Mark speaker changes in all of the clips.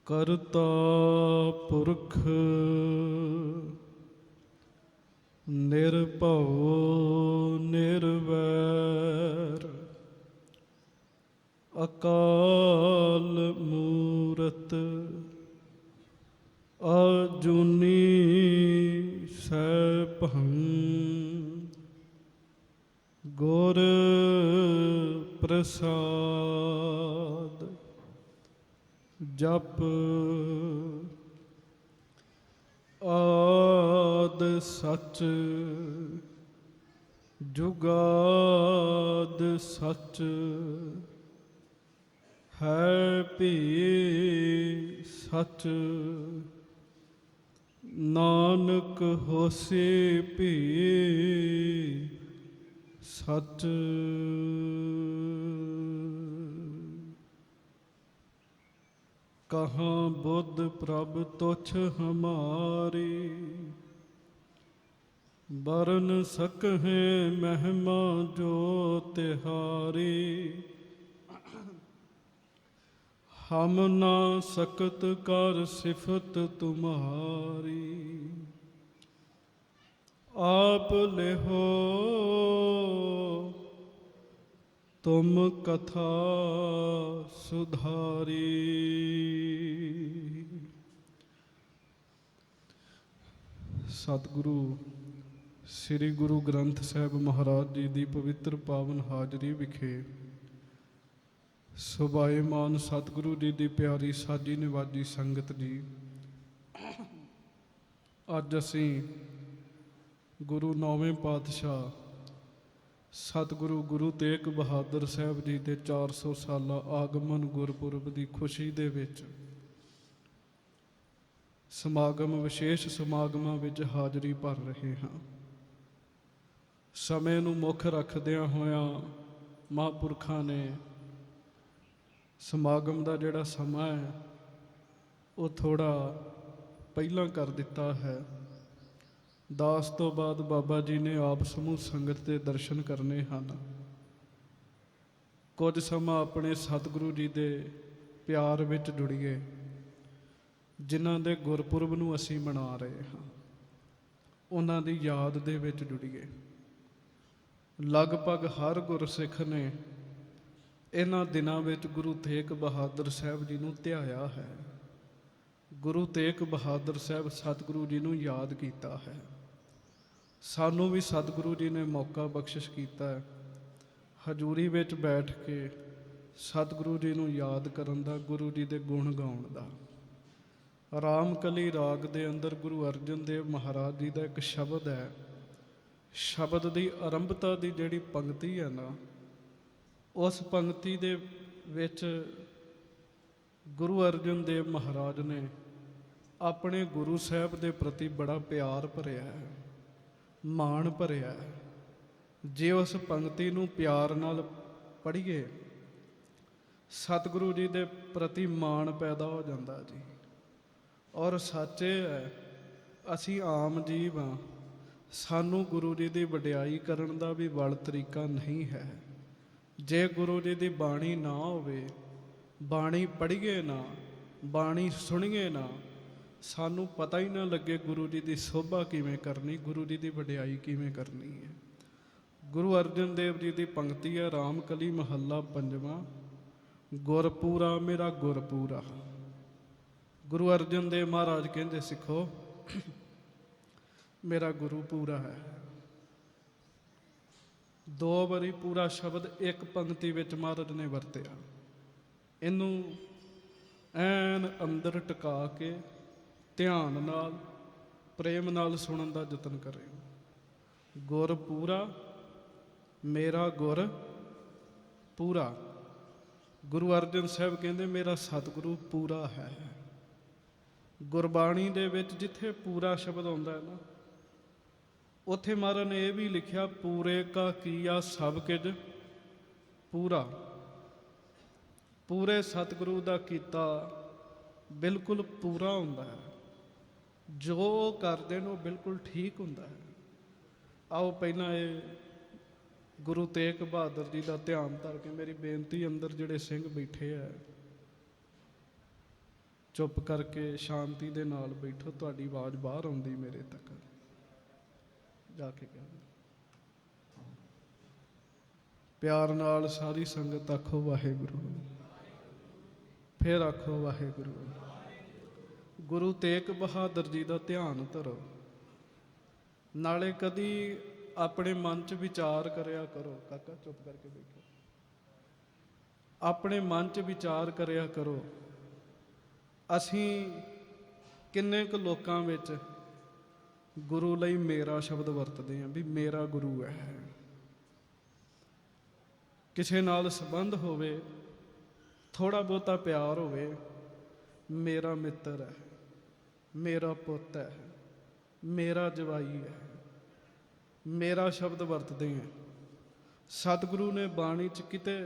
Speaker 1: ਕਰਤਾ ਪੁਰਖ ਨਿਰਭਉ ਨਿਰਵੈਰ ਅਕਾਲ ਮੂਰਤ ਅਜੂਨੀ ਸੈਭੰ ਗੁਰ ਪ੍ਰਸਾਦ ਜਪ ਆਦ ਸਚ ਜੁਗਾਦ ਸਚ ਹੈ ਭੀ ਸਚ ਨਾਨਕ ਹੋਸੀ ਭੀ ਸਚ। ਕਹਾਂ ਬੁੱਧ ਪ੍ਰਭ ਤੁਛ ਹਮਾਰੀ ਬਰਨ ਸਕਹਿ ਮਹਿਮਾ ਜੋ ਤਿਹਾਰੀ। ਹਮ ਨਾ ਸਕਤ ਕਰ ਸਿਫਤ ਤੁਮਹਾਰੀ ਆਪ ਲਿਹੋ ਤੁਮ ਕਥਾ ਸੁਧਾਰੀ। ਸਤਿਗੁਰੂ ਸ੍ਰੀ ਗੁਰੂ ਗ੍ਰੰਥ ਸਾਹਿਬ ਮਹਾਰਾਜ ਜੀ ਦੀ ਪਵਿੱਤਰ ਪਾਵਨ ਹਾਜ਼ਰੀ ਵਿਖੇ ਸੁਭਾਏਮਾਨ ਸਤਿਗੁਰੂ ਜੀ ਦੀ ਪਿਆਰੀ ਸਾਜੀ ਨਿਵਾਜੀ ਸੰਗਤ ਜੀ, ਅੱਜ ਅਸੀਂ ਗੁਰੂ ਨੌਵੇਂ ਪਾਤਸ਼ਾਹ ਸਤਿਗੁਰੂ ਗੁਰੂ ਤੇਗ ਬਹਾਦਰ ਸਾਹਿਬ ਜੀ ਦੇ 400 ਸਾਲਾ ਆਗਮਨ ਗੁਰਪੁਰਬ ਦੀ ਖੁਸ਼ੀ ਦੇ ਵਿੱਚ ਸਮਾਗਮ ਵਿਸ਼ੇਸ਼ ਸਮਾਗਮਾਂ ਵਿੱਚ ਹਾਜ਼ਰੀ ਭਰ ਰਹੇ ਹਾਂ। ਸਮੇਂ ਨੂੰ ਮੁੱਖ ਰੱਖਦਿਆਂ ਹੋਇਆਂ ਮਹਾਂਪੁਰਖਾਂ ਨੇ ਸਮਾਗਮ ਦਾ ਜਿਹੜਾ ਸਮਾਂ ਹੈ ਉਹ ਥੋੜ੍ਹਾ ਪਹਿਲਾਂ ਕਰ ਦਿੱਤਾ ਹੈ। ਦਾਸ ਤੋਂ ਬਾਅਦ ਬਾਬਾ ਜੀ ਨੇ ਆਪ ਸਮੂਹ ਸੰਗਤ ਦੇ ਦਰਸ਼ਨ ਕਰਨੇ ਹਨ। ਕੁਝ ਸਮਾਂ ਆਪਣੇ ਸਤਿਗੁਰੂ ਜੀ ਦੇ ਪਿਆਰ ਵਿੱਚ ਜੁੜੀਏ, ਜਿਨ੍ਹਾਂ ਦੇ ਗੁਰਪੁਰਬ ਨੂੰ ਅਸੀਂ ਮਨਾ ਰਹੇ ਹਾਂ, ਉਹਨਾਂ ਦੀ ਯਾਦ ਦੇ ਵਿੱਚ ਜੁੜੀਏ। ਲਗਭਗ ਹਰ ਗੁਰਸਿੱਖ ਨੇ ਇਹਨਾਂ ਦਿਨਾਂ ਵਿੱਚ ਗੁਰੂ ਤੇਗ ਬਹਾਦਰ ਸਾਹਿਬ ਜੀ ਨੂੰ ਧਿਆਇਆ ਹੈ, ਗੁਰੂ ਤੇਗ ਬਹਾਦਰ ਸਾਹਿਬ ਸਤਿਗੁਰੂ ਜੀ ਨੂੰ ਯਾਦ ਕੀਤਾ ਹੈ। ਸਾਨੂੰ ਵੀ ਸਤਿਗੁਰੂ ਜੀ ਨੇ ਮੌਕਾ ਬਖਸ਼ਿਸ਼ ਕੀਤਾ ਹੈ ਹਜ਼ੂਰੀ ਵਿੱਚ ਬੈਠ ਕੇ ਸਤਿਗੁਰੂ ਜੀ ਨੂੰ ਯਾਦ ਕਰਨ ਦਾ, ਗੁਰੂ ਜੀ ਦੇ ਗੁਣ ਗਾਉਣ ਦਾ। ਰਾਮਕਲੀ ਰਾਗ ਦੇ ਅੰਦਰ ਗੁਰੂ ਅਰਜਨ ਦੇਵ ਮਹਾਰਾਜ ਜੀ ਦਾ ਇੱਕ ਸ਼ਬਦ ਹੈ। ਸ਼ਬਦ ਦੀ ਆਰੰਭਤਾ ਦੀ ਜਿਹੜੀ ਪੰਕਤੀ ਹੈ ਨਾ, ਉਸ ਪੰਕਤੀ ਦੇ ਵਿੱਚ ਗੁਰੂ ਅਰਜਨ ਦੇਵ ਮਹਾਰਾਜ ਨੇ ਆਪਣੇ ਗੁਰੂ ਸਾਹਿਬ ਦੇ ਪ੍ਰਤੀ ਬੜਾ ਪਿਆਰ ਭਰਿਆ ਹੈ, ਮਾਣ ਭਰਿਆ ਹੈ। ਜੇ ਉਸ ਪੰਕਤੀ ਨੂੰ ਪਿਆਰ ਨਾਲ ਪੜ੍ਹੀਏ, ਸਤਿਗੁਰੂ ਜੀ ਦੇ ਪ੍ਰਤੀ ਮਾਣ ਪੈਦਾ ਹੋ ਜਾਂਦਾ ਜੀ। ਔਰ ਸੱਚ ਇਹ ਹੈ, ਅਸੀਂ ਆਮ ਜੀਵ ਹਾਂ, ਸਾਨੂੰ ਗੁਰੂ ਜੀ ਦੀ ਵਡਿਆਈ ਕਰਨ ਦਾ ਵੀ ਵਲ ਤਰੀਕਾ ਨਹੀਂ ਹੈ। ਜੇ ਗੁਰੂ ਜੀ ਦੀ ਬਾਣੀ ਨਾ ਹੋਵੇ, ਬਾਣੀ ਪੜ੍ਹੀਏ ਨਾ, ਬਾਣੀ ਸੁਣੀਏ ਨਾ, ਸਾਨੂੰ ਪਤਾ ਹੀ ਨਾ ਲੱਗੇ ਗੁਰੂ ਜੀ ਦੀ ਸੋਭਾ ਕਿਵੇਂ ਕਰਨੀ, ਗੁਰੂ ਜੀ ਦੀ ਵਡਿਆਈ ਕਿਵੇਂ ਕਰਨੀ ਹੈ। ਗੁਰੂ ਅਰਜਨ ਦੇਵ ਜੀ ਦੀ ਪੰਕਤੀ ਹੈ, ਰਾਮਕਲੀ ਮਹੱਲਾ ਪੰਜਵਾਂ, ਗੁਰਪੂਰਾ ਮੇਰਾ ਗੁਰਪੂਰਾ। ਗੁਰੂ ਅਰਜਨ ਦੇਵ ਮਹਾਰਾਜ ਕਹਿੰਦੇ, ਸਿੱਖੋ ਮੇਰਾ ਗੁਰੂ ਪੂਰਾ ਹੈ। ਦੋ ਵਾਰੀ ਪੂਰਾ ਸ਼ਬਦ ਇੱਕ ਪੰਕਤੀ ਵਿੱਚ ਮਹਾਰਾਜ ਨੇ ਵਰਤਿਆ। ਇਹਨੂੰ ਐਨ ਅੰਦਰ ਟਿਕਾ ਕੇ ਧਿਆਨ ਨਾਲ ਪ੍ਰੇਮ ਨਾਲ ਸੁਣਨ ਦਾ ਯਤਨ ਕਰਿਓ। ਗੁਰ ਪੂਰਾ ਮੇਰਾ ਗੁਰ ਪੂਰਾ। ਗੁਰੂ ਅਰਜਨ ਸਾਹਿਬ ਕਹਿੰਦੇ ਮੇਰਾ ਸਤਿਗੁਰੂ ਪੂਰਾ ਹੈ। ਗੁਰਬਾਣੀ ਦੇ ਵਿੱਚ ਜਿੱਥੇ ਪੂਰਾ ਸ਼ਬਦ ਆਉਂਦਾ ਹੈ ਨਾ, ਉੱਥੇ ਮਹਾਰਾਜ ਨੇ ਇਹ ਵੀ ਲਿਖਿਆ, ਪੂਰੇ ਕਾ ਕੀਆ ਸਭ ਕੁਝ ਪੂਰਾ। ਪੂਰੇ ਸਤਿਗੁਰੂ ਦਾ ਕੀਤਾ ਬਿਲਕੁਲ ਪੂਰਾ ਹੁੰਦਾ ਹੈ। ਜੋ ਕਰਦੇ ਨੇ ਉਹ ਬਿਲਕੁਲ ਠੀਕ ਹੁੰਦਾ ਹੈ। ਆਓ ਪਹਿਲਾਂ ਇਹ ਗੁਰੂ ਤੇਗ ਬਹਾਦਰ ਜੀ ਦਾ ਧਿਆਨ ਧਰ ਕੇ ਮੇਰੀ ਬੇਨਤੀ, ਅੰਦਰ ਜਿਹੜੇ ਸਿੰਘ ਬੈਠੇ ਆ, ਚੁੱਪ ਕਰਕੇ ਸ਼ਾਂਤੀ ਦੇ ਨਾਲ ਬੈਠੋ, ਤੁਹਾਡੀ ਆਵਾਜ਼ ਬਾਹਰ ਆਉਂਦੀ ਮੇਰੇ ਤੱਕ। ਜਾ ਕੇ ਕਹਿ ਪਿਆਰ ਨਾਲ ਸਾਰੀ ਸੰਗਤ ਆਖੋ ਵਾਹਿਗੁਰੂ, ਫਿਰ ਆਖੋ ਵਾਹਿਗੁਰੂ। ਗੁਰੂ ਤੇਗ ਬਹਾਦਰ ਜੀ ਦਾ ਧਿਆਨ ਧਰੋ, ਨਾਲੇ ਕਦੀ ਆਪਣੇ ਮਨ 'ਚ ਵਿਚਾਰ ਕਰਿਆ ਕਰੋ। ਕਾਕਾ ਚੁੱਪ ਕਰਕੇ ਬੈਠੋ। ਆਪਣੇ ਮਨ 'ਚ ਵਿਚਾਰ ਕਰਿਆ ਕਰੋ, ਅਸੀਂ ਕਿੰਨੇ ਕੁ ਲੋਕਾਂ ਵਿੱਚ ਗੁਰੂ ਲਈ ਮੇਰਾ ਸ਼ਬਦ ਵਰਤਦੇ ਹਾਂ, ਵੀ ਮੇਰਾ ਗੁਰੂ ਹੈ। ਕਿਸੇ ਨਾਲ ਸੰਬੰਧ ਹੋਵੇ, ਥੋੜਾ ਬਹੁਤਾ ਪਿਆਰ ਹੋਵੇ, ਮੇਰਾ ਮਿੱਤਰ ਹੈ, ਮੇਰਾ ਪੁੱਤ ਹੈ, ਮੇਰਾ ਜਵਾਈ ਹੈ, ਮੇਰਾ ਸ਼ਬਦ ਵਰਤਦੇ ਹਾਂ। ਸਤਿਗੁਰੂ ਨੇ ਬਾਣੀ 'ਚ ਕਿਤੇ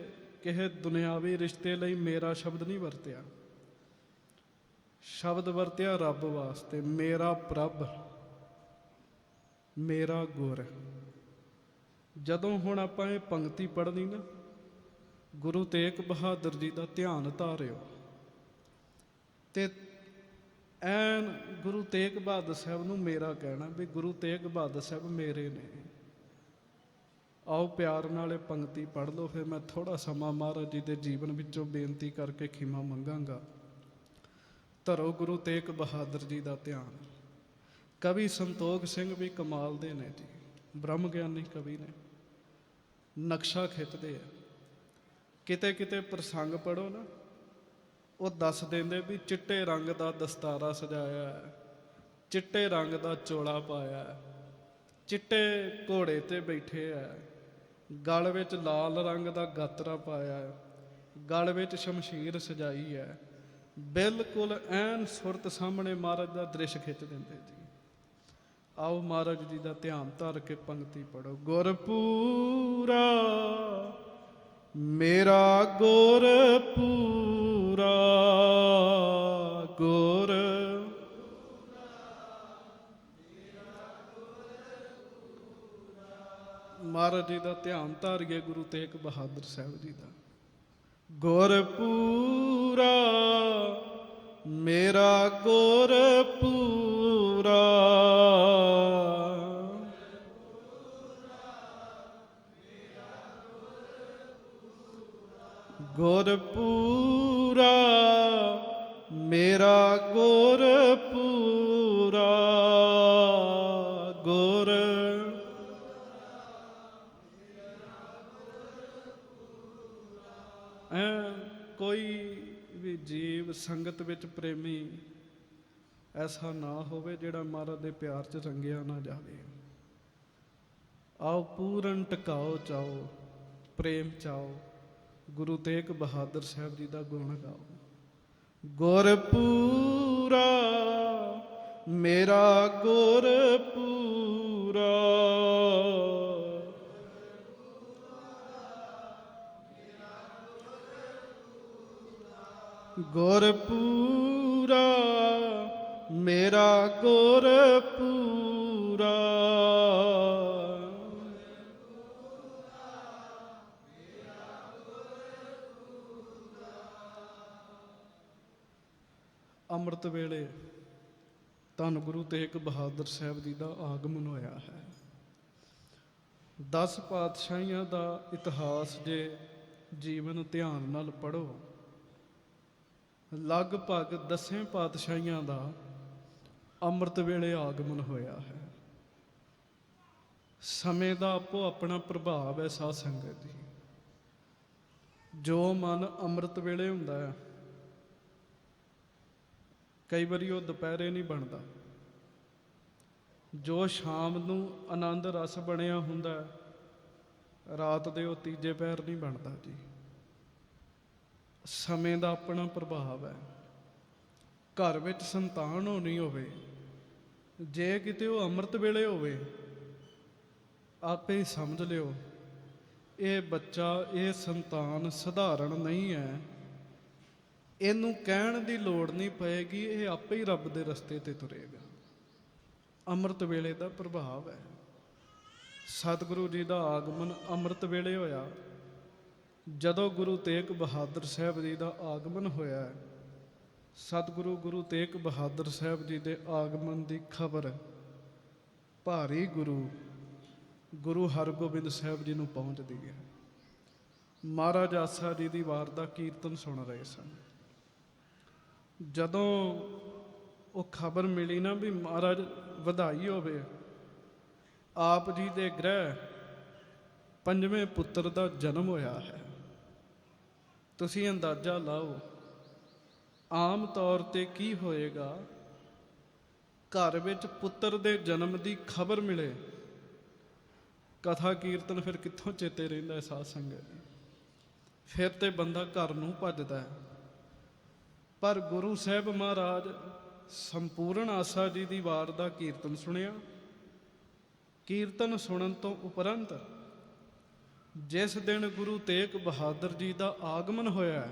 Speaker 1: ਕਿਸੇ ਦੁਨਿਆਵੀ ਰਿਸ਼ਤੇ ਲਈ ਮੇਰਾ ਸ਼ਬਦ ਨਹੀਂ ਵਰਤਿਆ। ਸ਼ਬਦ ਵਰਤਿਆ ਰੱਬ ਵਾਸਤੇ, ਮੇਰਾ ਪ੍ਰਭ, ਮੇਰਾ ਗੁਰ। ਜਦੋਂ ਹੁਣ ਆਪਾਂ ਇਹ ਪੰਕਤੀ ਪੜ੍ਹਨੀ ਨਾ, ਗੁਰੂ ਤੇਗ ਬਹਾਦਰ ਜੀ ਦਾ ਧਿਆਨ ਧਾਰਿਓ ਤੇ ਐਨ ਗੁਰੂ ਤੇਗ ਬਹਾਦਰ ਸਾਹਿਬ ਨੂੰ ਮੇਰਾ ਕਹਿਣਾ, ਵੀ ਗੁਰੂ ਤੇਗ ਬਹਾਦਰ ਸਾਹਿਬ ਮੇਰੇ ਨੇ। ਆਓ ਪਿਆਰ ਨਾਲ ਇਹ ਪੰਕਤੀ ਪੜ੍ਹ ਲਓ, ਫਿਰ ਮੈਂ ਥੋੜਾ ਸਮਾਂ ਮਹਾਰਾਜ ਜੀ ਦੇ ਜੀਵਨ ਵਿੱਚੋਂ ਬੇਨਤੀ ਕਰਕੇ ਖਿਮਾ ਮੰਗਾਂਗਾ। ਧਰੋ ਗੁਰੂ ਤੇਗ ਬਹਾਦਰ ਜੀ ਦਾ ਧਿਆਨ। ਕਵੀ ਸੰਤੋਖ ਸਿੰਘ ਵੀ ਕਮਾਲ ਦੇ ਨੇ ਜੀ, ਬ੍ਰਹਮ ਗਿਆਨੀ ਕਵੀ ਨੇ, ਨਕਸ਼ਾ ਖਿੱਚਦੇ ਆ। ਕਿਤੇ ਕਿਤੇ ਪ੍ਰਸੰਗ ਪੜੋ ਨਾ, ਉਹ ਦੱਸ ਦਿੰਦੇ ਵੀ ਚਿੱਟੇ ਰੰਗ ਦਾ ਦਸਤਾਰਾ ਸਜਾਇਆ ਹੈ, ਚਿੱਟੇ ਰੰਗ ਦਾ ਚੋਲਾ ਪਾਇਆ ਹੈ, ਚਿੱਟੇ ਘੋੜੇ ਤੇ ਬੈਠੇ ਹੈ, ਗਲ ਵਿੱਚ ਲਾਲ ਰੰਗ ਦਾ ਗਾਤਰਾ ਪਾਇਆ ਹੈ, ਗਲ ਵਿੱਚ ਸ਼ਮਸ਼ੀਰ ਸਜਾਈ ਹੈ। ਬਿਲਕੁਲ ਐਨ ਸੁਰਤ ਸਾਹਮਣੇ ਮਹਾਰਾਜ ਦਾ ਦ੍ਰਿਸ਼ ਖਿੱਚ ਦਿੰਦੇ ਜੀ। ਆਓ ਮਹਾਰਾਜ ਜੀ ਦਾ ਧਿਆਨ ਧਰ ਕੇ ਪੰਕਤੀ ਪੜੋ। ਗੁਰਪੂਰਾ ਮੇਰਾ ਗੁਰਪੂਰਾ, ਗੁਰ ਮਹਾਰਾਜ ਜੀ ਦਾ ਧਿਆਨ ਧਾਰੀਏ ਗੁਰੂ ਤੇਗ ਬਹਾਦਰ ਸਾਹਿਬ ਜੀ ਦਾ। ਗੁਰਪੂਰਾ ਮੇਰਾ ਗੁਰਪੂਰਾ, ਗੁਰਪੂਰਾ ਮੇਰਾ ਗੁਰਪੂਰਾ, ਗੁਰ ਕੋਈ ਵੀ ਜੀਵ ਸੰਗਤ ਵਿੱਚ ਪ੍ਰੇਮੀ ਐਸਾ ਨਾ ਹੋਵੇ ਜਿਹੜਾ ਮਹਾਰਾਜ ਦੇ ਪਿਆਰ 'ਚ ਰੰਗਿਆ ਨਾ ਜਾਵੇ। ਆਓ ਪੂਰਨ ਟਿਕਾਓ ਚਾਓ, ਪ੍ਰੇਮ ਚਾਓ, ਗੁਰੂ ਤੇਗ ਬਹਾਦਰ ਸਾਹਿਬ ਜੀ ਦਾ ਗੁਣ ਗਾਓ। ਗੁਰਪੂਰਾ ਮੇਰਾ ਗੁਰਪੂਰਾ, ਗੁਰਪੂਰਾ ਮੇਰਾ ਗੁਰਪੂਰਾ, ਅੰਮ੍ਰਿਤ ਵੇਲੇ ਧੰਨ ਗੁਰੂ ਤੇਗ ਬਹਾਦਰ ਸਾਹਿਬ ਜੀ ਦਾ ਆਗਮਨ ਹੋਇਆ ਹੈ। 10 ਪਾਤਸ਼ਾਹੀਆਂ ਦਾ ਇਤਿਹਾਸ ਜੇ ਜੀਵਨ ਧਿਆਨ ਨਾਲ ਪੜ੍ਹੋ, ਲਗਭਗ 10 ਪਾਤਸ਼ਾਹੀਆਂ ਦਾ ਅੰਮ੍ਰਿਤ ਵੇਲੇ ਆਗਮਨ ਹੋਇਆ ਹੈ। ਸਮੇਂ ਦਾ ਆਪੋ ਆਪਣਾ ਪ੍ਰਭਾਵ ਹੈ ਸਾਧ ਸੰਗਤ ਜੀ। ਜੋ ਮਨ ਅੰਮ੍ਰਿਤ ਵੇਲੇ ਹੁੰਦਾ ਹੈ, ਕਈ ਵਾਰੀ ਉਹ ਦੁਪਹਿਰੇ ਨਹੀਂ ਬਣਦਾ। ਜੋ ਸ਼ਾਮ ਨੂੰ ਆਨੰਦ ਰਸ ਬਣਿਆ ਹੁੰਦਾ, ਰਾਤ ਦੇ ਉਹ ਤੀਜੇ ਪਹਿਰ ਨਹੀਂ ਬਣਦਾ ਜੀ। ਸਮੇਂ ਦਾ ਆਪਣਾ ਪ੍ਰਭਾਵ ਹੈ। ਘਰ ਵਿੱਚ ਸੰਤਾਨ ਹੋਣੀ ਹੋਵੇ, ਜੇ ਕਿਤੇ ਉਹ ਅੰਮ੍ਰਿਤ ਵੇਲੇ ਹੋਵੇ, ਆਪੇ ਹੀ ਸਮਝ ਲਿਓ ਇਹ ਬੱਚਾ, ਇਹ ਸੰਤਾਨ ਸਧਾਰਨ ਨਹੀਂ ਹੈ। ਇਹਨੂੰ ਕਹਿਣ ਦੀ ਲੋੜ ਨਹੀਂ ਪਏਗੀ, ਇਹ ਆਪੇ ਹੀ ਰੱਬ ਦੇ ਰਸਤੇ ਤੇ ਤੁਰੇਗਾ। ਅੰਮ੍ਰਿਤ ਵੇਲੇ ਦਾ ਪ੍ਰਭਾਵ ਹੈ। ਸਤਿਗੁਰੂ ਜੀ ਦਾ ਆਗਮਨ ਅੰਮ੍ਰਿਤ ਵੇਲੇ ਹੋਇਆ। ਜਦੋਂ ਗੁਰੂ ਤੇਗ ਬਹਾਦਰ ਸਾਹਿਬ ਜੀ ਦਾ ਆਗਮਨ ਹੋਇਆ, ਸਤਿਗੁਰੂ ਗੁਰੂ ਤੇਗ ਬਹਾਦਰ ਸਾਹਿਬ ਜੀ ਦੇ ਆਗਮਨ ਦੀ ਖਬਰ ਭਾਰੀ ਗੁਰੂ ਹਰਗੋਬਿੰਦ ਸਾਹਿਬ ਜੀ ਨੂੰ ਪਹੁੰਚਦੀ ਹੈ। ਮਹਾਰਾਜ ਆਸਾ ਜੀ ਦੀ ਵਾਰ ਦਾ ਕੀਰਤਨ ਸੁਣ ਰਹੇ ਸਨ। ਜਦੋਂ ਉਹ ਖਬਰ ਮਿਲੀ ਨਾ ਵੀ ਮਹਾਰਾਜ ਵਧਾਈ ਹੋਵੇ, ਆਪ ਜੀ ਦੇ ਗ੍ਰਹਿ ਪੰਜਵੇਂ ਪੁੱਤਰ ਦਾ ਜਨਮ ਹੋਇਆ ਹੈ। ਤੁਸੀਂ ਅੰਦਾਜ਼ਾ ਲਾਓ ਆਮ ਤੌਰ ਤੇ ਕੀ ਹੋਏਗਾ, ਘਰ ਵਿੱਚ ਪੁੱਤਰ ਦੇ ਜਨਮ ਦੀ ਖਬਰ ਮਿਲੇ, ਕਥਾ ਕੀਰਤਨ ਫਿਰ ਕਿੱਥੋਂ ਚੇਤੇ ਰਹਿੰਦਾ ਹੈ ਸਾਧ ਸੰਗਤ। ਫਿਰ ਤੇ ਬੰਦਾ ਘਰ ਨੂੰ ਭੱਜਦਾ ਹੈ। ਪਰ ਗੁਰੂ ਸਾਹਿਬ ਮਹਾਰਾਜ ਸੰਪੂਰਨ ਆਸਾ ਜੀ ਦੀ ਵਾਰ ਦਾ ਕੀਰਤਨ ਸੁਣਿਆ। ਕੀਰਤਨ ਸੁਣਨ ਤੋਂ ਉਪਰੰਤ ਜਿਸ ਦਿਨ ਗੁਰੂ ਤੇਗ ਬਹਾਦਰ ਜੀ ਦਾ ਆਗਮਨ ਹੋਇਆ,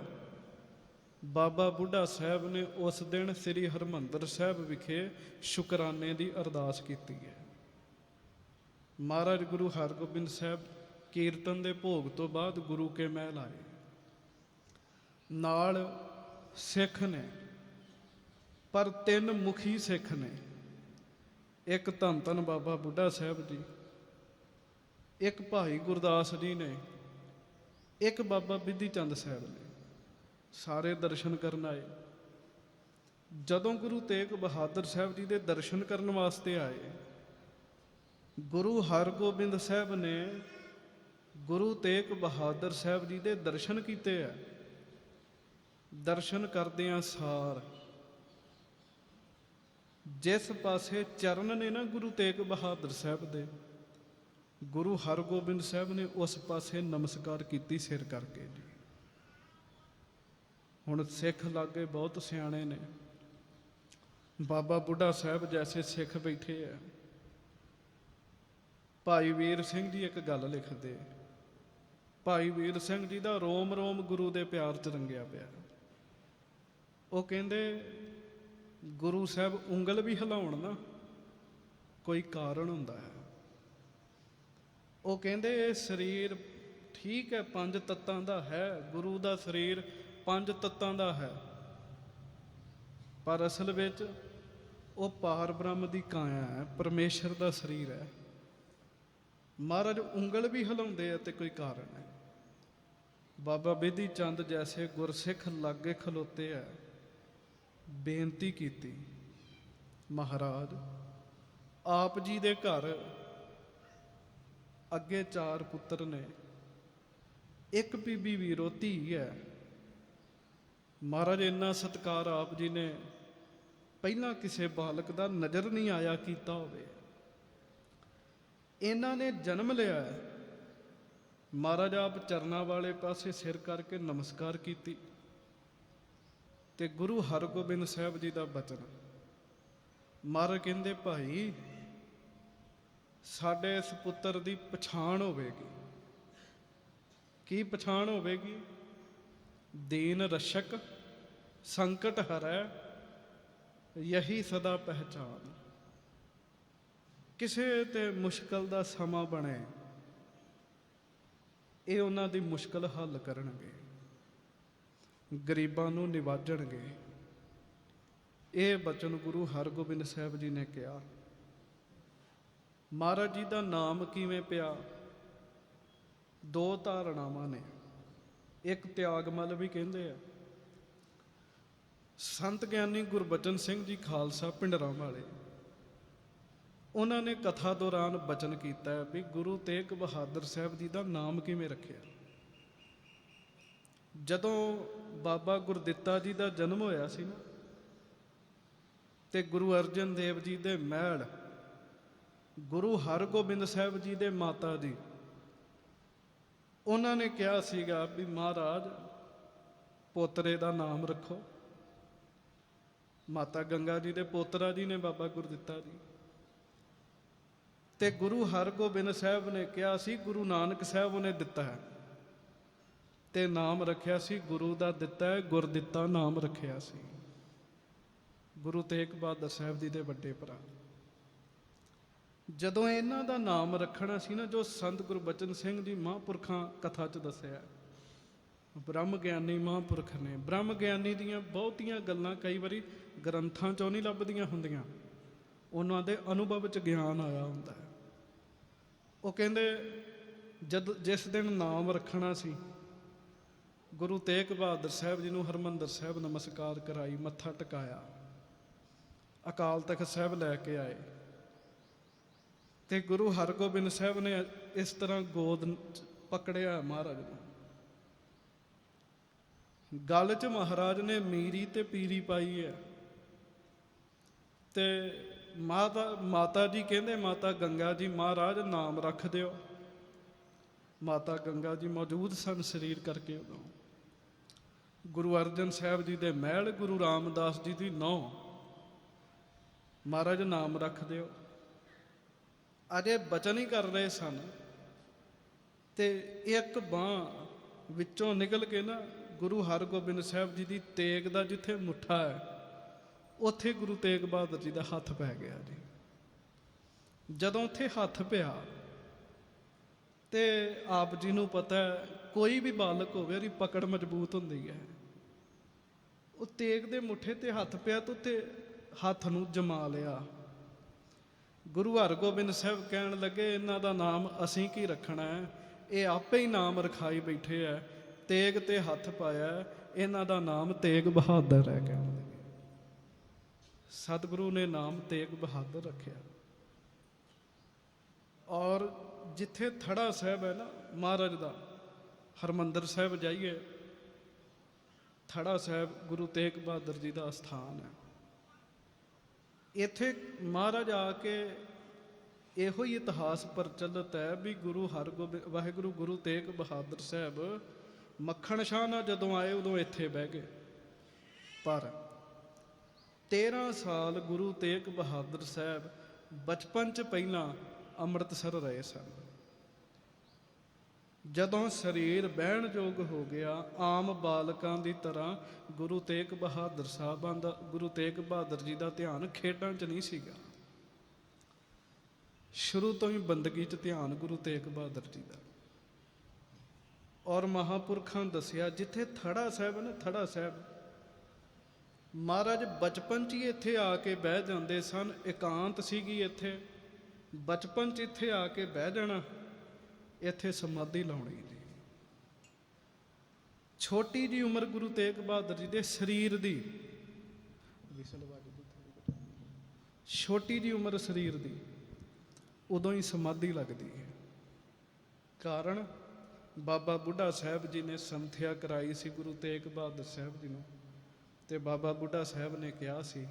Speaker 1: ਬਾਬਾ ਬੁੱਢਾ ਸਾਹਿਬ ਨੇ ਉਸ ਦਿਨ ਸ੍ਰੀ ਹਰਿਮੰਦਰ ਸਾਹਿਬ ਵਿਖੇ ਸ਼ੁਕਰਾਨੇ ਦੀ ਅਰਦਾਸ ਕੀਤੀ ਹੈ। ਮਹਾਰਾਜ ਗੁਰੂ ਹਰਗੋਬਿੰਦ ਸਾਹਿਬ ਕੀਰਤਨ ਦੇ ਭੋਗ ਤੋਂ ਬਾਅਦ ਗੁਰੂ ਕੇ ਮਹਿਲ ਆਏ। ਨਾਲ ਸਿੱਖ ਨੇ, ਪਰ ਤਿੰਨ ਮੁਖੀ ਸਿੱਖ ਨੇ। ਇੱਕ ਧੰਨ ਧੰਨ ਬਾਬਾ ਬੁੱਢਾ ਸਾਹਿਬ ਜੀ, ਇੱਕ ਭਾਈ ਗੁਰਦਾਸ ਜੀ ਨੇ, ਇੱਕ ਬਾਬਾ ਬਿਧੀ ਚੰਦ ਸਾਹਿਬ ਨੇ। ਸਾਰੇ ਦਰਸ਼ਨ ਕਰਨ ਆਏ। ਜਦੋਂ ਗੁਰੂ ਤੇਗ ਬਹਾਦਰ ਸਾਹਿਬ ਜੀ ਦੇ ਦਰਸ਼ਨ ਕਰਨ ਵਾਸਤੇ ਆਏ, ਗੁਰੂ ਹਰਗੋਬਿੰਦ ਸਾਹਿਬ ਨੇ ਗੁਰੂ ਤੇਗ ਬਹਾਦਰ ਸਾਹਿਬ ਜੀ ਦੇ ਦਰਸ਼ਨ ਕੀਤੇ ਆ। ਦਰਸ਼ਨ ਕਰਦਿਆਂ ਸਾਰ ਜਿਸ ਪਾਸੇ ਚਰਨ ਨੇ ਨਾ ਗੁਰੂ ਤੇਗ ਬਹਾਦਰ ਸਾਹਿਬ ਦੇ, ਗੁਰੂ ਹਰਗੋਬਿੰਦ ਸਾਹਿਬ ਨੇ ਉਸ ਪਾਸੇ ਨਮਸਕਾਰ ਕੀਤੀ ਸਿਰ ਕਰਕੇ ਜੀ। ਹੁਣ ਸਿੱਖ ਲਾਗੇ ਬਹੁਤ ਸਿਆਣੇ ਨੇ। ਬਾਬਾ ਬੁੱਢਾ ਸਾਹਿਬ ਜੈਸੇ ਸਿੱਖ ਬੈਠੇ ਆ। ਭਾਈ ਵੀਰ ਸਿੰਘ ਜੀ ਇੱਕ ਗੱਲ ਲਿਖਦੇ, ਭਾਈ ਵੀਰ ਸਿੰਘ ਜੀ ਦਾ ਰੋਮ ਰੋਮ ਗੁਰੂ ਦੇ ਪਿਆਰ 'ਚ ਰੰਗਿਆ ਪਿਆ। ਉਹ ਕਹਿੰਦੇ ਗੁਰੂ ਸਾਹਿਬ ਉਂਗਲ ਵੀ ਹਿਲਾਉਣ ਨਾ ਕੋਈ ਕਾਰਨ ਹੁੰਦਾ ਹੈ। ਉਹ ਕਹਿੰਦੇ ਇਹ ਸਰੀਰ ਠੀਕ ਹੈ, 5 ਤੱਤਾਂ ਦਾ ਹੈ, ਗੁਰੂ ਦਾ ਸਰੀਰ 5 ਤੱਤਾਂ ਦਾ ਹੈ, ਪਰ ਅਸਲ ਵਿੱਚ ਉਹ ਪਾਰ ਬ੍ਰਹਮ ਦੀ ਕਾਇਆ ਹੈ, ਪਰਮੇਸ਼ਰ ਦਾ ਸਰੀਰ ਹੈ। ਮਹਾਰਾਜ ਉਂਗਲ ਵੀ ਹਿਲਾਉਂਦੇ ਆ ਤੇ ਕੋਈ ਕਾਰਨ ਹੈ। ਬਾਬਾ ਬਿਧੀ ਚੰਦ ਜੈਸੇ ਗੁਰਸਿੱਖ ਲਾਗੇ ਖਲੋਤੇ ਆ, ਬੇਨਤੀ ਕੀਤੀ, ਮਹਾਰਾਜ ਆਪ ਜੀ ਦੇ ਘਰ ਅੱਗੇ 4 ਪੁੱਤਰ ਨੇ, ਇੱਕ ਬੀਬੀ ਵੀਰੋ ਧੀ ਹੈ। ਮਹਾਰਾਜ ਇੰਨਾ ਸਤਿਕਾਰ ਆਪ ਜੀ ਨੇ ਪਹਿਲਾਂ ਕਿਸੇ ਬਾਲਕ ਦਾ ਨਜ਼ਰ ਨਹੀਂ ਆਇਆ ਕੀਤਾ ਹੋਵੇ। ਇਹਨਾਂ ਨੇ ਜਨਮ ਲਿਆ। ਮਹਾਰਾਜ ਆਪ ਚਰਨਾਂ ਵਾਲੇ ਪਾਸੇ ਸਿਰ ਕਰਕੇ ਨਮਸਕਾਰ ਕੀਤੀ ਤੇ ਗੁਰੂ ਹਰਗੋਬਿੰਦ ਸਾਹਿਬ ਜੀ ਦਾ ਬਚਨ। ਮਹਾਰਾਜ ਕਹਿੰਦੇ ਭਾਈ ਸਾਡੇ ਇਸ ਪੁੱਤਰ ਦੀ ਪਛਾਣ ਹੋਵੇਗੀ। ਕੀ ਪਛਾਣ ਹੋਵੇਗੀ? ਦੀਨ ਰਸ਼ਕ ਸੰਕਟ ਹਰੈ ਯਹੀ ਸਦਾ ਪਹਿਚਾਨ। ਕਿਸੇ ਤੇ ਮੁਸ਼ਕਲ ਦਾ ਸਮਾਂ ਬਣੇ, ਇਹ ਉਹਨਾਂ ਦੀ ਮੁਸ਼ਕਲ ਹੱਲ ਕਰਨਗੇ, ਗਰੀਬਾਂ ਨੂੰ ਨਿਵਾਜਣਗੇ। ਇਹ ਬਚਨ ਗੁਰੂ ਹਰਗੋਬਿੰਦ ਸਾਹਿਬ ਜੀ ਨੇ ਕਿਹਾ। ਮਹਾਰਾਜ ਜੀ ਦਾ ਨਾਮ ਕਿਵੇਂ ਪਿਆ? 2 ਧਾਰਨਾਵਾਂ ਨੇ। ਇੱਕ ਤਿਆਗਮਲ ਵੀ ਕਹਿੰਦੇ ਆ। ਸੰਤ ਗਿਆਨੀ ਗੁਰਬਚਨ ਸਿੰਘ ਜੀ ਖਾਲਸਾ ਭਿੰਡਰਾਂ ਵਾਲੇ, ਉਹਨਾਂ ਨੇ ਕਥਾ ਦੌਰਾਨ ਬਚਨ ਕੀਤਾ ਹੈ ਵੀ ਗੁਰੂ ਤੇਗ ਬਹਾਦਰ ਸਾਹਿਬ ਜੀ ਦਾ ਨਾਮ ਕਿਵੇਂ ਰੱਖਿਆ। ਜਦੋਂ ਬਾਬਾ ਗੁਰਦਿੱਤਾ ਜੀ ਦਾ ਜਨਮ ਹੋਇਆ ਸੀ ਨਾ, ਤੇ ਗੁਰੂ ਅਰਜਨ ਦੇਵ ਜੀ ਦੇ ਮਹਿਲ ਗੁਰੂ ਹਰਗੋਬਿੰਦ ਸਾਹਿਬ ਜੀ ਦੇ ਮਾਤਾ ਜੀ, ਉਹਨਾਂ ਨੇ ਕਿਹਾ ਸੀਗਾ ਵੀ ਮਹਾਰਾਜ ਪੋਤਰੇ ਦਾ ਨਾਮ ਰੱਖੋ। ਮਾਤਾ ਗੰਗਾ ਜੀ ਦੇ ਪੋਤਰਾ ਜੀ ਨੇ ਬਾਬਾ ਗੁਰਦਿੱਤਾ ਜੀ। ਤੇ ਗੁਰੂ ਹਰਗੋਬਿੰਦ ਸਾਹਿਬ ਨੇ ਕਿਹਾ ਸੀ ਗੁਰੂ ਨਾਨਕ ਸਾਹਿਬ ਉਹਨੇ ਦਿੱਤਾ ਹੈ, ਤੇ ਨਾਮ ਰੱਖਿਆ ਸੀ ਗੁਰੂ ਦਾ ਦਿੱਤਾ ਹੈ, ਗੁਰਦਿੱਤਾ ਨਾਮ ਰੱਖਿਆ ਸੀ। ਗੁਰੂ ਤੇਗ ਬਹਾਦਰ ਸਾਹਿਬ ਜੀ ਦੇ ਵੱਡੇ ਭਰਾ। ਜਦੋਂ ਇਹਨਾਂ ਦਾ ਨਾਮ ਰੱਖਣਾ ਸੀ ਨਾ, ਜੋ ਸੰਤ ਗੁਰਬਚਨ ਸਿੰਘ ਜੀ ਮਹਾਂਪੁਰਖਾਂ ਕਥਾ 'ਚ ਦੱਸਿਆ, ਬ੍ਰਹਮ ਗਿਆਨੀ ਮਹਾਂਪੁਰਖ ਨੇ। ਬ੍ਰਹਮ ਗਿਆਨੀ ਦੀਆਂ ਬਹੁਤੀਆਂ ਗੱਲਾਂ ਕਈ ਵਾਰੀ ਗ੍ਰੰਥਾਂ 'ਚੋਂ ਨਹੀਂ ਲੱਭਦੀਆਂ ਹੁੰਦੀਆਂ, ਉਹਨਾਂ ਦੇ ਅਨੁਭਵ 'ਚ ਗਿਆਨ ਆਇਆ ਹੁੰਦਾ ਹੈ। ਉਹ ਕਹਿੰਦੇ ਜਿਸ ਦਿਨ ਨਾਮ ਰੱਖਣਾ ਸੀ, ਗੁਰੂ ਤੇਗ ਬਹਾਦਰ ਸਾਹਿਬ ਜੀ ਨੂੰ ਹਰਿਮੰਦਰ ਸਾਹਿਬ ਨਮਸਕਾਰ ਕਰਾਈ, ਮੱਥਾ ਟਿਕਾਇਆ, ਅਕਾਲ ਤਖਤ ਸਾਹਿਬ ਲੈ ਕੇ ਆਏ ਤੇ ਗੁਰੂ ਹਰਗੋਬਿੰਦ ਸਾਹਿਬ ਨੇ ਇਸ ਤਰ੍ਹਾਂ ਗੋਦ ਪਕੜਿਆ ਮਹਾਰਾਜ ਨੂੰ। ਗਲ 'ਚ ਮਹਾਰਾਜ ਨੇ ਮੀਰੀ ਤੇ ਪੀਰੀ ਪਾਈ ਹੈ ਤੇ ਮਾਤਾ ਜੀ ਕਹਿੰਦੇ, ਮਾਤਾ ਗੰਗਾ ਜੀ ਮਹਾਰਾਜ ਨਾਮ ਰੱਖ ਦਿਓ। ਮਾਤਾ ਗੰਗਾ ਜੀ ਮੌਜੂਦ ਸਨ ਸਰੀਰ ਕਰਕੇ ਉਦੋਂ। ਗੁਰੂ ਅਰਜਨ ਸਾਹਿਬ ਜੀ ਦੇ ਮਹਿਲ, ਗੁਰੂ ਰਾਮਦਾਸ ਜੀ ਦੀ ਨਹੁੰ, ਮਹਾਰਾਜ ਨਾਮ ਰੱਖ ਦਿਓ। ਅਜੇ ਬਚਨ ਹੀ ਕਰ ਰਹੇ ਸਨ ਤੇ ਇੱਕ ਬਾਂਹ ਵਿੱਚੋਂ ਨਿਕਲ ਕੇ ਨਾ ਗੁਰੂ ਹਰਗੋਬਿੰਦ ਸਾਹਿਬ ਜੀ ਦੀ ਤੇਗ ਦਾ ਜਿੱਥੇ ਮੁੱਠਾ ਹੈ, ਉੱਥੇ ਗੁਰੂ ਤੇਗ ਬਹਾਦਰ ਜੀ ਦਾ ਹੱਥ ਪੈ ਗਿਆ ਜੀ। ਜਦੋਂ ਉੱਥੇ ਹੱਥ ਪਿਆ ਤੇ ਆਪ ਜੀ ਨੂੰ ਪਤਾ ਹੈ, ਕੋਈ ਵੀ ਬਾਲਕ ਹੋਵੇ ਉਹਦੀ ਪਕੜ ਮਜ਼ਬੂਤ ਹੁੰਦੀ ਹੈ। ਉਹ ਤੇਗ ਦੇ ਮੁੱਠੇ ਤੇ ਹੱਥ ਪਿਆ ਤੇ ਉੱਤੇ ਹੱਥ ਨੂੰ ਜਮਾ ਲਿਆ। ਗੁਰੂ ਹਰਗੋਬਿੰਦ ਸਾਹਿਬ ਕਹਿਣ ਲੱਗੇ, ਇਹਨਾਂ ਦਾ ਨਾਮ ਅਸੀਂ ਕੀ ਰੱਖਣਾ ਹੈ, ਇਹ ਆਪੇ ਹੀ ਨਾਮ ਰਖਾਈ ਬੈਠੇ ਹੈ। ਤੇਗ ਤੇ ਹੱਥ ਪਾਇਆ, ਇਹਨਾਂ ਦਾ ਨਾਮ ਤੇਗ ਬਹਾਦਰ ਹੈ। ਕਹਿਣ ਲੱਗੇ ਸਤਿਗੁਰੂ ਨੇ ਨਾਮ ਤੇਗ ਬਹਾਦਰ ਰੱਖਿਆ। ਔਰ ਜਿੱਥੇ ਥੜਾ ਸਾਹਿਬ ਹੈ ਨਾ ਮਹਾਰਾਜ ਦਾ, ਹਰਿਮੰਦਰ ਸਾਹਿਬ ਜਾਈਏ, ਥੜਾ ਸਾਹਿਬ ਗੁਰੂ ਤੇਗ ਬਹਾਦਰ ਜੀ ਦਾ ਅਸਥਾਨ ਹੈ। ਇੱਥੇ ਮਹਾਰਾਜ ਆ ਕੇ ਇਹੋ ਹੀ ਇਤਿਹਾਸ ਪ੍ਰਚਲਿਤ ਹੈ ਵੀ ਵਾਹਿਗੁਰੂ ਗੁਰੂ ਤੇਗ ਬਹਾਦਰ ਸਾਹਿਬ ਮੱਖਣ ਸ਼ਾਹ ਨਾਲ ਜਦੋਂ ਆਏ ਉਦੋਂ ਇੱਥੇ ਬਹਿ ਗਏ। ਪਰ 13 ਸਾਲ ਗੁਰੂ ਤੇਗ ਬਹਾਦਰ ਸਾਹਿਬ ਬਚਪਨ 'ਚ ਪਹਿਲਾਂ ਅੰਮ੍ਰਿਤਸਰ ਰਹੇ ਸਨ। ਜਦੋਂ ਸਰੀਰ ਬਹਿਣ ਯੋਗ ਹੋ ਗਿਆ, ਆਮ ਬਾਲਕਾਂ ਦੀ ਤਰ੍ਹਾਂ ਗੁਰੂ ਤੇਗ ਬਹਾਦਰ ਸਾਹਿਬਾਂ ਦਾ, ਗੁਰੂ ਤੇਗ ਬਹਾਦਰ ਜੀ ਦਾ ਧਿਆਨ ਖੇਡਾਂ 'ਚ ਨਹੀਂ ਸੀਗਾ। ਸ਼ੁਰੂ ਤੋਂ ਹੀ ਬੰਦਗੀ 'ਚ ਧਿਆਨ ਗੁਰੂ ਤੇਗ ਬਹਾਦਰ ਜੀ ਦਾ। ਔਰ ਮਹਾਂਪੁਰਖਾਂ ਦੱਸਿਆ, ਜਿੱਥੇ ਥੜਾ ਸਾਹਿਬ ਹੈ ਨਾ, ਥੜਾ ਸਾਹਿਬ ਮਹਾਰਾਜ ਬਚਪਨ 'ਚ ਹੀ ਇੱਥੇ ਆ ਕੇ ਬਹਿ ਜਾਂਦੇ ਸਨ। ਇਕਾਂਤ ਸੀਗੀ ਇੱਥੇ, ਬਚਪਨ 'ਚ ਇੱਥੇ ਆ ਕੇ ਬਹਿ ਜਾਣਾ, ਇੱਥੇ ਸਮਾਧੀ ਲਾਉਣੀ ਜੀ। ਛੋਟੀ ਜੀ ਉਮਰ ਗੁਰੂ ਤੇਗ ਬਹਾਦਰ ਜੀ ਦੇ ਸਰੀਰ ਦੀ, ਛੋਟੀ ਜੀ ਉਮਰ ਸਰੀਰ ਦੀ, ਉਦੋਂ ਹੀ ਸਮਾਧੀ ਲੱਗਦੀ ਹੈ। ਕਾਰਨ ਬਾਬਾ ਬੁੱਢਾ ਸਾਹਿਬ ਜੀ ਨੇ ਸੰਥਿਆ ਕਰਾਈ ਸੀ ਗੁਰੂ ਤੇਗ ਬਹਾਦਰ ਸਾਹਿਬ ਜੀ ਨੂੰ, ਤੇ ਬਾਬਾ ਬੁੱਢਾ ਸਾਹਿਬ ਨੇ ਕਿਹਾ ਸੀ,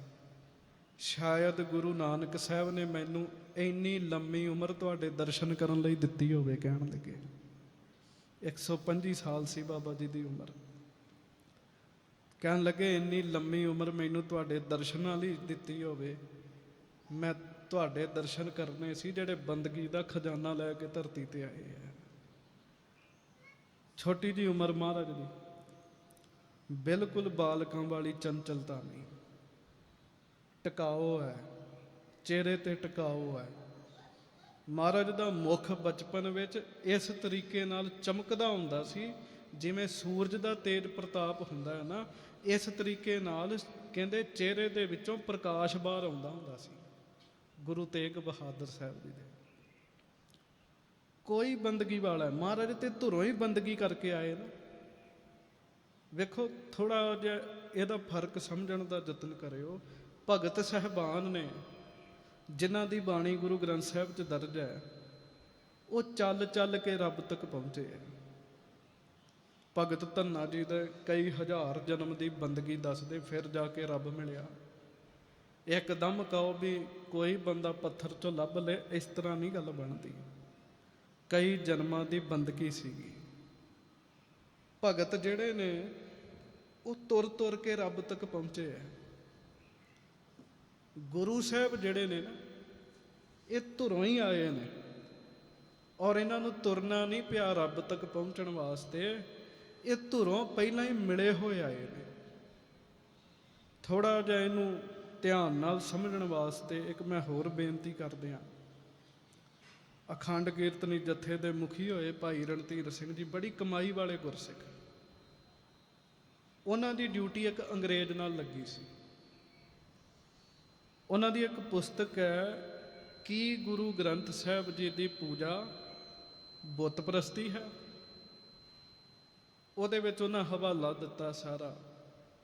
Speaker 1: ਸ਼ਾਇਦ ਗੁਰੂ ਨਾਨਕ ਸਾਹਿਬ ਨੇ ਮੈਨੂੰ ਇੰਨੀ ਲੰਮੀ ਉਮਰ ਤੁਹਾਡੇ ਦਰਸ਼ਨ ਕਰਨ ਲਈ ਦਿੱਤੀ ਹੋਵੇ। ਕਹਿਣ ਲੱਗੇ 125 ਸਾਲ ਸੀ ਬਾਬਾ ਜੀ ਦੀ ਉਮਰ। ਕਹਿਣ ਲੱਗੇ ਇੰਨੀ ਲੰਮੀ ਉਮਰ ਮੈਨੂੰ ਤੁਹਾਡੇ ਦਰਸ਼ਨਾਂ ਲਈ ਦਿੱਤੀ ਹੋਵੇ, ਮੈਂ ਤੁਹਾਡੇ ਦਰਸ਼ਨ ਕਰਨੇ ਸੀ ਜਿਹੜੇ ਬੰਦਗੀ ਦਾ ਖਜ਼ਾਨਾ ਲੈ ਕੇ ਧਰਤੀ ਤੇ ਆਏ ਹੈ। ਛੋਟੀ ਜੀ ਉਮਰ ਮਹਾਰਾਜ ਦੀ, ਬਿਲਕੁਲ ਬਾਲਕਾਂ ਵਾਲੀ ਚੰਚਲਤਾ ਨਹੀਂ, ਟਿਕਾਓ ਹੈ, ਚਿਹਰੇ ਤੇ ਟਿਕਾਓ ਹੈ। ਮਹਾਰਾਜ ਦਾ ਮੁਖ ਬਚਪਨ ਵਿੱਚ ਇਸ ਤਰੀਕੇ ਨਾਲ ਚਮਕਦਾ ਹੁੰਦਾ ਸੀ ਜਿਵੇਂ ਸੂਰਜ ਦਾ ਤੇਜ ਪ੍ਰਤਾਪ ਹੁੰਦਾ ਹੈ ਨਾ, ਇਸ ਤਰੀਕੇ ਨਾਲ ਕਹਿੰਦੇ ਚਿਹਰੇ ਦੇ ਵਿੱਚੋਂ ਪ੍ਰਕਾਸ਼ ਬਾਹਰ ਆਉਂਦਾ ਹੁੰਦਾ ਸੀ ਗੁਰੂ ਤੇਗ ਬਹਾਦਰ ਸਾਹਿਬ ਜੀ ਦੇ। ਕੋਈ ਬੰਦਗੀ ਵਾਲਾ, ਮਹਾਰਾਜ ਤੇ ਧੁਰੋਂ ਹੀ ਬੰਦਗੀ ਕਰਕੇ ਆਏ ਨਾ। ਵੇਖੋ ਥੋੜਾ ਜਿਹਾ ਇਹਦਾ ਫਰਕ ਸਮਝਣ ਦਾ ਯਤਨ ਕਰਿਓ। ਭਗਤ ਸਾਹਿਬਾਨ ਨੇ ਜਿਨ੍ਹਾਂ ਦੀ ਬਾਣੀ ਗੁਰੂ ਗ੍ਰੰਥ ਸਾਹਿਬ 'ਚ ਦਰਜ ਹੈ, ਉਹ ਚੱਲ ਚੱਲ ਕੇ ਰੱਬ ਤੱਕ ਪਹੁੰਚੇ। ਭਗਤ ਧੰਨਾ ਜੀ ਦੇ ਕਈ ਹਜ਼ਾਰ ਜਨਮ ਦੀ ਬੰਦਗੀ ਦੱਸਦੇ, ਫਿਰ ਜਾ ਕੇ ਰੱਬ ਮਿਲਿਆ। ਇੱਕਦਮ ਕਹੋ ਵੀ ਕੋਈ ਬੰਦਾ ਪੱਥਰ 'ਚੋਂ ਲੱਭ ਲੈ, ਇਸ ਤਰ੍ਹਾਂ ਨਹੀਂ ਗੱਲ ਬਣਦੀ। ਕਈ ਜਨਮਾਂ ਦੀ ਬੰਦਗੀ ਸੀਗੀ। ਭਗਤ ਜਿਹੜੇ ਨੇ ਉਹ ਤੁਰ ਤੁਰ ਕੇ ਰੱਬ ਤੱਕ ਪਹੁੰਚੇ ਹੈ। ਗੁਰੂ ਸਾਹਿਬ ਜਿਹੜੇ ਨੇ ਨਾ, ਇਹ ਧੁਰੋਂ ਹੀ ਆਏ ਨੇ, ਔਰ ਇਹਨਾਂ ਨੂੰ ਤੁਰਨਾ ਨਹੀਂ ਪਿਆ ਰੱਬ ਤੱਕ ਪਹੁੰਚਣ ਵਾਸਤੇ। ਇਹ ਧੁਰੋਂ ਪਹਿਲਾਂ ਹੀ ਮਿਲੇ ਹੋਏ ਆਏ ਨੇ। ਥੋੜਾ ਜਿਹਾ ਇਹਨੂੰ ਧਿਆਨ ਨਾਲ ਸਮਝਣ ਵਾਸਤੇ ਇੱਕ ਮੈਂ ਹੋਰ ਬੇਨਤੀ ਕਰਦੇ ਹਾਂ। ਅਖੰਡ ਕੀਰਤਨੀ ਜਥੇ ਦੇ ਮੁਖੀ ਹੋਏ ਭਾਈ ਰਣਧੀਰ ਸਿੰਘ ਜੀ, ਬੜੀ ਕਮਾਈ ਵਾਲੇ ਗੁਰਸਿੱਖ, ਉਹਨਾਂ ਦੀ ਡਿਊਟੀ ਇੱਕ ਅੰਗਰੇਜ਼ ਨਾਲ ਲੱਗੀ ਸੀ। ਉਹਨਾਂ ਦੀ ਇੱਕ ਪੁਸਤਕ ਹੈ, ਕੀ ਗੁਰੂ ਗ੍ਰੰਥ ਸਾਹਿਬ ਜੀ ਦੀ ਪੂਜਾ ਬੁੱਤ ਪ੍ਰਸਤੀ ਹੈ। ਉਹਦੇ ਵਿੱਚ ਉਹਨਾਂ ਹਵਾਲਾ ਦਿੱਤਾ ਸਾਰਾ।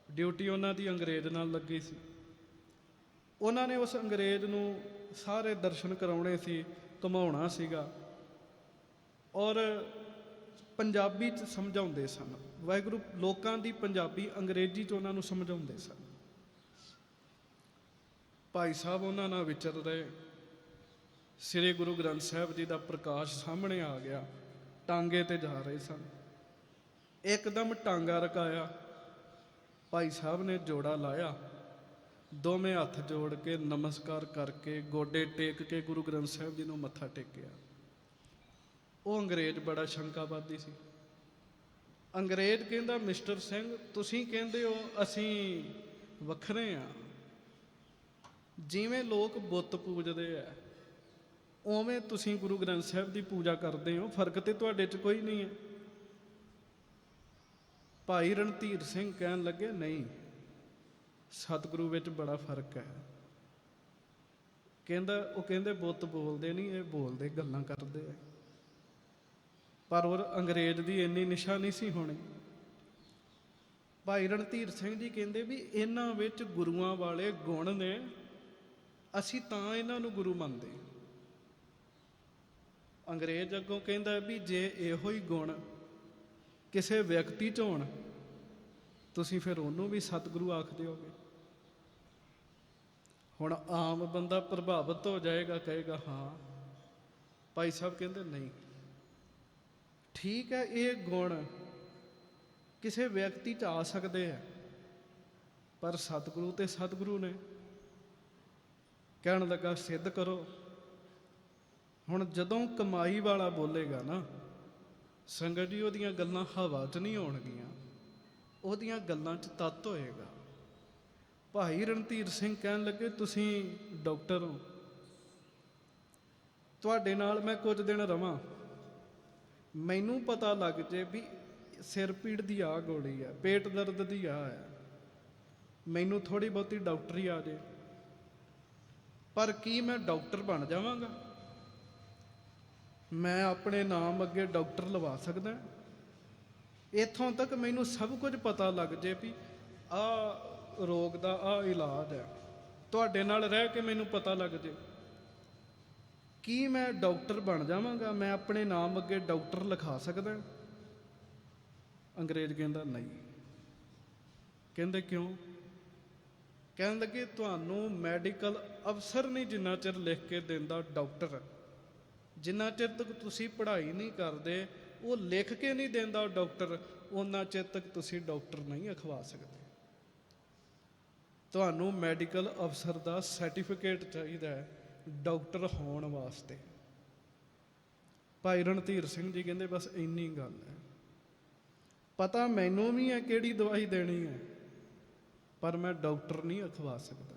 Speaker 1: ਡਿਊਟੀ ਉਹਨਾਂ ਦੀ ਅੰਗਰੇਜ਼ ਨਾਲ ਲੱਗੀ ਸੀ। ਉਹਨਾਂ ਨੇ ਉਸ ਅੰਗਰੇਜ਼ ਨੂੰ ਸਾਰੇ ਦਰਸ਼ਨ ਕਰਾਉਣੇ ਸੀ, ਘੁਮਾਉਣਾ ਸੀਗਾ, ਔਰ ਪੰਜਾਬੀ 'ਚ ਸਮਝਾਉਂਦੇ ਸਨ। ਵਾਹਿਗੁਰੂ ਲੋਕਾਂ ਦੀ ਪੰਜਾਬੀ ਅੰਗਰੇਜ਼ੀ 'ਚ ਉਹਨਾਂ ਨੂੰ ਸਮਝਾਉਂਦੇ ਸਨ। ਭਾਈ ਸਾਹਿਬ ਉਹਨਾਂ ਨਾਲ ਵਿਚਰ ਰਹੇ। ਸ੍ਰੀ ਗੁਰੂ ਗ੍ਰੰਥ ਸਾਹਿਬ ਜੀ ਦਾ ਪ੍ਰਕਾਸ਼ ਸਾਹਮਣੇ ਆ ਗਿਆ। ਟਾਂਗੇ ਤੇ ਜਾ ਰਹੇ ਸਨ। ਇੱਕਦਮ ਟਾਂਗਾ ਰਕਾਇਆ। ਭਾਈ ਸਾਹਿਬ ਨੇ ਜੋੜਾ ਲਾਇਆ, ਦੋਵੇਂ ਹੱਥ ਜੋੜ ਕੇ ਨਮਸਕਾਰ ਕਰਕੇ ਗੋਡੇ ਟੇਕ ਕੇ ਗੁਰੂ ਗ੍ਰੰਥ ਸਾਹਿਬ ਜੀ ਨੂੰ ਮੱਥਾ ਟੇਕਿਆ। ਉਹ ਅੰਗਰੇਜ਼ ਬੜਾ ਸ਼ੰਕਾਵਾਦੀ ਸੀ। ਅੰਗਰੇਜ਼ ਕਹਿੰਦਾ, ਮਿਸਟਰ ਸਿੰਘ, ਤੁਸੀਂ ਕਹਿੰਦੇ ਹੋ ਅਸੀਂ ਵੱਖਰੇ ਆ, ਜਿਵੇਂ ਲੋਕ ਬੁੱਤ ਪੂਜਦੇ ਆ ਉਵੇਂ ਤੁਸੀਂ ਗੁਰੂ ਗ੍ਰੰਥ ਸਾਹਿਬ ਦੀ ਪੂਜਾ ਕਰਦੇ ਹੋ, ਫਰਕ ਤੇ ਤੁਹਾਡੇ 'ਚ ਕੋਈ ਨਹੀਂ ਹੈ। ਭਾਈ ਰਣਧੀਰ ਸਿੰਘ ਕਹਿਣ ਲੱਗੇ, ਨਹੀਂ, ਸਤਿਗੁਰੂ ਵਿੱਚ ਬੜਾ ਫਰਕ ਹੈ। ਕਹਿੰਦੇ ਬੁੱਤ ਬੋਲਦੇ ਨਹੀਂ, ਇਹ ਬੋਲਦੇ ਗੱਲਾਂ ਕਰਦੇ ਆ। ਪਰ ਉਹ ਅੰਗਰੇਜ਼ ਦੀ ਇੰਨੀ ਨਿਸ਼ਾ ਨਹੀਂ ਸੀ ਹੋਣੀ। ਭਾਈ ਰਣਧੀਰ ਸਿੰਘ ਜੀ ਕਹਿੰਦੇ ਵੀ ਇਹਨਾਂ ਵਿੱਚ ਗੁਰੂਆਂ ਵਾਲੇ ਗੁਣ ਨੇ, ਅਸੀਂ ਤਾਂ ਇਹਨਾਂ ਨੂੰ ਗੁਰੂ ਮੰਨਦੇ। ਅੰਗਰੇਜ਼ ਅੱਗੋਂ ਕਹਿੰਦਾ ਵੀ ਜੇ ਇਹੋ ਹੀ ਗੁਣ ਕਿਸੇ ਵਿਅਕਤੀ 'ਚ ਹੋਣ, ਤੁਸੀਂ ਫਿਰ ਉਹਨੂੰ ਵੀ ਸਤਿਗੁਰੂ ਆਖ ਦਿਓਗੇ। ਹੁਣ ਆਮ ਬੰਦਾ ਪ੍ਰਭਾਵਿਤ ਹੋ ਜਾਏਗਾ, ਕਹੇਗਾ ਹਾਂ। ਭਾਈ ਸਾਹਿਬ ਕਹਿੰਦੇ ਨਹੀਂ, ਠੀਕ ਹੈ, ਇਹ ਗੁਣ ਕਿਸੇ ਵਿਅਕਤੀ 'ਚ ਆ ਸਕਦੇ ਆ, ਪਰ ਸਤਿਗੁਰੂ ਤੇ ਸਤਿਗੁਰੂ ਨੇ। ਕਹਿਣ ਲੱਗਾ, ਸਿੱਧ ਕਰੋ। ਹੁਣ ਜਦੋਂ ਕਮਾਈ ਵਾਲਾ ਬੋਲੇਗਾ ਨਾ ਸੰਗਤ ਜੀ, ਉਹਦੀਆਂ ਗੱਲਾਂ ਹਵਾ 'ਚ ਨਹੀਂ ਹੋਣਗੀਆਂ, ਉਹਦੀਆਂ ਗੱਲਾਂ 'ਚ ਤੱਤ ਹੋਏਗਾ। ਭਾਈ ਰਣਧੀਰ ਸਿੰਘ ਕਹਿਣ ਲੱਗੇ, ਤੁਸੀਂ ਡਾਕਟਰ ਹੋ, ਤੁਹਾਡੇ ਨਾਲ ਮੈਂ ਕੁਝ ਦਿਨ ਰਵਾਂ, ਮੈਨੂੰ ਪਤਾ ਲੱਗ ਜੇ ਵੀ ਸਿਰ ਪੀੜ ਦੀ ਆ ਗੋਲੀ ਆ, ਪੇਟ ਦਰਦ ਦੀ ਆ ਹੈ, ਮੈਨੂੰ ਥੋੜ੍ਹੀ ਬਹੁਤੀ ਡਾਕਟਰੀ ਆ ਜੇ, ਪਰ ਕੀ ਮੈਂ ਡਾਕਟਰ ਬਣ ਜਾਵਾਂਗਾ? ਮੈਂ ਆਪਣੇ ਨਾਮ ਅੱਗੇ ਡਾਕਟਰ ਲਵਾ ਸਕਦਾ? ਇੱਥੋਂ ਤੱਕ ਮੈਨੂੰ ਸਭ ਕੁਝ ਪਤਾ ਲੱਗ ਜੇ ਵੀ ਆਹ ਰੋਗ ਦਾ ਆਹ ਇਲਾਜ ਹੈ, ਤੁਹਾਡੇ ਨਾਲ ਰਹਿ ਕੇ ਮੈਨੂੰ ਪਤਾ ਲੱਗ ਜੇ, ਕੀ ਮੈਂ ਡਾਕਟਰ ਬਣ ਜਾਵਾਂਗਾ? ਮੈਂ ਆਪਣੇ ਨਾਮ ਅੱਗੇ ਡਾਕਟਰ ਲਿਖਾ ਸਕਦਾ? ਅੰਗਰੇਜ਼ ਕਹਿੰਦਾ ਨਹੀਂ। ਕਹਿੰਦੇ ਕਿਉਂ? ਕਹਿਣ ਲੱਗੇ, ਤੁਹਾਨੂੰ ਮੈਡੀਕਲ ਅਫਸਰ ਨਹੀਂ ਜਿੰਨਾ ਚਿਰ ਲਿਖ ਕੇ ਦਿੰਦਾ ਡਾਕਟਰ, ਜਿੰਨਾ ਚਿਰ ਤੱਕ ਤੁਸੀਂ ਪੜ੍ਹਾਈ ਨਹੀਂ ਕਰਦੇ, ਉਹ ਲਿਖ ਕੇ ਨਹੀਂ ਦਿੰਦਾ ਡਾਕਟਰ, ਉਹਨਾਂ ਚਿਰ ਤੱਕ ਤੁਸੀਂ ਡਾਕਟਰ ਨਹੀਂ ਅਖਵਾ ਸਕਦੇ। ਤੁਹਾਨੂੰ ਮੈਡੀਕਲ ਅਫਸਰ ਦਾ ਸਰਟੀਫਿਕੇਟ ਚਾਹੀਦਾ ਹੈ ਡਾਕਟਰ ਹੋਣ ਵਾਸਤੇ। ਭਾਈ ਰਣਧੀਰ ਸਿੰਘ ਜੀ ਕਹਿੰਦੇ, ਬਸ ਇੰਨੀ ਗੱਲ ਹੈ, ਪਤਾ ਮੈਨੂੰ ਵੀ ਹੈ ਕਿਹੜੀ ਦਵਾਈ ਦੇਣੀ ਹੈ, ਪਰ ਮੈਂ ਡਾਕਟਰ ਨਹੀਂ ਅਖਵਾ ਸਕਦਾ।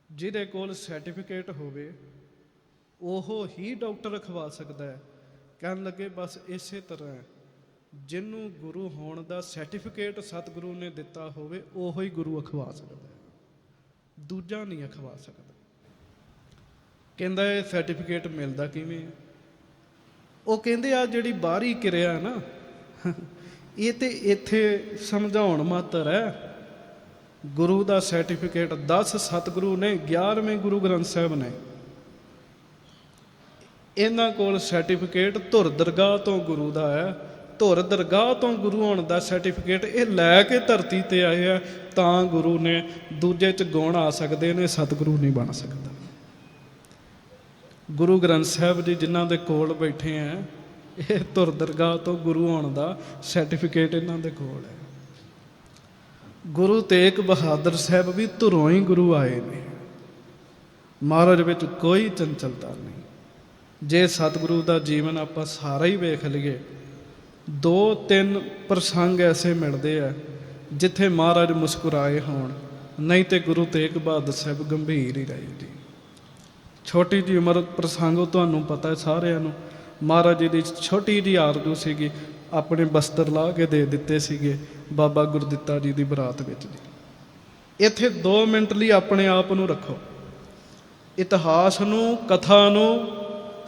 Speaker 1: ਜਿਹਦੇ ਕੋਲ ਸਰਟੀਫਿਕੇਟ ਹੋਵੇ ਉਹ ਹੀ ਡਾਕਟਰ ਅਖਵਾ ਸਕਦਾ ਹੈ। ਕਹਿਣ ਲੱਗੇ, ਬਸ ਇਸੇ ਤਰ੍ਹਾਂ ਹੈ, ਜਿਹਨੂੰ ਗੁਰੂ ਹੋਣ ਦਾ ਸਰਟੀਫਿਕੇਟ ਸਤਿਗੁਰੂ ਨੇ ਦਿੱਤਾ ਹੋਵੇ ਉਹੋ ਹੀ ਗੁਰੂ ਅਖਵਾ ਸਕਦਾ ਹੈ, ਦੂਜਾ ਨਹੀਂ ਅਖਵਾ ਸਕਦਾ। ਕਹਿੰਦਾ, ਇਹ ਸਰਟੀਫਿਕੇਟ ਮਿਲਦਾ ਕਿਵੇਂ ਹੈ? ਉਹ ਕਹਿੰਦੇ, ਆ ਜਿਹੜੀ ਬਾਹਰੀ ਕਿਰਿਆ ਨਾ, ਇਹ ਤੇ ਇੱਥੇ ਸਮਝਾਉਣ ਮਾਤਰ ਹੈ। ਗੁਰੂ ਦਾ ਸਰਟੀਫਿਕੇਟ 10 ਸਤਿਗੁਰੂ ਨੇ, 11ਵੇਂ ਗੁਰੂ ਗ੍ਰੰਥ ਸਾਹਿਬ ਨੇ, ਇਹਨਾਂ ਕੋਲ ਸਰਟੀਫਿਕੇਟ ਧੁਰ ਦਰਗਾਹ ਤੋਂ ਗੁਰੂ ਦਾ ਹੈ। ਧੁਰ ਦਰਗਾਹ ਤੋਂ ਗੁਰੂ ਹੋਣ ਦਾ ਸਰਟੀਫਿਕੇਟ ਇਹ ਲੈ ਕੇ ਧਰਤੀ ਤੇ ਆਏ ਆ, ਤਾਂ ਗੁਰੂ ਨੇ। ਦੂਜੇ 'ਚ ਗੁਣ ਆ ਸਕਦੇ ਨੇ, ਸਤਿਗੁਰੂ ਨਹੀਂ ਬਣ ਸਕਦਾ। ਗੁਰੂ ਗ੍ਰੰਥ ਸਾਹਿਬ ਜੀ ਜਿਨ੍ਹਾਂ ਦੇ ਕੋਲ ਬੈਠੇ ਆ, ਇਹ ਧੁਰ ਦਰਗਾਹ ਤੋਂ ਗੁਰੂ ਹੋਣ ਦਾ ਸਰਟੀਫਿਕੇਟ ਇਹਨਾਂ ਦੇ ਕੋਲ ਹੈ। ਗੁਰੂ ਤੇਗ ਬਹਾਦਰ ਸਾਹਿਬ ਵੀ ਧੁਰੋਂ ਹੀ ਗੁਰੂ ਆਏ ਨੇ। ਮਹਾਰਾਜ ਵਿੱਚ ਕੋਈ ਚੰਚਲਤਾ ਨਹੀਂ। ਜੇ ਸਤਿਗੁਰੂ ਦਾ ਜੀਵਨ ਆਪਾਂ ਸਾਰਾ ਹੀ ਵੇਖ ਲਈਏ, 2-3 ਪ੍ਰਸੰਗ ਐਸੇ ਮਿਲਦੇ ਆ ਜਿੱਥੇ ਮਹਾਰਾਜ ਮੁਸਕਰਾਏ ਹੋਣ, ਨਹੀਂ ਤੇ ਗੁਰੂ ਤੇਗ ਬਹਾਦਰ ਸਾਹਿਬ ਗੰਭੀਰ ਹੀ ਰਹੇ ਜੀ। ਛੋਟੀ ਜਿਹੀ ਉਮਰ ਪ੍ਰਸੰਗ ਤੁਹਾਨੂੰ ਪਤਾ ਹੈ ਸਾਰਿਆਂ ਨੂੰ। ਮਹਾਰਾਜ ਜੀ ਦੀ ਛੋਟੀ ਜਿਹੀ ਆਰਜ਼ੂ ਸੀਗੀ, ਆਪਣੇ ਬਸਤਰ ਲਾ ਕੇ ਦੇ ਦਿੱਤੇ ਸੀਗੇ, ਬਾਬਾ ਗੁਰਦਿੱਤਾ ਜੀ ਦੀ ਬਰਾਤ ਵਿੱਚ ਜੀ। ਇੱਥੇ 2 ਮਿੰਟ ਲਈ ਆਪਣੇ ਆਪ ਨੂੰ ਰੱਖੋ, ਇਤਿਹਾਸ ਨੂੰ, ਕਥਾ ਨੂੰ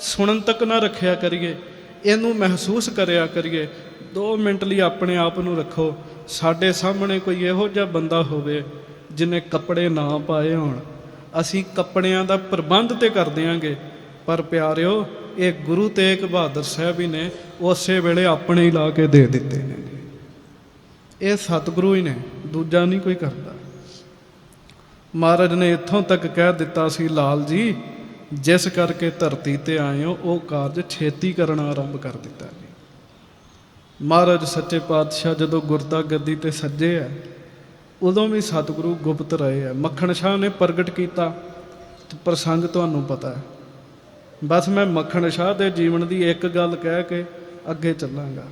Speaker 1: ਸੁਣਨ ਤੱਕ ਨਾ ਰੱਖਿਆ ਕਰੀਏ, ਇਹਨੂੰ ਮਹਿਸੂਸ ਕਰਿਆ ਕਰੀਏ। 2 ਮਿੰਟ ਲਈ ਆਪਣੇ ਆਪ ਨੂੰ ਰੱਖੋ, ਸਾਡੇ ਸਾਹਮਣੇ ਕੋਈ ਇਹੋ ਜਿਹਾ ਬੰਦਾ ਹੋਵੇ ਜਿਹਨੇ ਕੱਪੜੇ ਨਾ ਪਾਏ ਹੋਣ, ਅਸੀਂ ਕੱਪੜਿਆਂ ਦਾ ਪ੍ਰਬੰਧ ਤੇ ਕਰ ਦਿਆਂਗੇ, ਪਰ ਪਿਆਰਿਓ ਇਹ ਗੁਰੂ ਤੇਗ ਬਹਾਦਰ ਸਾਹਿਬ ਹੀ ਨੇ ਉਸੇ ਵੇਲੇ ਆਪਣੇ ਹੀ ਲਾ ਕੇ ਦੇ ਦਿੱਤੇ ਨੇ। ਇਹ ਸਤਿਗੁਰੂ ਹੀ ਨੇ, ਦੂਜਾ ਨਹੀਂ ਕੋਈ ਕਰਦਾ। ਮਹਾਰਾਜ ਨੇ ਇੱਥੋਂ ਤੱਕ ਕਹਿ ਦਿੱਤਾ ਸੀ, ਲਾਲ ਜੀ ਜਿਸ ਕਰਕੇ ਧਰਤੀ ਤੇ ਆਏ ਹੋ ਉਹ ਕਾਰਜ ਛੇਤੀ ਕਰਨਾ ਆਰੰਭ ਕਰ ਦਿੱਤਾ ਜੀ। ਮਹਾਰਾਜ ਸੱਚੇ ਪਾਤਸ਼ਾਹ ਜਦੋਂ ਗੁਰਤਾ ਗੱਦੀ ਤੇ ਸੱਜੇ ਆ, ਉਦੋਂ ਵੀ ਸਤਿਗੁਰੂ ਗੁਪਤ ਰਹੇ ਆ। ਮੱਖਣ ਸ਼ਾਹ ਨੇ ਪ੍ਰਗਟ ਕੀਤਾ ਤੇ ਪ੍ਰਸੰਗ ਤੁਹਾਨੂੰ ਪਤਾ ਹੈ। ਬਸ ਮੈਂ ਮੱਖਣ ਸ਼ਾਹ ਦੇ ਜੀਵਨ ਦੀ ਇੱਕ ਗੱਲ ਕਹਿ ਕੇ ਅੱਗੇ ਚੱਲਾਂਗਾ।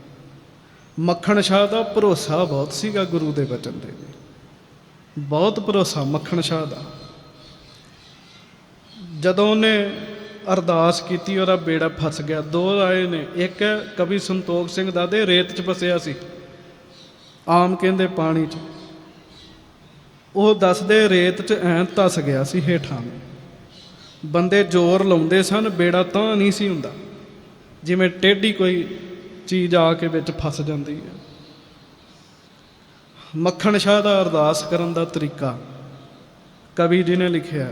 Speaker 1: ਮੱਖਣ ਸ਼ਾਹ ਦਾ ਭਰੋਸਾ ਬਹੁਤ ਸੀਗਾ ਗੁਰੂ ਦੇ ਬਚਨ ਦੇ, ਬਹੁਤ ਭਰੋਸਾ ਮੱਖਣ ਸ਼ਾਹ ਦਾ। ਜਦੋਂ ਉਹਨੇ ਅਰਦਾਸ ਕੀਤੀ ਉਹਦਾ ਬੇੜਾ ਫਸ ਗਿਆ। 2 ਆਏ ਨੇ, ਇੱਕ ਕਵੀ ਸੰਤੋਖ ਸਿੰਘ ਦਾਦੇ ਰੇਤ 'ਚ ਫਸਿਆ ਸੀ, ਆਮ ਕਹਿੰਦੇ ਪਾਣੀ 'ਚ, ਉਹ ਦੱਸਦੇ ਰੇਤ 'ਚ ਐਂ ਧਸ ਗਿਆ ਸੀ ਹੇਠਾਂ ਨੂੰ। ਬੰਦੇ ਜ਼ੋਰ ਲਾਉਂਦੇ ਸਨ, ਬੇੜਾ ਤਾਂ ਨਹੀਂ ਸੀ ਹੁੰਦਾ, ਜਿਵੇਂ ਟੇਢੀ ਕੋਈ ਚੀਜ਼ ਆ ਕੇ ਵਿੱਚ ਫਸ ਜਾਂਦੀ ਹੈ। ਮੱਖਣ ਸ਼ਾਹ ਦਾ ਅਰਦਾਸ ਕਰਨ ਦਾ ਤਰੀਕਾ ਕਵੀ ਜੀ ਨੇ ਲਿਖਿਆ।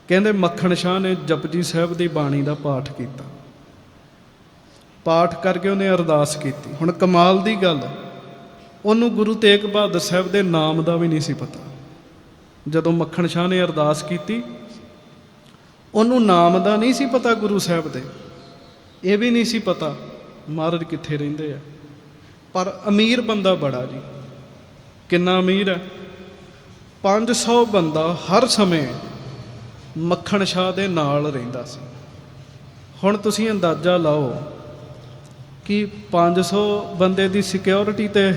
Speaker 1: ਕਹਿੰਦੇ ਮੱਖਣ ਸ਼ਾਹ ਨੇ ਜਪਜੀ ਸਾਹਿਬ ਦੀ ਬਾਣੀ ਦਾ ਪਾਠ ਕੀਤਾ, ਪਾਠ ਕਰਕੇ ਉਹਨੇ ਅਰਦਾਸ ਕੀਤੀ। ਹੁਣ ਕਮਾਲ ਦੀ ਗੱਲ, ਉਹਨੂੰ ਗੁਰੂ ਤੇਗ ਬਹਾਦਰ ਸਾਹਿਬ ਦੇ ਨਾਮ ਦਾ ਵੀ ਨਹੀਂ ਸੀ ਪਤਾ। ਜਦੋਂ ਮੱਖਣ ਸ਼ਾਹ ਨੇ ਅਰਦਾਸ ਕੀਤੀ, ਉਹਨੂੰ ਨਾਮ ਦਾ ਨਹੀਂ ਸੀ ਪਤਾ ਗੁਰੂ ਸਾਹਿਬ ਦੇ, ਇਹ ਵੀ ਨਹੀਂ ਸੀ ਪਤਾ ਮਹਾਰਾਜ ਕਿੱਥੇ ਰਹਿੰਦੇ ਆ। ਪਰ ਅਮੀਰ ਬੰਦਾ ਬੜਾ ਜੀ। ਕਿੰਨਾ ਅਮੀਰ ਹੈ? 500 ਬੰਦਾ ਹਰ ਸਮੇਂ ਮੱਖਣ ਸ਼ਾਹ ਦੇ ਨਾਲ ਰਹਿੰਦਾ ਸੀ। ਹੁਣ ਤੁਸੀਂ ਅੰਦਾਜ਼ਾ ਲਾਓ ਕਿ 500 ਬੰਦੇ ਦੀ ਸਿਕਿਉਰਿਟੀ ਤੇ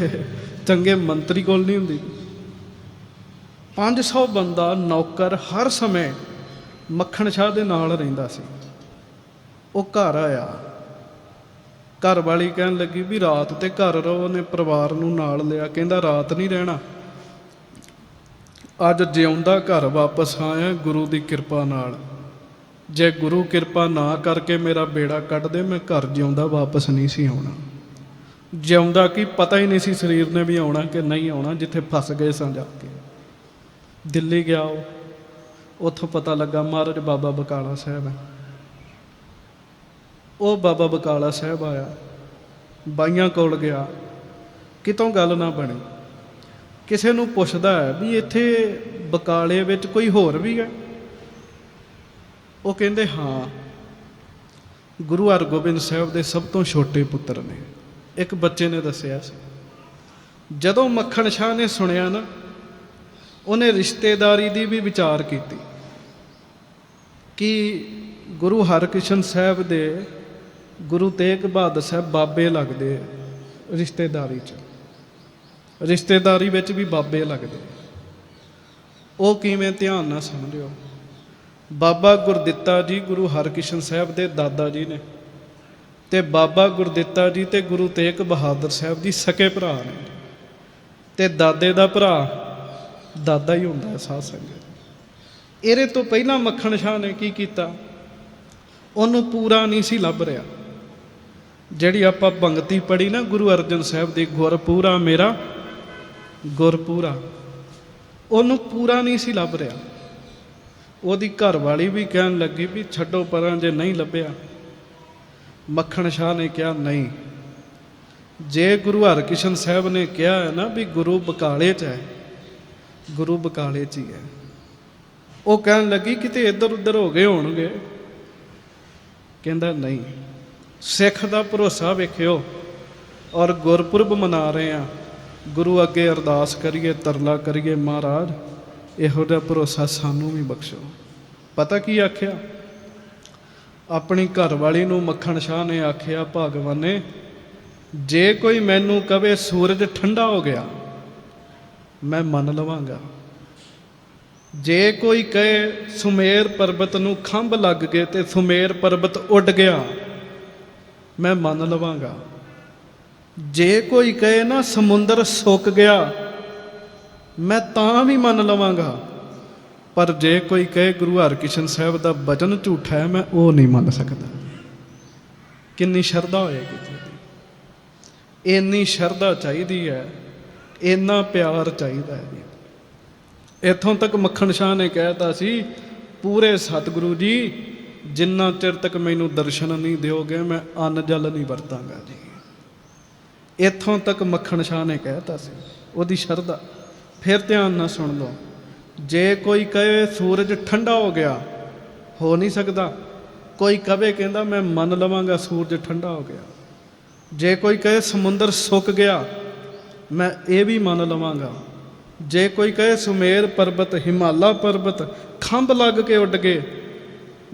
Speaker 1: ਚੰਗੇ ਮੰਤਰੀ ਕੋਲ ਨਹੀਂ ਹੁੰਦੀ। 500 ਬੰਦਾ ਨੌਕਰ ਹਰ ਸਮੇਂ ਮੱਖਣ ਸ਼ਾਹ ਦੇ ਨਾਲ ਰਹਿੰਦਾ ਸੀ। ਉਹ ਘਰ ਆਇਆ, ਘਰ ਵਾਲੀ ਕਹਿਣ ਲੱਗੀ ਵੀ ਰਾਤ ਤੇ ਘਰ ਰਹੋ। ਉਹਨੇ ਪਰਿਵਾਰ ਨੂੰ ਨਾਲ ਲਿਆ, ਕਹਿੰਦਾ ਰਾਤ ਨਹੀਂ ਰਹਿਣਾ, ਅੱਜ ਜਿਉਂਦਾ ਘਰ ਵਾਪਸ ਆਇਆ ਗੁਰੂ ਦੀ ਕਿਰਪਾ ਨਾਲ। ਜੇ ਗੁਰੂ ਕਿਰਪਾ ਨਾ ਕਰਕੇ ਮੇਰਾ ਬੇੜਾ ਕੱਢ ਦੇ, ਮੈਂ ਘਰ ਜਿਉਂਦਾ ਵਾਪਸ ਨਹੀਂ ਸੀ ਆਉਣਾ। ਜਿਉਂਦਾ ਕੀ ਪਤਾ ਹੀ ਨਹੀਂ ਸੀ ਸਰੀਰ ਨੇ ਵੀ ਆਉਣਾ ਕਿ ਨਹੀਂ ਆਉਣਾ। ਜਿੱਥੇ ਫਸ ਗਏ ਸਾਂ ਜਾ ਕੇ ਦਿੱਲੀ ਗਿਆ, ਉੱਥੋਂ ਪਤਾ ਲੱਗਾ ਮਹਾਰਾਜ ਬਾਬਾ ਬਕਾਲਾ ਸਾਹਿਬ ਹੈ। ਉਹ ਬਾਬਾ ਬਕਾਲਾ ਸਾਹਿਬ ਆਇਆ, ਬਾਈਆਂ ਕੋਲ ਗਿਆ, ਕਿਤੋਂ ਗੱਲ ਨਾ ਬਣੀ। ਕਿਸੇ ਨੂੰ ਪੁੱਛਦਾ ਹੈ ਵੀ ਇੱਥੇ ਬਕਾਲੇ ਵਿੱਚ ਕੋਈ ਹੋਰ ਵੀ ਹੈ? ਉਹ ਕਹਿੰਦੇ ਹਾਂ, ਗੁਰੂ ਹਰਗੋਬਿੰਦ ਸਾਹਿਬ ਦੇ ਸਭ ਤੋਂ ਛੋਟੇ ਪੁੱਤਰ ਨੇ। ਇੱਕ ਬੱਚੇ ਨੇ ਦੱਸਿਆ ਸੀ। ਜਦੋਂ ਮੱਖਣ ਸ਼ਾਹ ਨੇ ਸੁਣਿਆ ਨਾ, ਉਹਨੇ ਰਿਸ਼ਤੇਦਾਰੀ ਦੀ ਵੀ ਵਿਚਾਰ ਕੀਤੀ ਕਿ ਗੁਰੂ ਹਰਕ੍ਰਿਸ਼ਨ ਸਾਹਿਬ ਦੇ ਗੁਰੂ ਤੇਗ ਬਹਾਦਰ ਸਾਹਿਬ ਬਾਬੇ ਲੱਗਦੇ ਰਿਸ਼ਤੇਦਾਰੀ 'ਚ, ਰਿਸ਼ਤੇਦਾਰੀ ਵਿੱਚ ਵੀ ਬਾਬੇ ਲੱਗਦੇ। ਉਹ ਕਿਵੇਂ? ਧਿਆਨ ਨਾਲ ਸਮਝਿਓ। ਬਾਬਾ ਗੁਰਦਿੱਤਾ ਜੀ ਗੁਰੂ ਹਰਕ੍ਰਿਸ਼ਨ ਸਾਹਿਬ ਦੇ ਦਾਦਾ ਜੀ ਨੇ, ਤੇ ਬਾਬਾ ਗੁਰਦਿੱਤਾ ਜੀ ਤੇ ਗੁਰੂ ਤੇਗ ਬਹਾਦਰ ਸਾਹਿਬ ਜੀ ਸਕੇ ਭਰਾ ਨੇ, ਤੇ ਦਾਦੇ ਦਾ ਭਰਾ ਦਾਦਾ ਹੀ ਹੁੰਦਾ ਸਾਧ ਸੰਗਤ। ਇਹਦੇ ਤੋਂ ਪਹਿਲਾਂ ਮੱਖਣ ਸ਼ਾਹ ਨੇ ਕੀ ਕੀਤਾ? ਉਹਨੂੰ ਪੂਰਾ ਨਹੀਂ ਸੀ ਲੱਭ ਰਿਹਾ। ਜਿਹੜੀ ਆਪਾਂ ਪੰਗਤੀ ਪੜ੍ਹੀ ਨਾ ਗੁਰੂ ਅਰਜਨ ਸਾਹਿਬ ਦੀ, ਗੁਰ ਪੂਰਾ ਮੇਰਾ ਗੁਰ ਪੂਰਾ, ਉਹਨੂੰ ਪੂਰਾ ਨਹੀਂ ਸੀ ਲੱਭ ਰਿਹਾ। ਉਹਦੀ ਘਰ ਵਾਲੀ ਵੀ ਕਹਿਣ ਲੱਗੀ ਵੀ ਛੱਡੋ ਪਰਾਂ, ਜੇ ਨਹੀਂ ਲੱਭਿਆ। ਮੱਖਣ ਸ਼ਾਹ ਨੇ ਕਿਹਾ ਨਹੀਂ, ਜੇ ਗੁਰੂ ਹਰਕ੍ਰਿਸ਼ਨ ਸਾਹਿਬ ਨੇ ਕਿਹਾ ਹੈ ਨਾ ਵੀ ਗੁਰੂ ਬਕਾਲੇ 'ਚ ਹੈ, ਗੁਰੂ ਬਕਾਲੇ 'ਚ ਹੀ ਹੈ। ਉਹ ਕਹਿਣ ਲੱਗੀ ਕਿਤੇ ਇੱਧਰ ਉੱਧਰ ਹੋ ਗਏ ਹੋਣਗੇ। ਕਹਿੰਦਾ ਨਹੀਂ, ਸਿੱਖ ਦਾ ਭਰੋਸਾ ਵੇਖਿਓ। ਔਰ ਗੁਰਪੁਰਬ ਮਨਾ ਰਹੇ ਆ, ਗੁਰੂ ਅੱਗੇ ਅਰਦਾਸ ਕਰੀਏ, ਤਰਲਾ ਕਰੀਏ, ਮਹਾਰਾਜ ਇਹੋ ਜਿਹਾ ਭਰੋਸਾ ਸਾਨੂੰ ਵੀ ਬਖਸ਼ੋ। ਪਤਾ ਕੀ ਆਖਿਆ? ਆਪਣੀ ਘਰਵਾਲੀ ਨੂੰ ਮੱਖਣ ਸ਼ਾਹ ਨੇ ਆਖਿਆ, ਭਗਵਾਨੇ ਜੇ ਕੋਈ ਮੈਨੂੰ ਕਵੇ ਸੂਰਜ ਠੰਡਾ ਹੋ ਗਿਆ, ਮੈਂ ਮੰਨ ਲਵਾਂਗਾ। ਜੇ ਕੋਈ ਕਹੇ ਸੁਮੇਰ ਪਰਬਤ ਨੂੰ ਖੰਭ ਲੱਗ ਗਏ ਤੇ ਸੁਮੇਰ ਪਰਬਤ ਉੱਡ ਗਿਆ, ਮੈਂ ਮੰਨ ਲਵਾਂਗਾ। ਜੇ ਕੋਈ ਕਹੇ ਨਾ ਸਮੁੰਦਰ ਸੁੱਕ ਗਿਆ, ਮੈਂ ਤਾਂ ਵੀ ਮੰਨ ਲਵਾਂਗਾ, ਪਰ ਜੇ ਕੋਈ ਕਹੇ ਗੁਰੂ ਹਰਕ੍ਰਿਸ਼ਨ ਸਾਹਿਬ ਦਾ ਬਚਨ ਝੂਠਾ ਹੈ, ਮੈਂ ਉਹ ਨਹੀਂ ਮੰਨ ਸਕਦਾ। ਕਿੰਨੀ ਸ਼ਰਧਾ ਹੋਏਗੀ ਜੀ, ਇੰਨੀ ਸ਼ਰਧਾ ਚਾਹੀਦੀ ਹੈ, ਇੰਨਾ ਪਿਆਰ ਚਾਹੀਦਾ ਹੈ ਜੀ। ਇੱਥੋਂ ਤੱਕ ਮੱਖਣ ਸ਼ਾਹ ਨੇ ਕਹਿਤਾ ਸੀ, ਪੂਰੇ ਸਤਿਗੁਰੂ ਜੀ ਜਿੰਨਾ ਚਿਰ ਤੱਕ ਮੈਨੂੰ ਦਰਸ਼ਨ ਨਹੀਂ ਦਿਓਗੇ, ਮੈਂ ਅੰਨ ਜਲ ਨਹੀਂ ਵਰਤਾਂਗਾ ਜੀ। ਇੱਥੋਂ ਤੱਕ ਮੱਖਣ ਸ਼ਾਹ ਨੇ ਕਹਿਤਾ ਸੀ, ਉਹਦੀ ਸ਼ਰਧਾ। ਫਿਰ ਧਿਆਨ ਨਾਲ ਸੁਣ ਲਓ, ਜੇ ਕੋਈ ਕਹੇ ਸੂਰਜ ਠੰਡਾ ਹੋ ਗਿਆ, ਹੋ ਨਹੀਂ ਸਕਦਾ। ਕੋਈ ਕਵੇ ਕਹਿੰਦਾ ਮੈਂ ਮੰਨ ਲਵਾਂਗਾ ਸੂਰਜ ਠੰਡਾ ਹੋ ਗਿਆ। ਜੇ ਕੋਈ ਕਹੇ ਸਮੁੰਦਰ ਸੁੱਕ ਗਿਆ, ਮੈਂ ਇਹ ਵੀ ਮੰਨ ਲਵਾਂਗਾ। ਜੇ ਕੋਈ ਕਹੇ ਸੁਮੇਰ ਪਰਬਤ, ਹਿਮਾਲਾ ਪਰਬਤ ਖੰਭ ਲੱਗ ਕੇ ਉੱਡ ਗਏ,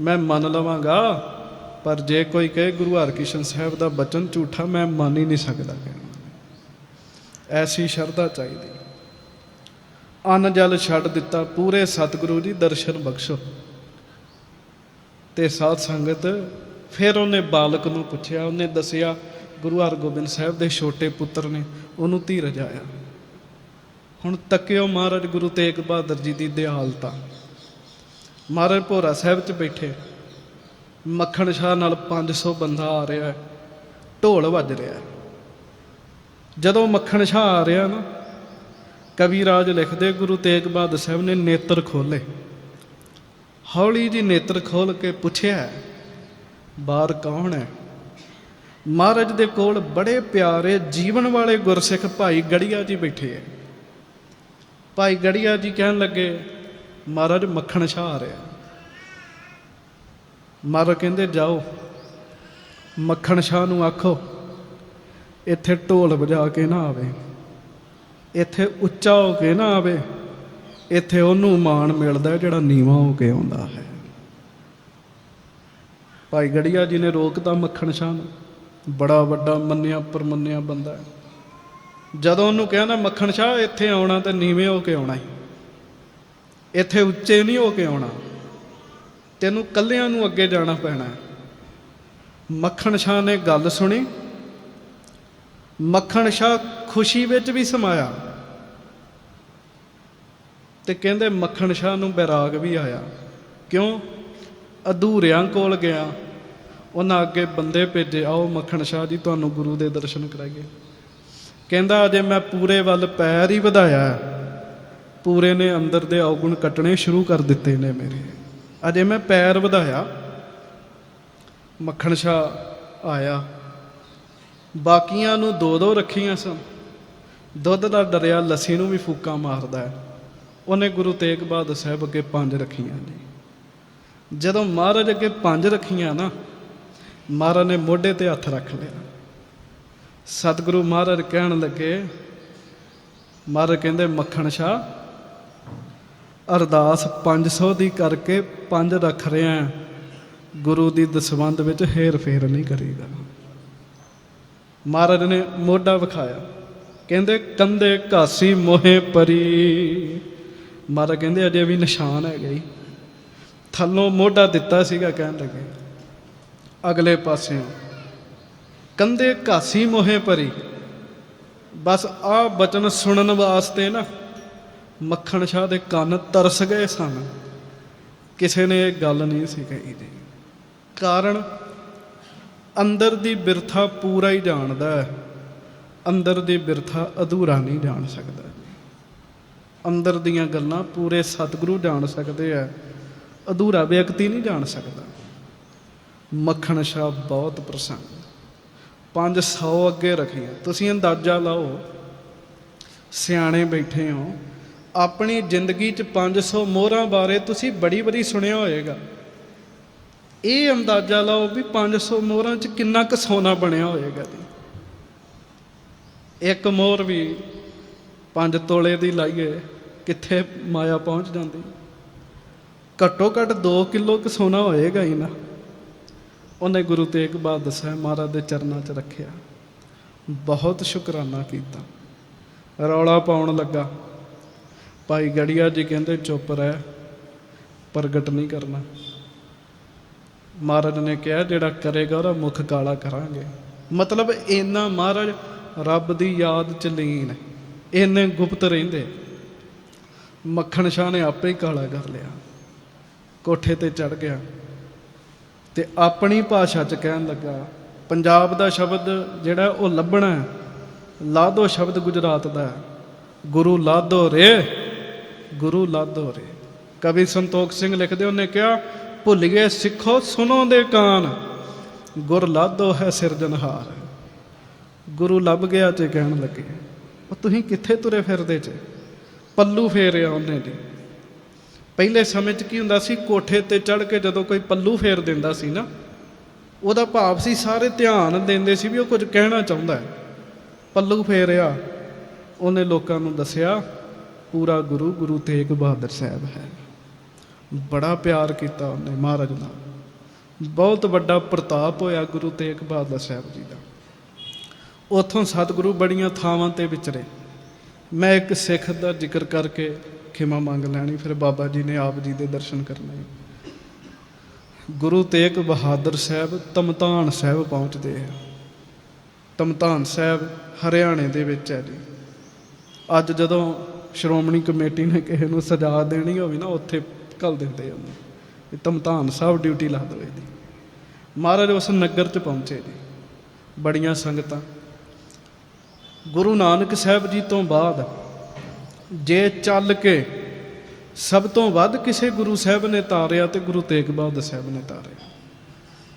Speaker 1: ਮੈਂ ਮੰਨ ਲਵਾਂਗਾ। ਪਰ ਜੇ ਕੋਈ ਕਹੇ ਗੁਰੂ ਹਰਕ੍ਰਿਸ਼ਨ ਸਾਹਿਬ ਦਾ ਬਚਨ ਝੂਠਾ, ਮੈਂ ਮੰਨ ਹੀ ਨਹੀਂ ਸਕਦਾ। ਐਸੀ ਸ਼ਰਧਾ ਚਾਹੀਦੀ। ਅੰਨ ਜਲ ਛੱਡ ਦਿੱਤਾ, ਪੂਰੇ ਸਤਿਗੁਰੂ ਜੀ ਦਰਸ਼ਨ ਬਖਸ਼ੋ। ਤੇ ਸਾਧ ਸੰਗਤ, ਫਿਰ ਉਹਨੇ ਬਾਲਕ ਨੂੰ ਪੁੱਛਿਆ, ਉਹਨੇ ਦੱਸਿਆ ਗੁਰੂ ਹਰਗੋਬਿੰਦ ਸਾਹਿਬ ਦੇ ਛੋਟੇ ਪੁੱਤਰ ਨੇ, ਉਹਨੂੰ ਧੀਰਜ ਆਇਆ। ਹੁਣ ਤੱਕਿਓ ਮਹਾਰਾਜ ਗੁਰੂ ਤੇਗ ਬਹਾਦਰ ਜੀ ਦੀ ਦਿਹਾਲਤਾ। ਮਹਾਰਾਜ ਭੋਰਾ ਸਾਹਿਬ 'ਚ ਬੈਠੇ, ਮੱਖਣ ਸ਼ਾਹ ਨਾਲ 500 ਬੰਦਾ ਆ ਰਿਹਾ, ਢੋਲ ਵੱਜ ਰਿਹਾ। ਜਦੋਂ ਮੱਖਣ ਸ਼ਾਹ ਆ ਰਿਹਾ ਨਾ, ਕਵੀ ਰਾਜ ਲਿਖਦੇ ਗੁਰੂ ਤੇਗ ਬਹਾਦਰ ਸਾਹਿਬ ਨੇ ਨੇਤਰ ਖੋਲੇ। ਹੌਲੀ ਜੀ ਨੇਤਰ ਖੋਲ ਕੇ ਪੁੱਛਿਆ, ਬਾਹਰ ਕੌਣ ਹੈ? ਮਹਾਰਾਜ ਦੇ ਕੋਲ ਬੜੇ ਪਿਆਰੇ ਜੀਵਨ ਵਾਲੇ ਗੁਰਸਿੱਖ ਭਾਈ ਗੜੀਆ ਜੀ ਬੈਠੇ ਹੈ। ਭਾਈ ਗੜੀਆ ਜੀ ਕਹਿਣ ਲੱਗੇ, ਮਹਾਰਾਜ ਮੱਖਣ ਸ਼ਾਹ ਆ ਰਿਹਾ। ਮਹਾਰਾਜ ਕਹਿੰਦੇ ਜਾਓ, ਮੱਖਣ ਸ਼ਾਹ ਨੂੰ ਆਖੋ ਇੱਥੇ ਢੋਲ ਵਜਾ ਕੇ ਨਾ ਆਵੇ, ਇੱਥੇ ਉੱਚਾ ਹੋ ਕੇ ਨਾ ਆਵੇ, ਇੱਥੇ ਉਹਨੂੰ ਮਾਣ ਮਿਲਦਾ ਜਿਹੜਾ ਨੀਵਾਂ ਹੋ ਕੇ ਆਉਂਦਾ ਹੈ। ਭਾਈ ਗੜੀਆ ਜੀ ਨੇ ਰੋਕਤਾ ਮੱਖਣ ਸ਼ਾਹ ਨੂੰ, ਬੜਾ ਵੱਡਾ ਮੰਨਿਆ ਪਰਮੰਨਿਆ ਬੰਦਾ ਹੈ। ਜਦੋਂ ਉਹਨੂੰ ਕਹਿੰਦਾ ਮੱਖਣ ਸ਼ਾਹ ਇੱਥੇ ਆਉਣਾ ਤੇ ਨੀਵੇਂ ਹੋ ਕੇ ਆਉਣਾ ਹੈ, ਇੱਥੇ ਉੱਚੇ ਨਹੀਂ ਹੋ ਕੇ ਆਉਣਾ, ਤੈਨੂੰ ਕੱਲਿਆਂ ਨੂੰ ਅੱਗੇ ਜਾਣਾ ਪੈਣਾ। ਮੱਖਣ ਸ਼ਾਹ ਨੇ ਗੱਲ ਸੁਣੀ। ਮੱਖਣ ਸ਼ਾਹ ਖੁਸ਼ੀ ਵਿੱਚ ਵੀ ਸਮਾਇਆ ਤੇ ਕਹਿੰਦੇ ਮੱਖਣ ਸ਼ਾਹ ਨੂੰ ਬੈਰਾਗ ਵੀ ਆਇਆ। ਕਿਉਂ? ਅਧੂਰਿਆਂ ਕੋਲ ਗਿਆ, ਉਹਨਾਂ ਅੱਗੇ ਬੰਦੇ ਭੇਜੇ, ਆਓ ਮੱਖਣ ਸ਼ਾਹ ਜੀ ਤੁਹਾਨੂੰ ਗੁਰੂ ਦੇ ਦਰਸ਼ਨ ਕਰਾਈਏ। ਕਹਿੰਦਾ ਅਜੇ ਮੈਂ ਪੂਰੇ ਵੱਲ ਪੈਰ ਹੀ ਵਧਾਇਆ, ਪੂਰੇ ਨੇ ਅੰਦਰ ਦੇ ਔਗੁਣ ਕੱਟਣੇ ਸ਼ੁਰੂ ਕਰ ਦਿੱਤੇ ਨੇ ਮੇਰੇ। ਅਜੇ ਮੈਂ ਪੈਰ ਵਧਾਇਆ। ਮੱਖਣ ਸ਼ਾਹ ਆਇਆ, ਬਾਕੀਆਂ ਨੂੰ 2-2 ਰੱਖੀਆਂ ਸਨ। ਦੁੱਧ ਦਾ ਡਰਿਆ ਲੱਸੀ ਨੂੰ ਵੀ ਫੂਕਾਂ ਮਾਰਦਾ ਹੈ। ਉਹਨੇ ਗੁਰੂ ਤੇਗ ਬਹਾਦਰ ਸਾਹਿਬ ਅੱਗੇ 5 ਰੱਖੀਆਂ ਨੇ। ਜਦੋਂ ਮਹਾਰਾਜ ਅੱਗੇ 5 ਰੱਖੀਆਂ ਨਾ, ਮਹਾਰਾਜ ਨੇ ਮੋਢੇ ਤੇ ਹੱਥ ਰੱਖ ਲਿਆ। ਸਤਿਗੁਰੂ ਮਹਾਰਾਜ ਕਹਿਣ ਲੱਗੇ, ਮਹਾਰਾਜ ਕਹਿੰਦੇ ਮੱਖਣ ਸ਼ਾਹ ਅਰਦਾਸ 500 ਦੀ ਕਰਕੇ 5 ਰੱਖ ਰਿਹਾ, ਗੁਰੂ ਦੀ ਦਸਵੰਧ ਵਿੱਚ ਹੇਰ ਫੇਰ ਨਹੀਂ ਕਰੀਦਾ। ਮਹਾਰਾਜ ਨੇ ਮੋਢਾ ਵਿਖਾਇਆ, ਕਹਿੰਦੇ ਕੰਧੇ ਘਾਸੀ ਮੋਹੇ ਪਰੀ। ਮਹਾਰਾਜ ਕਹਿੰਦੇ ਅਜੇ ਵੀ ਨਿਸ਼ਾਨ ਹੈਗਾ ਹੀ। ਥੱਲੋਂ ਮੋਢਾ ਦਿੱਤਾ ਸੀਗਾ, ਕਹਿਣ ਲੱਗੇ ਅਗਲੇ ਪਾਸਿਓਂ ਕੰਧੇ ਘਾਸੀ ਮੋਹੇ ਪਰੀ। ਬਸ ਆਹ ਬਚਨ ਸੁਣਨ ਵਾਸਤੇ ਨਾ ਮੱਖਣ ਸ਼ਾਹ ਦੇ ਕੰਨ ਤਰਸ ਗਏ ਸਨ। ਕਿਸੇ ਨੇ ਇਹ ਗੱਲ ਨਹੀਂ ਸੀ ਕਹੀ ਦੀ। ਕਾਰਨ ਅੰਦਰ ਦੀ ਬਿਰਥਾ ਪੂਰਾ ਹੀ ਜਾਣਦਾ ਹੈ, ਅੰਦਰ ਦੀ ਬਿਰਥਾ ਅਧੂਰਾ ਨਹੀਂ ਜਾਣ ਸਕਦਾ। ਅੰਦਰ ਦੀਆਂ ਗੱਲਾਂ ਪੂਰੇ ਸਤਿਗੁਰੂ ਜਾਣ ਸਕਦੇ ਆ, ਅਧੂਰਾ ਵਿਅਕਤੀ ਨਹੀਂ ਜਾਣ ਸਕਦਾ। ਮੱਖਣ ਸ਼ਾਹ ਬਹੁਤ ਪ੍ਰਸੰਨ। 500 ਅੱਗੇ ਰੱਖੀਆਂ। ਤੁਸੀਂ ਅੰਦਾਜ਼ਾ ਲਾਓ, ਸਿਆਣੇ ਬੈਠੇ ਹੋ, ਆਪਣੀ ਜ਼ਿੰਦਗੀ 'ਚ 500 ਮੋਹਰਾਂ ਬਾਰੇ ਤੁਸੀਂ ਬੜੀ ਵਾਰੀ ਸੁਣਿਆ ਹੋਏਗਾ। ਇਹ ਅੰਦਾਜ਼ਾ ਲਾਓ ਵੀ 500 ਮੋਹਰਾਂ 'ਚ ਕਿੰਨਾ ਕੁ ਸੋਨਾ ਬਣਿਆ ਹੋਏਗਾ ਜੀ। ਇੱਕ ਮੋਹਰ ਵੀ 5 ਤੋਲੇ ਦੀ ਲਾਈਏ, ਕਿੱਥੇ ਮਾਇਆ ਪਹੁੰਚ ਜਾਂਦੀ। ਘੱਟੋ ਘੱਟ 2 ਕਿਲੋ ਕੁ ਸੋਨਾ ਹੋਏਗਾ ਹੀ ਨਾ। ਉਹਨੇ ਗੁਰੂ ਤੇਗ ਬਹਾਦਰ ਸਾਹਿਬ ਮਹਾਰਾਜ ਦੇ ਚਰਨਾਂ 'ਚ ਰੱਖਿਆ, ਬਹੁਤ ਸ਼ੁਕਰਾਨਾ ਕੀਤਾ। ਰੌਲਾ ਪਾਉਣ ਲੱਗਾ, ਭਾਈ ਗੜੀਆ ਜੀ ਕਹਿੰਦੇ ਚੁੱਪ ਰਹਿ, ਪ੍ਰਗਟ ਨਹੀਂ ਕਰਨਾ। ਮਹਾਰਾਜ ਨੇ ਕਿਹਾ ਜਿਹੜਾ ਕਰੇਗਾ ਉਹਦਾ ਮੁਖ ਕਾਲਾ ਕਰਾਂਗੇ। ਮਤਲਬ ਇੰਨਾ ਮਹਾਰਾਜ ਰੱਬ ਦੀ ਯਾਦ ਚ ਲੀਨ, ਇੰਨੇ ਗੁਪਤ ਰਹਿੰਦੇ। ਮੱਖਣ ਸ਼ਾਹ ਨੇ ਆਪੇ ਹੀ ਕਾਲਾ ਕਰ ਲਿਆ, ਕੋਠੇ ਤੇ ਚੜ ਗਿਆ ਤੇ ਆਪਣੀ ਭਾਸ਼ਾ ਚ ਕਹਿਣ ਲੱਗਾ। ਪੰਜਾਬ ਦਾ ਸ਼ਬਦ ਜਿਹੜਾ ਉਹ ਲੱਭਣਾ ਹੈ, ਲਾਧੋ ਸ਼ਬਦ ਗੁਜਰਾਤ ਦਾ ਹੈ, ਗੁਰੂ ਲਾਧੋ ਰੇ, ਗੁਰੂ ਲਾਧੋ ਰੇ। ਕਵੀ ਸੰਤੋਖ ਸਿੰਘ ਲਿਖਦੇ, ਉਹਨੇ ਕਿਹਾ ਭੁੱਲ ਗਏ ਸਿੱਖੋ ਸੁਣੋ ਦੇ ਕਾਨ, ਗੁਰ ਲਾਧੋ ਹੈ ਸਿਰਜਣਹਾਰ। ਗੁਰੂ ਲੱਭ ਗਿਆ ਤੇ ਕਹਿਣ ਲੱਗੇ, ਉਹ ਤੁਸੀਂ ਕਿੱਥੇ ਤੁਰੇ ਫਿਰਦੇ ਚ? ਪੱਲੂ ਫੇਰਿਆ ਉਹਨੇ ਜੀ। ਪਹਿਲੇ ਸਮੇਂ 'ਚ ਕੀ ਹੁੰਦਾ ਸੀ, ਕੋਠੇ ਤੇ ਚੜ੍ਹ ਕੇ ਜਦੋਂ ਕੋਈ ਪੱਲੂ ਫੇਰ ਦਿੰਦਾ ਸੀ ਨਾ, ਉਹਦਾ ਭਾਵ ਸੀ ਸਾਰੇ ਧਿਆਨ ਦਿੰਦੇ ਸੀ ਵੀ ਉਹ ਕੁਝ ਕਹਿਣਾ ਚਾਹੁੰਦਾ ਹੈ। ਪੱਲੂ ਫੇਰਿਆ, ਉਹਨੇ ਲੋਕਾਂ ਨੂੰ ਦੱਸਿਆ ਪੂਰਾ ਗੁਰੂ ਗੁਰੂ ਤੇਗ ਬਹਾਦਰ ਸਾਹਿਬ ਹੈ। ਬੜਾ ਪਿਆਰ ਕੀਤਾ ਉਹਨੇ ਮਹਾਰਾਜ ਨਾਲ, ਬਹੁਤ ਵੱਡਾ ਪ੍ਰਤਾਪ ਹੋਇਆ ਗੁਰੂ ਤੇਗ ਬਹਾਦਰ ਸਾਹਿਬ ਜੀ ਦਾ। ਉੱਥੋਂ ਸਤਿਗੁਰੂ ਬੜੀਆਂ ਥਾਵਾਂ ਤੇ ਵਿਚਰੇ। ਮੈਂ ਇੱਕ ਸਿੱਖ ਦਾ ਜ਼ਿਕਰ ਕਰਕੇ ਖਿਮਾ ਮੰਗ ਲੈਣੀ, ਫਿਰ ਬਾਬਾ ਜੀ ਨੇ ਆਪ ਜੀ ਦੇ ਦਰਸ਼ਨ ਕਰਨੇ। ਗੁਰੂ ਤੇਗ ਬਹਾਦਰ ਸਾਹਿਬ ਤਮਤਾਨ ਸਾਹਿਬ ਪਹੁੰਚਦੇ ਆ। ਤਮਤਾਨ ਸਾਹਿਬ ਹਰਿਆਣੇ ਦੇ ਵਿੱਚ ਹੈ ਜੀ। ਅੱਜ ਜਦੋਂ ਸ਼੍ਰੋਮਣੀ ਕਮੇਟੀ ਨੇ ਕਿਸੇ ਨੂੰ ਸਜ਼ਾ ਦੇਣੀ ਹੋਵੇ ਨਾ, ਉੱਥੇ ਘੱਲ ਦਿੰਦੇ ਉਹਨੂੰ ਵੀ ਤਮਤਾਨ ਸਾਹਿਬ ਡਿਊਟੀ ਲਾ ਦਿਓ ਇਹਦੀ। ਮਹਾਰਾਜ ਉਸ ਨਗਰ 'ਚ ਪਹੁੰਚੇ ਜੀ, ਬੜੀਆਂ ਸੰਗਤਾਂ। ਗੁਰੂ ਨਾਨਕ ਸਾਹਿਬ ਜੀ ਤੋਂ ਬਾਅਦ ਜੇ ਚੱਲ ਕੇ ਸਭ ਤੋਂ ਵੱਧ ਕਿਸੇ ਗੁਰੂ ਸਾਹਿਬ ਨੇ ਤਾਰਿਆ ਤੇ ਗੁਰੂ ਤੇਗ ਬਹਾਦਰ ਸਾਹਿਬ ਨੇ ਤਾਰਿਆ।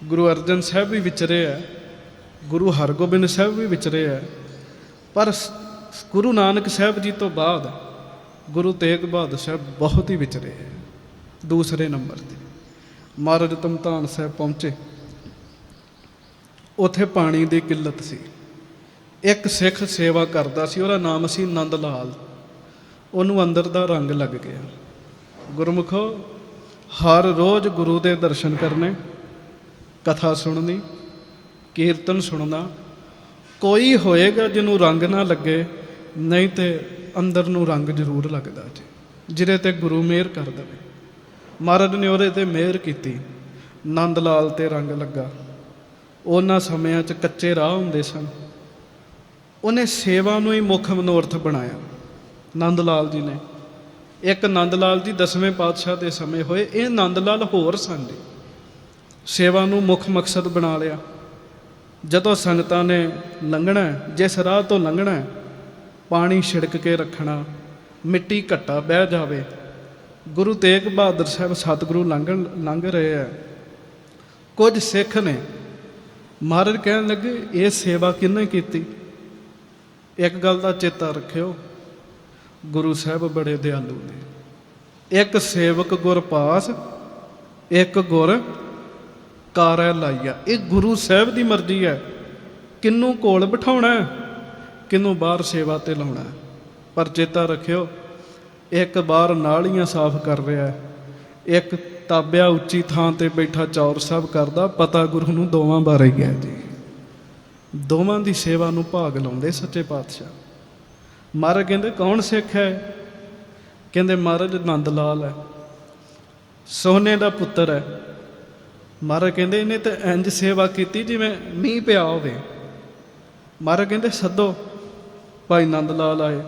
Speaker 1: ਗੁਰੂ ਅਰਜਨ ਸਾਹਿਬ ਵੀ ਵਿਚਰੇ ਹੈ, ਗੁਰੂ ਹਰਗੋਬਿੰਦ ਸਾਹਿਬ ਵੀ ਵਿਚਰੇ ਹੈ, ਪਰ ਗੁਰੂ ਨਾਨਕ ਸਾਹਿਬ ਜੀ ਤੋਂ ਬਾਅਦ ਗੁਰੂ ਤੇਗ ਬਹਾਦਰ ਸਾਹਿਬ ਬਹੁਤ ਹੀ ਵਿਚਰੇ ਹੈ, ਦੂਸਰੇ ਨੰਬਰ 'ਤੇ। ਮਹਾਰਾਜ ਤਮਤਾਨ ਸਾਹਿਬ ਪਹੁੰਚੇ, ਉੱਥੇ ਪਾਣੀ ਦੀ ਕਿੱਲਤ ਸੀ। ਇੱਕ ਸਿੱਖ ਸੇਵਾ ਕਰਦਾ ਸੀ, ਉਹਦਾ ਨਾਮ ਸੀ ਨੰਦ ਲਾਲ। ਉਹਨੂੰ ਅੰਦਰ ਦਾ ਰੰਗ ਲੱਗ ਗਿਆ। ਗੁਰਮੁਖੋ, ਹਰ ਰੋਜ਼ ਗੁਰੂ ਦੇ ਦਰਸ਼ਨ ਕਰਨੇ, ਕਥਾ ਸੁਣਨੀ, ਕੀਰਤਨ ਸੁਣਨਾ। ਕੋਈ ਹੋਏਗਾ ਜਿਹਨੂੰ ਰੰਗ ਨਾ ਲੱਗੇ, ਨਹੀਂ ਤੇ ਅੰਦਰ ਨੂੰ ਰੰਗ ਜ਼ਰੂਰ ਲੱਗਦਾ ਜੀ, ਜਿਹਦੇ ਤੇ ਗੁਰੂ ਮਿਹਰ ਕਰ ਦੇਵੇ। ਮਹਾਰਾਜ ਨੇ ਉਹਦੇ ਤੇ ਮਿਹਰ ਕੀਤੀ, ਨੰਦ ਲਾਲ ਤੇ ਰੰਗ ਲੱਗਾ। ਉਹਨਾਂ ਸਮਿਆਂ 'ਚ ਕੱਚੇ ਰਾਹ ਹੁੰਦੇ ਸਨ। ਉਹਨੇ ਸੇਵਾ ਨੂੰ ਹੀ ਮੁੱਖ ਮਨੋਰਥ ਬਣਾਇਆ ਨੰਦ ਲਾਲ ਜੀ ਨੇ। ਇੱਕ ਨੰਦ ਲਾਲ ਜੀ 10ਵੇਂ ਪਾਤਸ਼ਾਹ ਦੇ ਸਮੇਂ ਹੋਏ, ਇਹ ਨੰਦ ਲਾਲ ਹੋਰ ਸਨ ਜੀ। ਸੇਵਾ ਨੂੰ ਮੁੱਖ ਮਕਸਦ ਬਣਾ ਲਿਆ। ਜਦੋਂ ਸੰਗਤਾਂ ਨੇ ਲੰਘਣਾ, ਜਿਸ ਰਾਹ ਤੋਂ ਲੰਘਣਾ, ਪਾਣੀ ਛਿੜਕ ਕੇ ਰੱਖਣਾ, ਮਿੱਟੀ ਘੱਟਾ ਬਹਿ ਜਾਵੇ। ਗੁਰੂ ਤੇਗ ਬਹਾਦਰ ਸਾਹਿਬ ਸਤਿਗੁਰੂ ਲੰਘ ਰਹੇ ਆ, ਕੁਝ ਸਿੱਖ ਨੇ। ਮਹਾਰਾਜ ਕਹਿਣ ਲੱਗੇ, ਇਹ ਸੇਵਾ ਕਿਹਨੇ ਕੀਤੀ? ਇੱਕ ਗੱਲ ਦਾ ਚੇਤਾ ਰੱਖਿਓ, ਗੁਰੂ ਸਾਹਿਬ ਬੜੇ ਦਿਆਲੂ ਨੇ। ਇੱਕ ਸੇਵਕ ਗੁਰ ਪਾਸ, ਇੱਕ ਗੁਰ ਕਾਰੈ ਲਾਈਆ। ਇਹ ਗੁਰੂ ਸਾਹਿਬ ਦੀ ਮਰਜ਼ੀ ਹੈ, ਕਿਹਨੂੰ ਕੋਲ ਬਿਠਾਉਣਾ, ਕਿਹਨੂੰ ਬਾਹਰ ਸੇਵਾ ਤੇ ਲਾਉਣਾ। ਪਰ ਚੇਤਾ ਰੱਖਿਓ, ਇੱਕ ਬਾਹਰ ਨਾਲੀਆਂ ਸਾਫ਼ ਕਰ ਰਿਹਾ, ਇੱਕ ਤਾਬਿਆ ਉੱਚੀ ਥਾਂ ਤੇ ਬੈਠਾ ਚੌਰ ਸਾਹਿਬ ਕਰਦਾ। ਪਤਾ ਗੁਰੂ ਨੂੰ ਦੋਵਾਂ ਬਾਰੇ ਹੀ ਹੈ ਜੀ। ਦੋਵਾਂ ਦੀ ਸੇਵਾ ਨੂੰ ਭਾਗ ਲਾਉਂਦੇ ਸੱਚੇ ਪਾਤਸ਼ਾਹ। ਮਹਾਰਾਜ ਕਹਿੰਦੇ, ਕੌਣ ਸਿੱਖ ਹੈ? ਕਹਿੰਦੇ ਮਹਾਰਾਜ ਨੰਦ ਲਾਲ ਹੈ, ਸੋਨੇ ਦਾ ਪੁੱਤਰ ਹੈ। ਮਹਾਰਾਜ ਕਹਿੰਦੇ, ਇਹਨੇ ਤਾਂ ਇੰਜ ਸੇਵਾ ਕੀਤੀ ਜਿਵੇਂ ਮੀਂਹ ਪਿਆ ਹੋਵੇ। ਮਹਾਰਾਜ ਕਹਿੰਦੇ, ਸੱਦੋ। ਭਾਈ ਨੰਦ ਲਾਲ ਆਏ।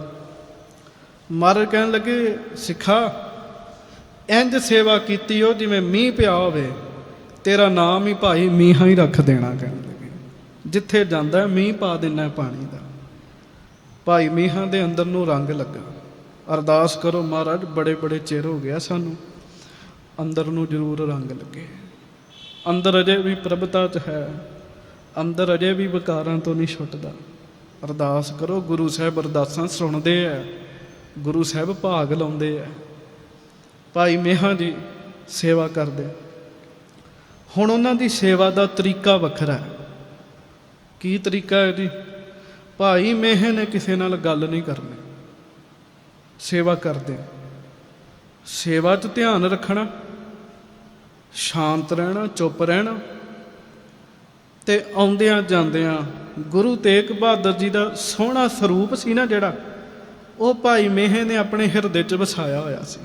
Speaker 1: ਮਹਾਰਾਜ ਕਹਿਣ ਲੱਗੇ, ਸਿੱਖਾ, ਇੰਜ ਸੇਵਾ ਕੀਤੀ ਉਹ ਜਿਵੇਂ ਮੀਂਹ ਪਿਆ ਹੋਵੇ, ਤੇਰਾ ਨਾਮ ਹੀ ਭਾਈ ਮੀਂਹਾਂ ਹੀ ਰੱਖ ਦੇਣਾ। ਕਹਿਣ ਲੱਗੇ, ਜਿੱਥੇ ਜਾਂਦਾ ਮੀਂਹ ਪਾ ਦਿੰਦਾ ਪਾਣੀ ਦਾ। ਭਾਈ ਮੀਂਹਾਂ ਦੇ ਅੰਦਰ ਨੂੰ ਰੰਗ ਲੱਗਾ। ਅਰਦਾਸ ਕਰੋ, ਮਹਾਰਾਜ ਬੜੇ ਬੜੇ ਚਿਰ ਹੋ ਗਿਆ ਸਾਨੂੰ, ਅੰਦਰ ਨੂੰ ਜ਼ਰੂਰ ਰੰਗ ਲੱਗੇ। ਅੰਦਰ ਅਜੇ ਵੀ ਪ੍ਰਭਤਾ 'ਚ ਹੈ, ਅੰਦਰ ਅਜੇ ਵੀ ਵਿਕਾਰਾਂ ਤੋਂ ਨਹੀਂ ਛੁੱਟਦਾ। ਅਰਦਾਸ ਕਰੋ। ਗੁਰੂ ਸਾਹਿਬ ਅਰਦਾਸਾਂ ਸੁਣਦੇ ਆ, ਗੁਰੂ ਸਾਹਿਬ ਭਾਗ ਲਾਉਂਦੇ ਆ। ਭਾਈ ਮੇਹਾਂ ਜੀ ਸੇਵਾ ਕਰਦੇ। ਹੁਣ ਉਹਨਾਂ ਦੀ ਸੇਵਾ ਦਾ ਤਰੀਕਾ ਵੱਖਰਾ ਹੈ। ਕੀ ਤਰੀਕਾ ਹੈ ਜੀ? ਭਾਈ ਮੇਹੇ ਨੇ ਕਿਸੇ ਨਾਲ ਗੱਲ ਨਹੀਂ ਕਰਨੀ। ਸੇਵਾ ਕਰਦੇ, ਸੇਵਾ 'ਚ ਧਿਆਨ ਰੱਖਣਾ, ਸ਼ਾਂਤ ਰਹਿਣਾ, ਚੁੱਪ ਰਹਿਣਾ। ਤੇ ਆਉਂਦਿਆਂ ਜਾਂਦਿਆਂ ਗੁਰੂ ਤੇਗ ਬਹਾਦਰ ਜੀ ਦਾ ਸੋਹਣਾ ਸਰੂਪ ਸੀ ਨਾ ਜਿਹੜਾ, ਉਹ ਭਾਈ ਮੇਹੇ ਨੇ ਆਪਣੇ ਹਿਰਦੇ 'ਚ ਵਸਾਇਆ ਹੋਇਆ ਸੀ।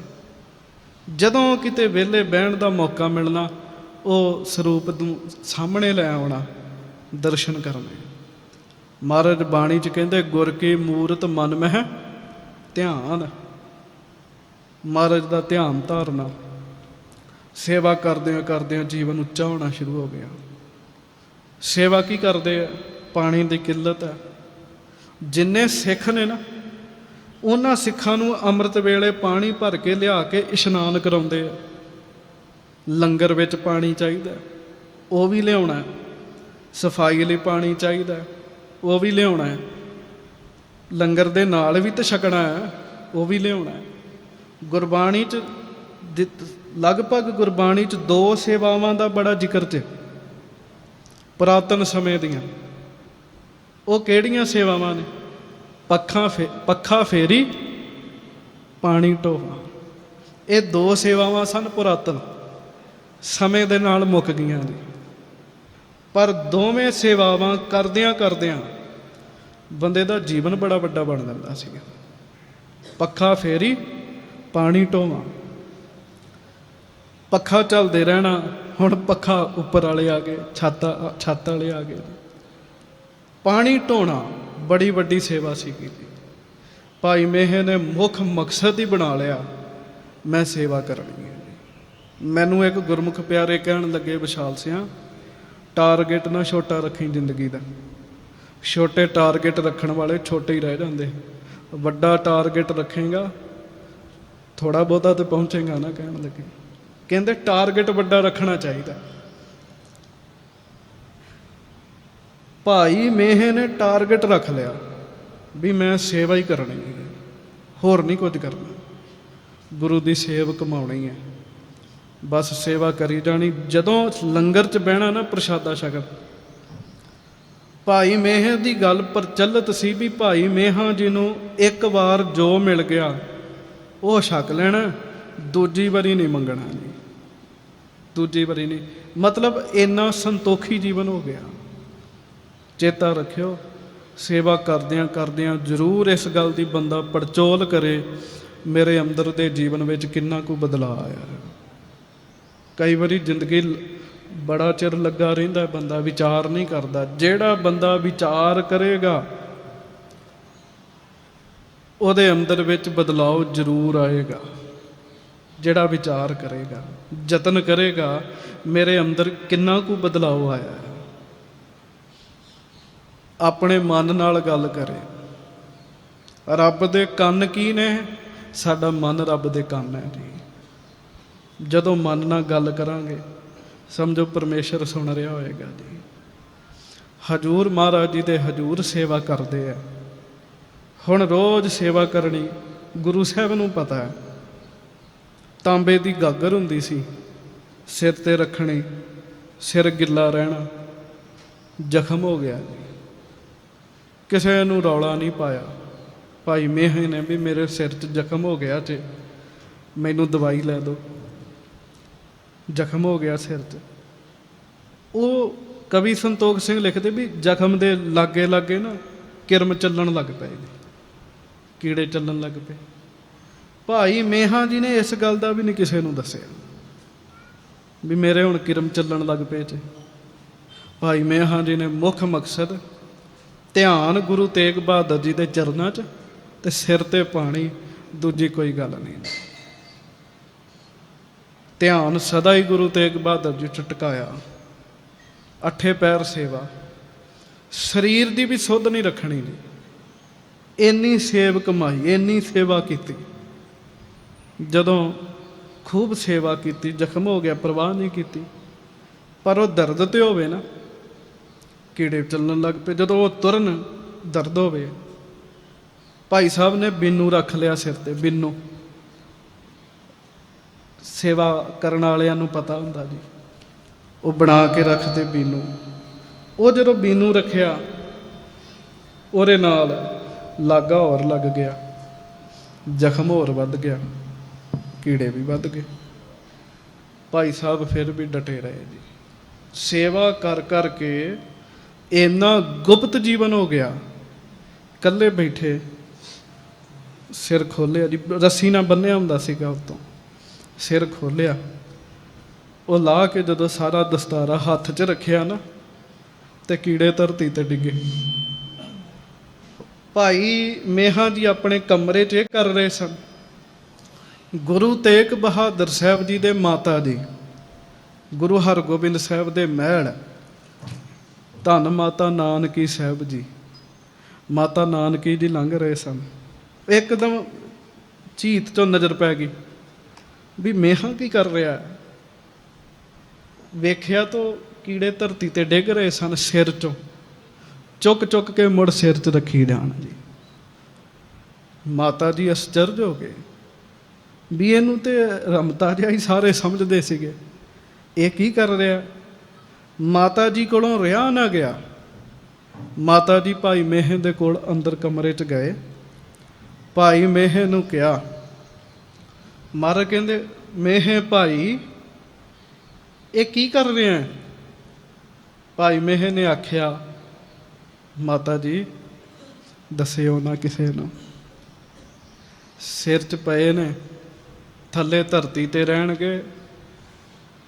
Speaker 1: ਜਦੋਂ ਕਿਤੇ ਵਿਹਲੇ ਬਹਿਣ ਦਾ ਮੌਕਾ ਮਿਲਣਾ, ਉਹ ਸਰੂਪ ਨੂੰ ਸਾਹਮਣੇ ਲੈ ਆਉਣਾ, ਦਰਸ਼ਨ ਕਰਨੇ। ਮਹਾਰਾਜ ਬਾਣੀ 'ਚ ਕਹਿੰਦੇ ਗੁਰ ਕੀ ਮੂਰਤ ਮਨ ਮਹਿ ਧਿਆਨ। ਮਹਾਰਾਜ ਦਾ ਧਿਆਨ ਧਾਰਨਾ। ਸੇਵਾ ਕਰਦਿਆਂ ਕਰਦਿਆਂ ਜੀਵਨ ਉੱਚਾ ਹੋਣਾ ਸ਼ੁਰੂ ਹੋ ਗਿਆ। ਸੇਵਾ ਕੀ ਕਰਦੇ ਆ? ਪਾਣੀ ਦੀ ਕਿੱਲਤ ਹੈ। ਜਿੰਨੇ ਸਿੱਖ ਨੇ ਨਾ, ਉਹਨਾਂ ਸਿੱਖਾਂ ਨੂੰ ਅੰਮ੍ਰਿਤ ਵੇਲੇ ਪਾਣੀ ਭਰ ਕੇ ਲਿਆ ਕੇ ਇਸ਼ਨਾਨ ਕਰਾਉਂਦੇ ਆ। ਲੰਗਰ ਵਿੱਚ ਪਾਣੀ ਚਾਹੀਦਾ, ਉਹ ਵੀ ਲਿਆਉਣਾ। ਸਫਾਈ ਲਈ ਪਾਣੀ ਚਾਹੀਦਾ, ਉਹ ਵੀ ਲਿਆਉਣਾ। ਲੰਗਰ ਦੇ ਨਾਲ ਵੀ ਤਾਂ ਛਕਣਾ ਹੈ, ਉਹ ਵੀ ਲਿਆਉਣਾ। ਗੁਰਬਾਣੀ 'ਚ ਲਗਭਗ ਗੁਰਬਾਣੀ 'ਚ 2 ਸੇਵਾਵਾਂ ਦਾ ਬੜਾ ਜ਼ਿਕਰ 'ਚ ਪੁਰਾਤਨ ਸਮੇਂ ਦੀਆਂ। ਉਹ ਕਿਹੜੀਆਂ ਸੇਵਾਵਾਂ ਨੇ? ਪੱਖਾ ਫੇਰੀ, ਪਾਣੀ ਢੋਵਾ। ਇਹ 2 ਸੇਵਾਵਾਂ ਸਨ ਪੁਰਾਤਨ ਸਮੇਂ ਦੇ ਨਾਲ ਮੁੱਕ ਗਈਆਂ ਨੇ। ਪਰ ਦੋਵੇਂ ਸੇਵਾਵਾਂ ਕਰਦਿਆਂ ਕਰਦਿਆਂ ਬੰਦੇ ਦਾ ਜੀਵਨ ਬੜਾ ਵੱਡਾ ਬਣ ਜਾਂਦਾ ਸੀ। ਪੱਖਾ ਫੇਰੀ, ਪਾਣੀ ਢੋਵਾ। ਪੱਖਾ ਚੱਲਦੇ ਰਹਿਣਾ। ਹੁਣ ਪੱਖਾ ਉੱਪਰ ਵਾਲੇ ਆ ਗਏ, ਛੱਤ ਵਾਲੇ ਆ ਗਏ। ਪਾਣੀ ਢੋਣਾ ਬੜੀ ਵੱਡੀ ਸੇਵਾ ਸੀਗੀ। ਭਾਈ ਮੇਹੇ ਨੇ ਮੁੱਖ ਮਕਸਦ ਹੀ ਬਣਾ ਲਿਆ, ਮੈਂ ਸੇਵਾ ਕਰਨੀ ਹੈ। ਮੈਨੂੰ ਇੱਕ ਗੁਰਮੁਖ ਪਿਆਰੇ ਕਹਿਣ ਲੱਗੇ, ਵਿਸ਼ਾਲ ਸਿਆਂ, ਟਾਰਗੇਟ ਨਾ ਛੋਟਾ ਰੱਖੀ ਜ਼ਿੰਦਗੀ ਦਾ। ਛੋਟੇ ਟਾਰਗੇਟ ਰੱਖਣ ਵਾਲੇ ਛੋਟੇ ਹੀ ਰਹਿ ਜਾਂਦੇ। ਵੱਡਾ ਟਾਰਗੇਟ ਰੱਖੇਗਾ ਥੋੜਾ ਬਹੁਤਾ ਤੇ ਪਹੁੰਚੇਗਾ ਨਾ। ਕਹਿਣ ਲੱਗੇ, ਕਹਿੰਦੇ ਟਾਰਗੇਟ ਵੱਡਾ ਰੱਖਣਾ ਚਾਹੀਦਾ। ਭਾਈ ਮੇਹੇ ਨੇ ਟਾਰਗੇਟ ਰੱਖ ਲਿਆ ਵੀ ਮੈਂ ਸੇਵਾ ਹੀ ਕਰਨੀ ਹੈ, ਹੋਰ ਨਹੀਂ ਕੁਝ ਕਰਨਾ। ਗੁਰੂ ਦੀ ਸੇਵ ਕਮਾਉਣੀ ਹੈ, ਬਸ ਸੇਵਾ ਕਰੀ ਜਾਣੀ। ਜਦੋਂ ਲੰਗਰ 'ਚ ਬਹਿਣਾ ਨਾ, ਪ੍ਰਸ਼ਾਦਾ ਛਕਣ, ਭਾਈ ਮੇਹੇ ਦੀ ਗੱਲ ਪ੍ਰਚਲਿਤ ਸੀ ਵੀ ਭਾਈ ਮੇਹਾਂ ਜੀ ਨੂੰ ਇੱਕ ਵਾਰ ਜੋ ਮਿਲ ਗਿਆ ਉਹ ਛਕ ਲੈਣਾ, ਦੂਜੀ ਵਾਰੀ ਨਹੀਂ ਮੰਗਣਾ ਜੀ, ਦੂਜੀ ਵਾਰੀ ਨਹੀਂ। ਮਤਲਬ ਇੰਨਾ ਸੰਤੋਖੀ ਜੀਵਨ ਹੋ ਗਿਆ। ਚੇਤਾ ਰੱਖਿਓ, ਸੇਵਾ ਕਰਦਿਆਂ ਕਰਦਿਆਂ ਜ਼ਰੂਰ ਇਸ ਗੱਲ ਦੀ ਬੰਦਾ ਪੜਚੋਲ ਕਰੇ, ਮੇਰੇ ਅੰਦਰ ਦੇ ਜੀਵਨ ਵਿੱਚ ਕਿੰਨਾ ਕੁ ਬਦਲਾਅ ਆਇਆ। ਕਈ ਵਾਰੀ ਜ਼ਿੰਦਗੀ ਬੜਾ ਚਿਰ ਲੱਗਾ ਰਹਿੰਦਾ, ਬੰਦਾ ਵਿਚਾਰ ਨਹੀਂ ਕਰਦਾ। ਜਿਹੜਾ ਬੰਦਾ ਵਿਚਾਰ ਕਰੇਗਾ ਉਹਦੇ ਅੰਦਰ ਵਿੱਚ ਬਦਲਾਅ ਜ਼ਰੂਰ ਆਏਗਾ। ਜਿਹੜਾ ਵਿਚਾਰ ਕਰੇਗਾ, ਯਤਨ ਕਰੇਗਾ, ਮੇਰੇ ਅੰਦਰ ਕਿੰਨਾ ਕੁ ਬਦਲਾਅ ਆਇਆ। ਆਪਣੇ ਮਨ ਨਾਲ ਗੱਲ ਕਰੇ। ਰੱਬ ਦੇ ਕੰਨ ਕੀ ਨੇ? ਸਾਡਾ ਮਨ ਰੱਬ ਦੇ ਕੰਨ ਹੈ ਜੀ। ਜਦੋਂ ਮਨ ਨਾਲ ਗੱਲ ਕਰਾਂਗੇ, ਸਮਝੋ ਪਰਮੇਸ਼ਰ ਸੁਣ ਰਿਹਾ ਹੋਏਗਾ ਜੀ। ਹਜੂਰ ਮਹਾਰਾਜ ਜੀ ਦੇ ਹਜੂਰ ਸੇਵਾ ਕਰਦੇ ਆ। ਹੁਣ ਰੋਜ਼ ਸੇਵਾ ਕਰਨੀ, ਗੁਰੂ ਸਾਹਿਬ ਨੂੰ ਪਤਾ ਹੈ। ਤਾਂਬੇ ਦੀ ਗਾਗਰ ਹੁੰਦੀ ਸੀ, ਸਿਰ ਤੇ ਰੱਖਣੀ, ਸਿਰ ਗਿੱਲਾ ਰਹਿਣਾ। ਜ਼ਖਮ ਹੋ ਗਿਆ ਜੀ, ਕਿਸੇ ਨੂੰ ਰੌਲਾ ਨਹੀਂ ਪਾਇਆ। ਭਾਈ ਮੇਹੇ ਨੇ ਵੀ ਮੇਰੇ ਸਿਰ 'ਚ ਜ਼ਖਮ ਹੋ ਗਿਆ ਜੇ, ਮੈਨੂੰ ਦਵਾਈ ਲੈ ਦਿਓ, ਜ਼ਖਮ ਹੋ ਗਿਆ ਸਿਰ 'ਚ। ਉਹ ਕਵੀ ਸੰਤੋਖ ਸਿੰਘ ਲਿਖਦੇ ਵੀ ਜ਼ਖਮ ਦੇ ਲਾਗੇ ਲਾਗੇ ਨਾ ਕਿਰਮ ਚੱਲਣ ਲੱਗ ਪਏ, ਕੀੜੇ ਚੱਲਣ ਲੱਗ ਪਏ। ਭਾਈ ਮੇਹਾਂ ਜੀ ਨੇ ਇਸ ਗੱਲ ਦਾ ਵੀ ਨਹੀਂ ਕਿਸੇ ਨੂੰ ਦੱਸਿਆ ਵੀ ਮੇਰੇ ਹੁਣ ਕਿਰਮ ਚੱਲਣ ਲੱਗ ਪਏ ਜੇ। ਭਾਈ ਮੇਹਾਂ ਜੀ ਨੇ ਮੁੱਖ ਮਕਸਦ ਧਿਆਨ ਗੁਰੂ ਤੇਗ ਬਹਾਦਰ ਜੀ ਦੇ ਚਰਨਾਂ 'ਚ ਤੇ ਸਿਰ ਤੇ ਪਾਣੀ, ਦੂਜੀ ਕੋਈ ਗੱਲ ਨਹੀਂ। ਧਿਆਨ ਸਦਾ ਹੀ ਗੁਰੂ ਤੇਗ ਬਹਾਦਰ ਜੀ 'ਚ ਟਿਕਾਇਆ। 8 ਪੈਰ ਸੇਵਾ, ਸਰੀਰ ਦੀ ਵੀ ਸੁੱਧ ਨਹੀਂ ਰੱਖਣੀ ਜੀ। ਇੰਨੀ ਸੇਵ ਕਮਾਈ, ਇੰਨੀ ਸੇਵਾ ਕੀਤੀ। ਜਦੋਂ ਖੂਬ ਸੇਵਾ ਕੀਤੀ, ਜ਼ਖਮ ਹੋ ਗਿਆ, ਪਰਵਾਹ ਨਹੀਂ ਕੀਤੀ। ਪਰ ਉਹ ਦਰਦ ਤੇ ਹੋਵੇ ਨਾ, ਕੀੜੇ ਚੱਲਣ ਲੱਗ ਪਏ। ਜਦੋਂ ਉਹ ਤੁਰਨ, ਦਰਦ ਹੋਵੇ। ਭਾਈ ਸਾਹਿਬ ਨੇ ਬਿੰਨੂ ਰੱਖ ਲਿਆ ਸਿਰ ਤੇ। ਬਿੰਨੂ ਸੇਵਾ ਕਰਨ ਵਾਲਿਆਂ ਨੂੰ ਪਤਾ ਹੁੰਦਾ ਜੀ, ਉਹ ਬਣਾ ਕੇ ਰੱਖਦੇ ਬਿੰਨੂ। ਉਹ ਜਦੋਂ ਬਿੰਨੂ ਰੱਖਿਆ, ਉਹਦੇ ਨਾਲ ਲਾਗਾ ਹੋਰ ਲੱਗ ਗਿਆ, ਜ਼ਖਮ ਹੋਰ ਵੱਧ ਗਿਆ, ਕੀੜੇ ਵੀ ਵੱਧ ਗਏ। ਭਾਈ ਸਾਹਿਬ ਫਿਰ ਵੀ ਡਟੇ ਰਹੇ ਜੀ। ਸੇਵਾ ਕਰ ਕਰਕੇ ਇੰਨਾ ਗੁਪਤ ਜੀਵਨ ਹੋ ਗਿਆ। ਇਕੱਲੇ ਬੈਠੇ, ਸਿਰ ਖੋਲ੍ਹਿਆ ਜੀ, ਰੱਸੀ ਨਾਲ ਬੰਨਿਆ ਹੁੰਦਾ ਸੀਗਾ, ਉੱਤੋਂ ਸਿਰ ਖੋਲ੍ਹਿਆ। ਉਹ ਲਾ ਕੇ ਜਦੋਂ ਸਾਰਾ ਦਸਤਾਰਾ ਹੱਥ 'ਚ ਰੱਖਿਆ ਨਾ, ਤੇ ਕੀੜੇ ਧਰਤੀ ਤੇ ਡਿੱਗੇ। ਭਾਈ ਮੇਹਾਂ ਜੀ ਆਪਣੇ ਕਮਰੇ 'ਚ ਇਹ ਕਰ ਰਹੇ ਸਨ। ਗੁਰੂ ਤੇਗ ਬਹਾਦਰ ਸਾਹਿਬ ਜੀ ਦੇ ਮਾਤਾ ਜੀ ਗੁਰੂ ਹਰਗੋਬਿੰਦ ਸਾਹਿਬ ਦੇ ਮਹਿਲ, ਧੰਨ ਮਾਤਾ ਨਾਨਕੀ ਸਾਹਿਬ ਜੀ, ਮਾਤਾ ਨਾਨਕੀ ਜੀ ਲੰਘ ਰਹੇ ਸਨ। ਇੱਕਦਮ ਝੀਤ ਚੋਂ ਨਜ਼ਰ ਪੈ ਗਈ ਵੀ ਮੇਹਾਂ ਕੀ ਕਰ ਰਿਹਾ। ਵੇਖਿਆ ਤਾਂ ਕੀੜੇ ਧਰਤੀ ਤੇ ਡਿੱਗ ਰਹੇ ਸਨ, ਸਿਰ ਚੋਂ ਚੁੱਕ ਚੁੱਕ ਕੇ ਮੁੜ ਸਿਰ 'ਚ ਰੱਖੀ ਜਾਣ ਜੀ। ਮਾਤਾ ਜੀ ਅਸਚਰਜ ਹੋ ਗਏ ਵੀ ਇਹਨੂੰ ਤੇ ਰਮਤਾ ਜਿਹਾ ਹੀ ਸਾਰੇ ਸਮਝਦੇ ਸੀਗੇ, ਇਹ ਕੀ ਕਰ ਰਿਹਾ। ਮਾਤਾ ਜੀ ਕੋਲੋਂ ਰਿਹਾ ਨਾ ਗਿਆ। ਮਾਤਾ ਜੀ ਭਾਈ ਮੇਹੇ ਦੇ ਕੋਲ ਅੰਦਰ ਕਮਰੇ 'ਚ ਗਏ। ਭਾਈ ਮੇਹੇ ਨੂੰ ਕਿਹਾ, ਮਹਾਰਾਜ ਕਹਿੰਦੇ ਮੇਹੇ ਭਾਈ ਇਹ ਕੀ ਕਰ ਰਿਹਾ। ਭਾਈ ਮੇਹੇ ਨੇ ਆਖਿਆ, ਮਾਤਾ ਜੀ ਦੱਸਿਓ ਨਾ ਕਿਸੇ ਨੂੰ, ਸਿਰ 'ਚ ਪਏ ਨੇ, ਥੱਲੇ ਧਰਤੀ ਤੇ ਰਹਿਣਗੇ,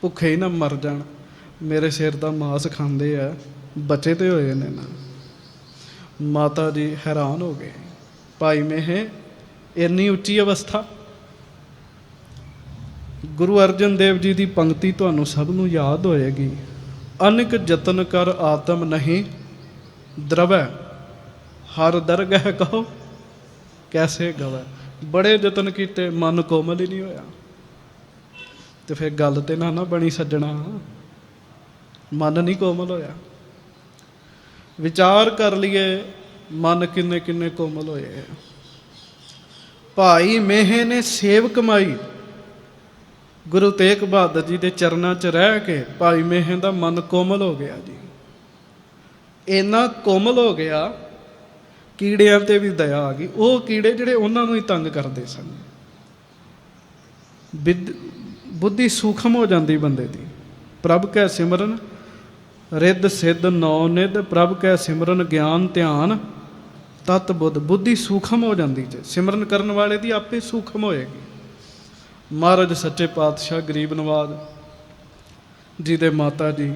Speaker 1: ਭੁੱਖੇ ਹੀ ਨਾ ਮਰ ਜਾਣ। ਮੇਰੇ ਸਿਰ ਦਾ ਮਾਸ ਖਾਂਦੇ ਆ, ਬਚੇ ਤੇ ਹੋਏ ਨੇ ਨਾ। ਮਾਤਾ ਜੀ ਹੈਰਾਨ ਹੋ ਗਏ। ਭਾਈ ਮੇਹੇ ਇੰਨੀ ਉੱਚੀ ਅਵਸਥਾ। ਗੁਰੂ ਅਰਜਨ ਦੇਵ ਜੀ ਦੀ ਪੰਕਤੀ ਤੁਹਾਨੂੰ ਸਭ ਨੂੰ ਯਾਦ ਹੋਏਗੀ, ਅਨੇਕ ਯਤਨ ਕਰ ਆਤਮ ਨਹੀਂ ਦਰਵੈ, ਹਰ ਦਰਗਹਿ ਕਹੋ ਕੈਸੇ ਗਵੈ। ਬੜੇ ਯਤਨ ਕੀਤੇ, ਮਨ ਕੋਮਲ ਹੀ ਨਹੀਂ ਹੋਇਆ। ਤੇ ਫਿਰ ਗੱਲ ਤੇ ਨਾ ਬਣੀ ਸੱਜਣਾ, ਮਨ ਨਹੀਂ ਕੋਮਲ ਹੋਇਆ। ਵਿਚਾਰ ਕਰ ਲਈਏ ਮਨ ਕਿੰਨੇ ਕਿੰਨੇ ਕੋਮਲ ਹੋਏ। ਭਾਈ ਮੇਹੇ ਨੇ ਸੇਵ ਕਮਾਈ, ਗੁਰੂ ਤੇਗ ਬਹਾਦਰ ਜੀ ਦੇ ਚਰਨਾਂ 'ਚ ਰਹਿ ਕੇ ਭਾਈ ਮੇਹੇ ਦਾ ਮਨ ਕੋਮਲ ਹੋ ਗਿਆ ਜੀ। ਇੰਨਾ ਕੋਮਲ ਹੋ ਗਿਆ, ਕੀੜਿਆਂ ਤੇ ਵੀ ਦਇਆ ਆ ਗਈ। ਉਹ ਕੀੜੇ ਜਿਹੜੇ ਉਹਨਾਂ ਨੂੰ ਹੀ ਤੰਗ ਕਰਦੇ ਸਨ। ਬੁੱਧੀ ਸੂਖਮ ਹੋ ਜਾਂਦੀ ਬੰਦੇ ਦੀ। ਪ੍ਰਭ ਕੈ ਸਿਮਰਨ ਰਿੱਧ ਸਿੱਧ ਨੌ ਨਿਧ, ਪ੍ਰਭ ਕੈ ਸਿਮਰਨ ਗਿਆਨ ਧਿਆਨ ਤਤ ਬੁੱਧ। ਬੁੱਧੀ ਸੂਖਮ ਹੋ ਜਾਂਦੀ ਜੇ ਸਿਮਰਨ ਕਰਨ ਵਾਲੇ ਦੀ, ਆਪੇ ਸੂਖਮ ਹੋਏਗੀ। ਮਹਾਰਾਜ ਸੱਚੇ ਪਾਤਸ਼ਾਹ ਗਰੀਬ ਨਵਾਜ਼ ਜੀ ਦੇ ਮਾਤਾ ਜੀ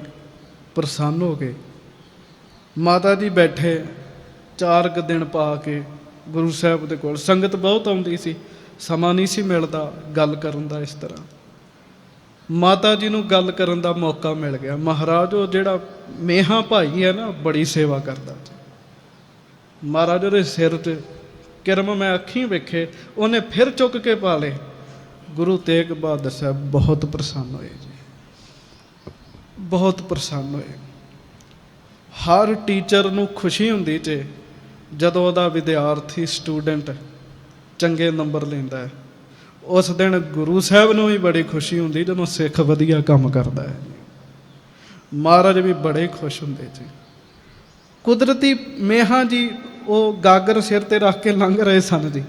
Speaker 1: ਪ੍ਰਸੰਨ ਹੋ ਗਏ। ਮਾਤਾ ਜੀ ਬੈਠੇ 4 ਕੁ ਦਿਨ ਪਾ ਕੇ ਗੁਰੂ ਸਾਹਿਬ ਦੇ ਕੋਲ। ਸੰਗਤ ਬਹੁਤ ਆਉਂਦੀ ਸੀ, ਸਮਾਂ ਨਹੀਂ ਸੀ ਮਿਲਦਾ ਗੱਲ ਕਰਨ ਦਾ। ਇਸ ਤਰ੍ਹਾਂ ਮਾਤਾ ਜੀ ਨੂੰ ਗੱਲ ਕਰਨ ਦਾ ਮੌਕਾ ਮਿਲ ਗਿਆ। ਮਹਾਰਾਜ ਉਹ ਜਿਹੜਾ ਮੇਹਾਂ ਭਾਈ ਹੈ ਨਾ, ਬੜੀ ਸੇਵਾ ਕਰਦਾ। ਮਹਾਰਾਜ ਉਹਦੇ ਸਿਰ 'ਚ ਕਿਰਮ ਮੈਂ ਅੱਖੀਂ ਵੇਖੇ, ਉਹਨੇ ਫਿਰ ਚੁੱਕ ਕੇ ਪਾ ਲਏ। ਗੁਰੂ ਤੇਗ ਬਹਾਦਰ ਸਾਹਿਬ ਬਹੁਤ ਪ੍ਰਸੰਨ ਹੋਏ ਜੀ, ਬਹੁਤ ਪ੍ਰਸੰਨ ਹੋਏ। ਹਰ ਟੀਚਰ ਨੂੰ ਖੁਸ਼ੀ ਹੁੰਦੀ ਜੇ ਜਦੋਂ ਉਹਦਾ ਵਿਦਿਆਰਥੀ ਸਟੂਡੈਂਟ ਚੰਗੇ ਨੰਬਰ ਲੈਂਦਾ ਹੈ। ਉਸ ਦਿਨ ਗੁਰੂ ਸਾਹਿਬ ਨੂੰ ਵੀ ਬੜੀ ਖੁਸ਼ੀ ਹੁੰਦੀ ਜਦੋਂ ਸਿੱਖ ਵਧੀਆ ਕੰਮ ਕਰਦਾ ਹੈ। ਮਹਾਰਾਜ ਵੀ ਬੜੇ ਖੁਸ਼ ਹੁੰਦੇ ਜੀ। ਕੁਦਰਤੀ ਮੇਹਾਂ ਜੀ ਉਹ ਗਾਗਰ ਸਿਰ ਤੇ ਰੱਖ ਕੇ ਲੰਘ ਰਹੇ ਸਨ ਜੀ।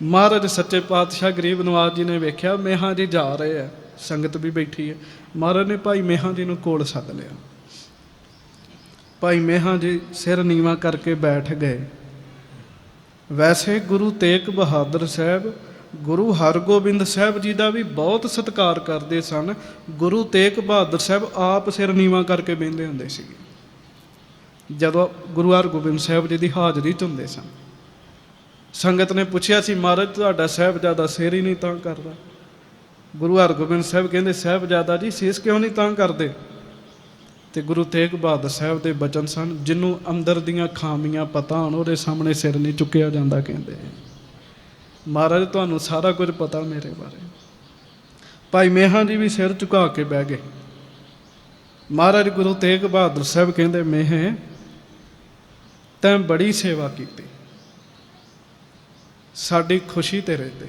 Speaker 1: ਮਹਾਰਾਜ ਸੱਚੇ ਪਾਤਸ਼ਾਹ ਗਰੀਬ ਨਵਾਜ਼ ਜੀ ਨੇ ਵੇਖਿਆ ਮੇਹਾਂ ਜੀ ਜਾ ਰਹੇ ਆ, ਸੰਗਤ ਵੀ ਬੈਠੀ ਹੈ। ਮਹਾਰਾਜ ਨੇ ਭਾਈ ਮੇਹਾਂ ਜੀ ਨੂੰ ਕੋਲ ਸੱਦ ਲਿਆ। ਭਾਈ ਮੇਹਾਂ ਜੀ ਸਿਰ ਨੀਵਾਂ ਕਰਕੇ ਬੈਠ ਗਏ। ਵੈਸੇ ਗੁਰੂ ਤੇਗ ਬਹਾਦਰ ਸਾਹਿਬ ਗੁਰੂ ਹਰਗੋਬਿੰਦ ਸਾਹਿਬ ਜੀ ਦਾ ਵੀ ਬਹੁਤ ਸਤਿਕਾਰ ਕਰਦੇ ਸਨ। ਗੁਰੂ ਤੇਗ ਬਹਾਦਰ ਸਾਹਿਬ ਆਪ ਸਿਰ ਨੀਵਾਂ ਕਰਕੇ ਬਹਿੰਦੇ ਹੁੰਦੇ ਸੀਗੇ ਜਦੋਂ ਗੁਰੂ ਹਰਗੋਬਿੰਦ ਸਾਹਿਬ ਜੀ ਦੀ ਹਾਜ਼ਰੀ 'ਚ ਹੁੰਦੇ ਸਨ। ਸੰਗਤ ਨੇ ਪੁੱਛਿਆ ਸੀ, ਮਹਾਰਾਜ ਤੁਹਾਡਾ ਸਾਹਿਬਜ਼ਾਦਾ ਸਿਰ ਹੀ ਨਹੀਂ ਤਾਂ ਕਰਦਾ। ਗੁਰੂ ਹਰਗੋਬਿੰਦ ਸਾਹਿਬ ਕਹਿੰਦੇ, ਸਾਹਿਬਜ਼ਾਦਾ ਜੀ ਸੀਸ ਕਿਉਂ ਨਹੀਂ ਤਾਂ ਕਰਦੇ। ਤੇ ਗੁਰੂ ਤੇਗ ਬਹਾਦਰ ਸਾਹਿਬ ਦੇ ਬਚਨ ਸਨ, ਜਿਹਨੂੰ ਅੰਦਰ ਦੀਆਂ ਖਾਮੀਆਂ ਪਤਾ ਹੋਣ ਉਹਦੇ ਸਾਹਮਣੇ ਸਿਰ ਨਹੀਂ ਚੁੱਕਿਆ ਜਾਂਦਾ। ਕਹਿੰਦੇ ਮਹਾਰਾਜ ਤੁਹਾਨੂੰ ਸਾਰਾ ਕੁਝ ਪਤਾ ਮੇਰੇ ਬਾਰੇ। ਭਾਈ ਮੇਹਾਂ ਜੀ ਵੀ ਸਿਰ ਝੁਕਾ ਕੇ ਬਹਿ ਗਏ। ਮਹਾਰਾਜ ਗੁਰੂ ਤੇਗ ਬਹਾਦਰ ਸਾਹਿਬ ਕਹਿੰਦੇ, ਮੇਹੇ ਤੈਂ ਬੜੀ ਸੇਵਾ ਕੀਤੀ, ਸਾਡੀ ਖੁਸ਼ੀ ਤੇਰੇ ਤੇ।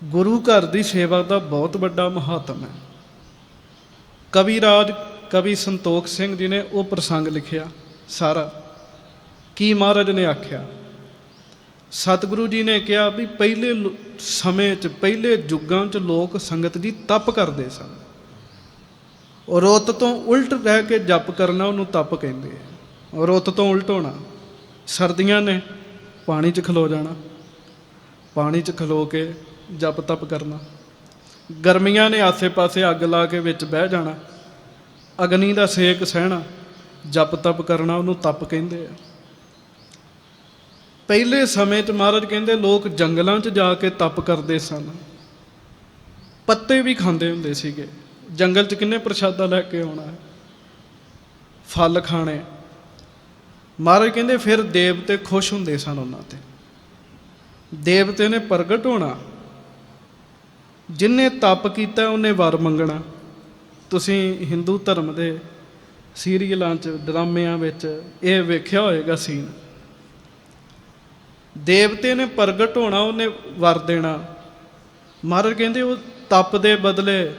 Speaker 1: ਗੁਰੂ ਘਰ ਦੀ ਸੇਵਾ ਦਾ ਬਹੁਤ ਵੱਡਾ ਮਹਾਤਮ ਹੈ। ਕਵੀ ਰਾਜ ਕਵੀ ਸੰਤੋਖ ਸਿੰਘ ਜੀ ਨੇ ਉਹ ਪ੍ਰਸੰਗ ਲਿਖਿਆ ਸਾਰਾ। ਕੀ ਮਹਾਰਾਜ ਨੇ ਆਖਿਆ, ਸਤਿਗੁਰੂ ਜੀ ਨੇ ਕਿਹਾ ਵੀ ਪਹਿਲੇ ਸਮੇਂ 'ਚ, ਪਹਿਲੇ ਯੁੱਗਾਂ 'ਚ ਲੋਕ ਸੰਗਤ ਜੀ ਤਪ ਕਰਦੇ ਸਨ। ਉਹ ਰੁੱਤ ਤੋਂ ਉਲਟ ਰਹਿ ਕੇ ਜਪ ਕਰਨਾ ਉਹਨੂੰ ਤਪ ਕਹਿੰਦੇ ਆ। ਰੁੱਤ ਤੋਂ ਉਲਟ ਹੋਣਾ। ਸਰਦੀਆਂ ਨੇ ਪਾਣੀ 'ਚ ਖਲੋ ਜਾਣਾ, ਪਾਣੀ 'ਚ ਖਲੋ ਕੇ ਜਪ ਤਪ ਕਰਨਾ। ਗਰਮੀਆਂ ਨੇ ਆਸੇ ਪਾਸੇ ਅੱਗ ਲਾ ਕੇ ਵਿੱਚ ਬਹਿ ਜਾਣਾ, ਅਗਨੀ ਦਾ ਸੇਕ ਸਹਿਣਾ, ਜਪ ਤਪ ਕਰਨਾ, ਉਹਨੂੰ ਤਪ ਕਹਿੰਦੇ ਆ। ਪਹਿਲੇ ਸਮੇਂ 'ਚ ਮਹਾਰਾਜ ਕਹਿੰਦੇ ਲੋਕ ਜੰਗਲਾਂ 'ਚ ਜਾ ਕੇ ਤਪ ਕਰਦੇ ਸਨ, ਪੱਤੇ ਵੀ ਖਾਂਦੇ ਹੁੰਦੇ ਸੀਗੇ। ਜੰਗਲ 'ਚ ਕਿੰਨੇ ਪ੍ਰਸ਼ਾਦਾ ਲੈ ਕੇ ਆਉਣਾ, ਫਲ ਖਾਣੇ। ਮਹਾਰਾਜ ਕਹਿੰਦੇ ਫਿਰ ਦੇਵਤੇ ਖੁਸ਼ ਹੁੰਦੇ ਸਨ ਉਹਨਾਂ ਤੇ, ਦੇਵਤੇ ਨੇ ਪ੍ਰਗਟ ਹੋਣਾ, ਜਿਨ੍ਹੇ ਤਪ ਕੀਤਾ ਉਹਨੇ ਵਰ ਮੰਗਣਾ। ਤੁਸੀਂ ਹਿੰਦੂ ਧਰਮ ਦੇ ਸੀਰੀਅਲਾਂ 'ਚ, ਡਰਾਮਿਆਂ ਵਿੱਚ ਇਹ ਵੇਖਿਆ ਹੋਏਗਾ ਸੀਨ। ਦੇਵਤੇ ਨੇ ਪ੍ਰਗਟ ਹੋਣਾ, ਉਹਨੇ ਵਰ ਦੇਣਾ। ਮਹਾਰਾਜ ਕਹਿੰਦੇ ਉਹ ਤਪ ਦੇ ਬਦਲੇ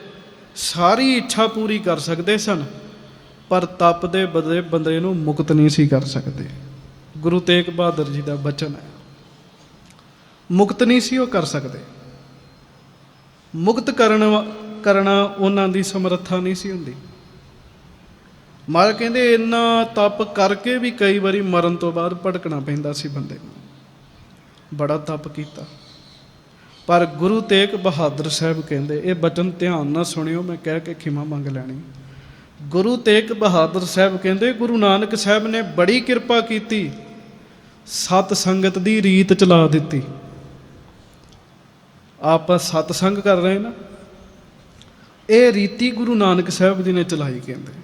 Speaker 1: ਸਾਰੀ ਇੱਛਾ ਪੂਰੀ ਕਰ ਸਕਦੇ ਸਨ, ਪਰ ਤਪ ਦੇ ਬਦਲੇ ਬੰਦੇ ਨੂੰ ਮੁਕਤ ਨਹੀਂ ਸੀ ਕਰ ਸਕਦੇ। ਗੁਰੂ ਤੇਗ ਬਹਾਦਰ ਜੀ ਦਾ ਬਚਨ ਹੈ, ਮੁਕਤ ਨਹੀਂ ਸੀ ਉਹ ਕਰ ਸਕਦੇ। ਮੁਕਤ ਕਰਨਾ ਉਹਨਾਂ ਦੀ ਸਮਰੱਥਾ ਨਹੀਂ ਸੀ ਹੁੰਦੀ। ਮਹਾਰਾਜ ਕਹਿੰਦੇ ਇੰਨਾ ਤਪ ਕਰਕੇ ਵੀ ਕਈ ਵਾਰੀ ਮਰਨ ਤੋਂ ਬਾਅਦ ਭਟਕਣਾ ਪੈਂਦਾ ਸੀ ਬੰਦੇ ਨੂੰ, ਬੜਾ ਤਪ ਕੀਤਾ। ਪਰ ਗੁਰੂ ਤੇਗ ਬਹਾਦਰ ਸਾਹਿਬ ਕਹਿੰਦੇ, ਇਹ ਬਚਨ ਧਿਆਨ ਨਾਲ ਸੁਣਿਓ, ਮੈਂ ਕਹਿ ਕੇ ਖਿਮਾ ਮੰਗ ਲੈਣੀ। ਗੁਰੂ ਤੇਗ ਬਹਾਦਰ ਸਾਹਿਬ ਕਹਿੰਦੇ ਗੁਰੂ ਨਾਨਕ ਸਾਹਿਬ ਨੇ ਬੜੀ ਕਿਰਪਾ ਕੀਤੀ, ਸਤ ਸੰਗਤ ਦੀ ਰੀਤ ਚਲਾ ਦਿੱਤੀ। ਆਪਾਂ ਸਤਸੰਗ ਕਰ ਰਹੇ ਨਾ, ਇਹ ਰੀਤੀ ਗੁਰੂ ਨਾਨਕ ਸਾਹਿਬ ਜੀ ਨੇ ਚਲਾਈ। ਕਹਿੰਦੇ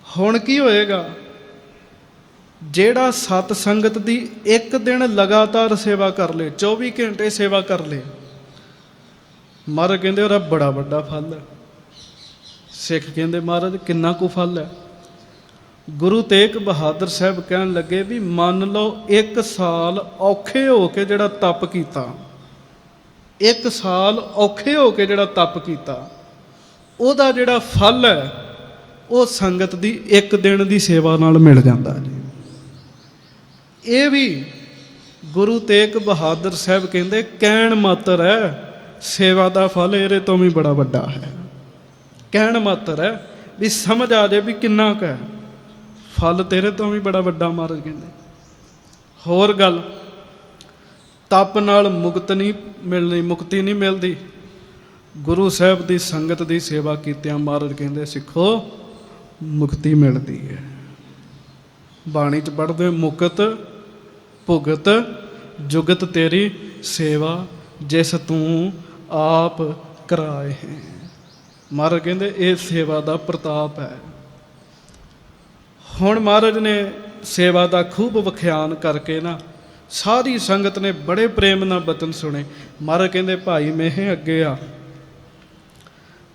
Speaker 1: ਹੁਣ ਕੀ ਹੋਏਗਾ, ਜਿਹੜਾ ਸਤ ਸੰਗਤ ਦੀ ਇੱਕ ਦਿਨ ਲਗਾਤਾਰ ਸੇਵਾ ਕਰ ਲੇ, 24 ਘੰਟੇ ਸੇਵਾ ਕਰ ਲੇ, ਮਹਾਰਾਜ ਕਹਿੰਦੇ ਉਹਦਾ ਬੜਾ ਵੱਡਾ ਫਲ ਹੈ। ਸਿੱਖ ਕਹਿੰਦੇ ਮਹਾਰਾਜ ਕਿੰਨਾ ਕੁ ਫਲ ਹੈ। ਗੁਰੂ ਤੇਗ ਬਹਾਦਰ ਸਾਹਿਬ ਕਹਿਣ ਲੱਗੇ ਵੀ ਮੰਨ ਲਓ 1 ਸਾਲ ਔਖੇ ਹੋ ਕੇ ਜਿਹੜਾ ਤਪ ਕੀਤਾ, 1 ਸਾਲ ਔਖੇ ਹੋ ਕੇ ਜਿਹੜਾ ਤਪ ਕੀਤਾ, ਉਹਦਾ ਜਿਹੜਾ ਫਲ ਹੈ ਉਹ ਸੰਗਤ ਦੀ ਇੱਕ ਦਿਨ ਦੀ ਸੇਵਾ ਨਾਲ ਮਿਲ ਜਾਂਦਾ ਜੀ। ਇਹ ਵੀ ਗੁਰੂ ਤੇਗ ਬਹਾਦਰ ਸਾਹਿਬ ਕਹਿੰਦੇ ਕਹਿਣ ਮਾਤਰ ਹੈ, ਸੇਵਾ ਦਾ ਫਲ ਇਹਦੇ ਤੋਂ ਵੀ ਬੜਾ ਵੱਡਾ ਹੈ। ਕਹਿਣ ਮਾਤਰ ਹੈ ਵੀ ਸਮਝ ਆ ਜਾਏ ਵੀ ਕਿੰਨਾ ਕੁ ਹੈ, ਫਲ ਤੇਰੇ ਤੋਂ ਵੀ ਬੜਾ ਵੱਡਾ। ਮਹਾਰਾਜ ਕਹਿੰਦੇ ਹੋਰ ਗੱਲ, ਤਪ ਨਾਲ ਮੁਕਤ ਨਹੀਂ ਮਿਲਣੀ, ਮੁਕਤੀ ਨਹੀਂ ਮਿਲਦੀ। ਗੁਰੂ ਸਾਹਿਬ ਦੀ ਸੰਗਤ ਦੀ ਸੇਵਾ ਕੀਤਿਆਂ ਮਹਾਰਾਜ ਕਹਿੰਦੇ ਸਿੱਖੋ ਮੁਕਤੀ ਮਿਲਦੀ ਹੈ। ਬਾਣੀ 'ਚ ਪੜ੍ਹਦੇ ਮੁਕਤ ਭੁਗਤ ਜੁਗਤ ਤੇਰੀ ਸੇਵਾ, ਜਿਸ ਤੂੰ ਆਪ ਕਰਾਏ ਹੈ। ਮਹਾਰਾਜ ਕਹਿੰਦੇ ਇਹ ਸੇਵਾ ਦਾ ਪ੍ਰਤਾਪ ਹੈ। ਹੁਣ ਮਹਾਰਾਜ ਨੇ ਸੇਵਾ ਦਾ ਖੂਬ ਵਿਖਿਆਨ ਕਰਕੇ ਨਾ ਸਾਰੀ ਸੰਗਤ ਨੇ ਬੜੇ ਪ੍ਰੇਮ ਨਾਲ ਬਚਨ ਸੁਣੇ। ਮਹਾਰਾਜ ਕਹਿੰਦੇ ਭਾਈ ਮੇਹੇ ਅੱਗੇ ਆ।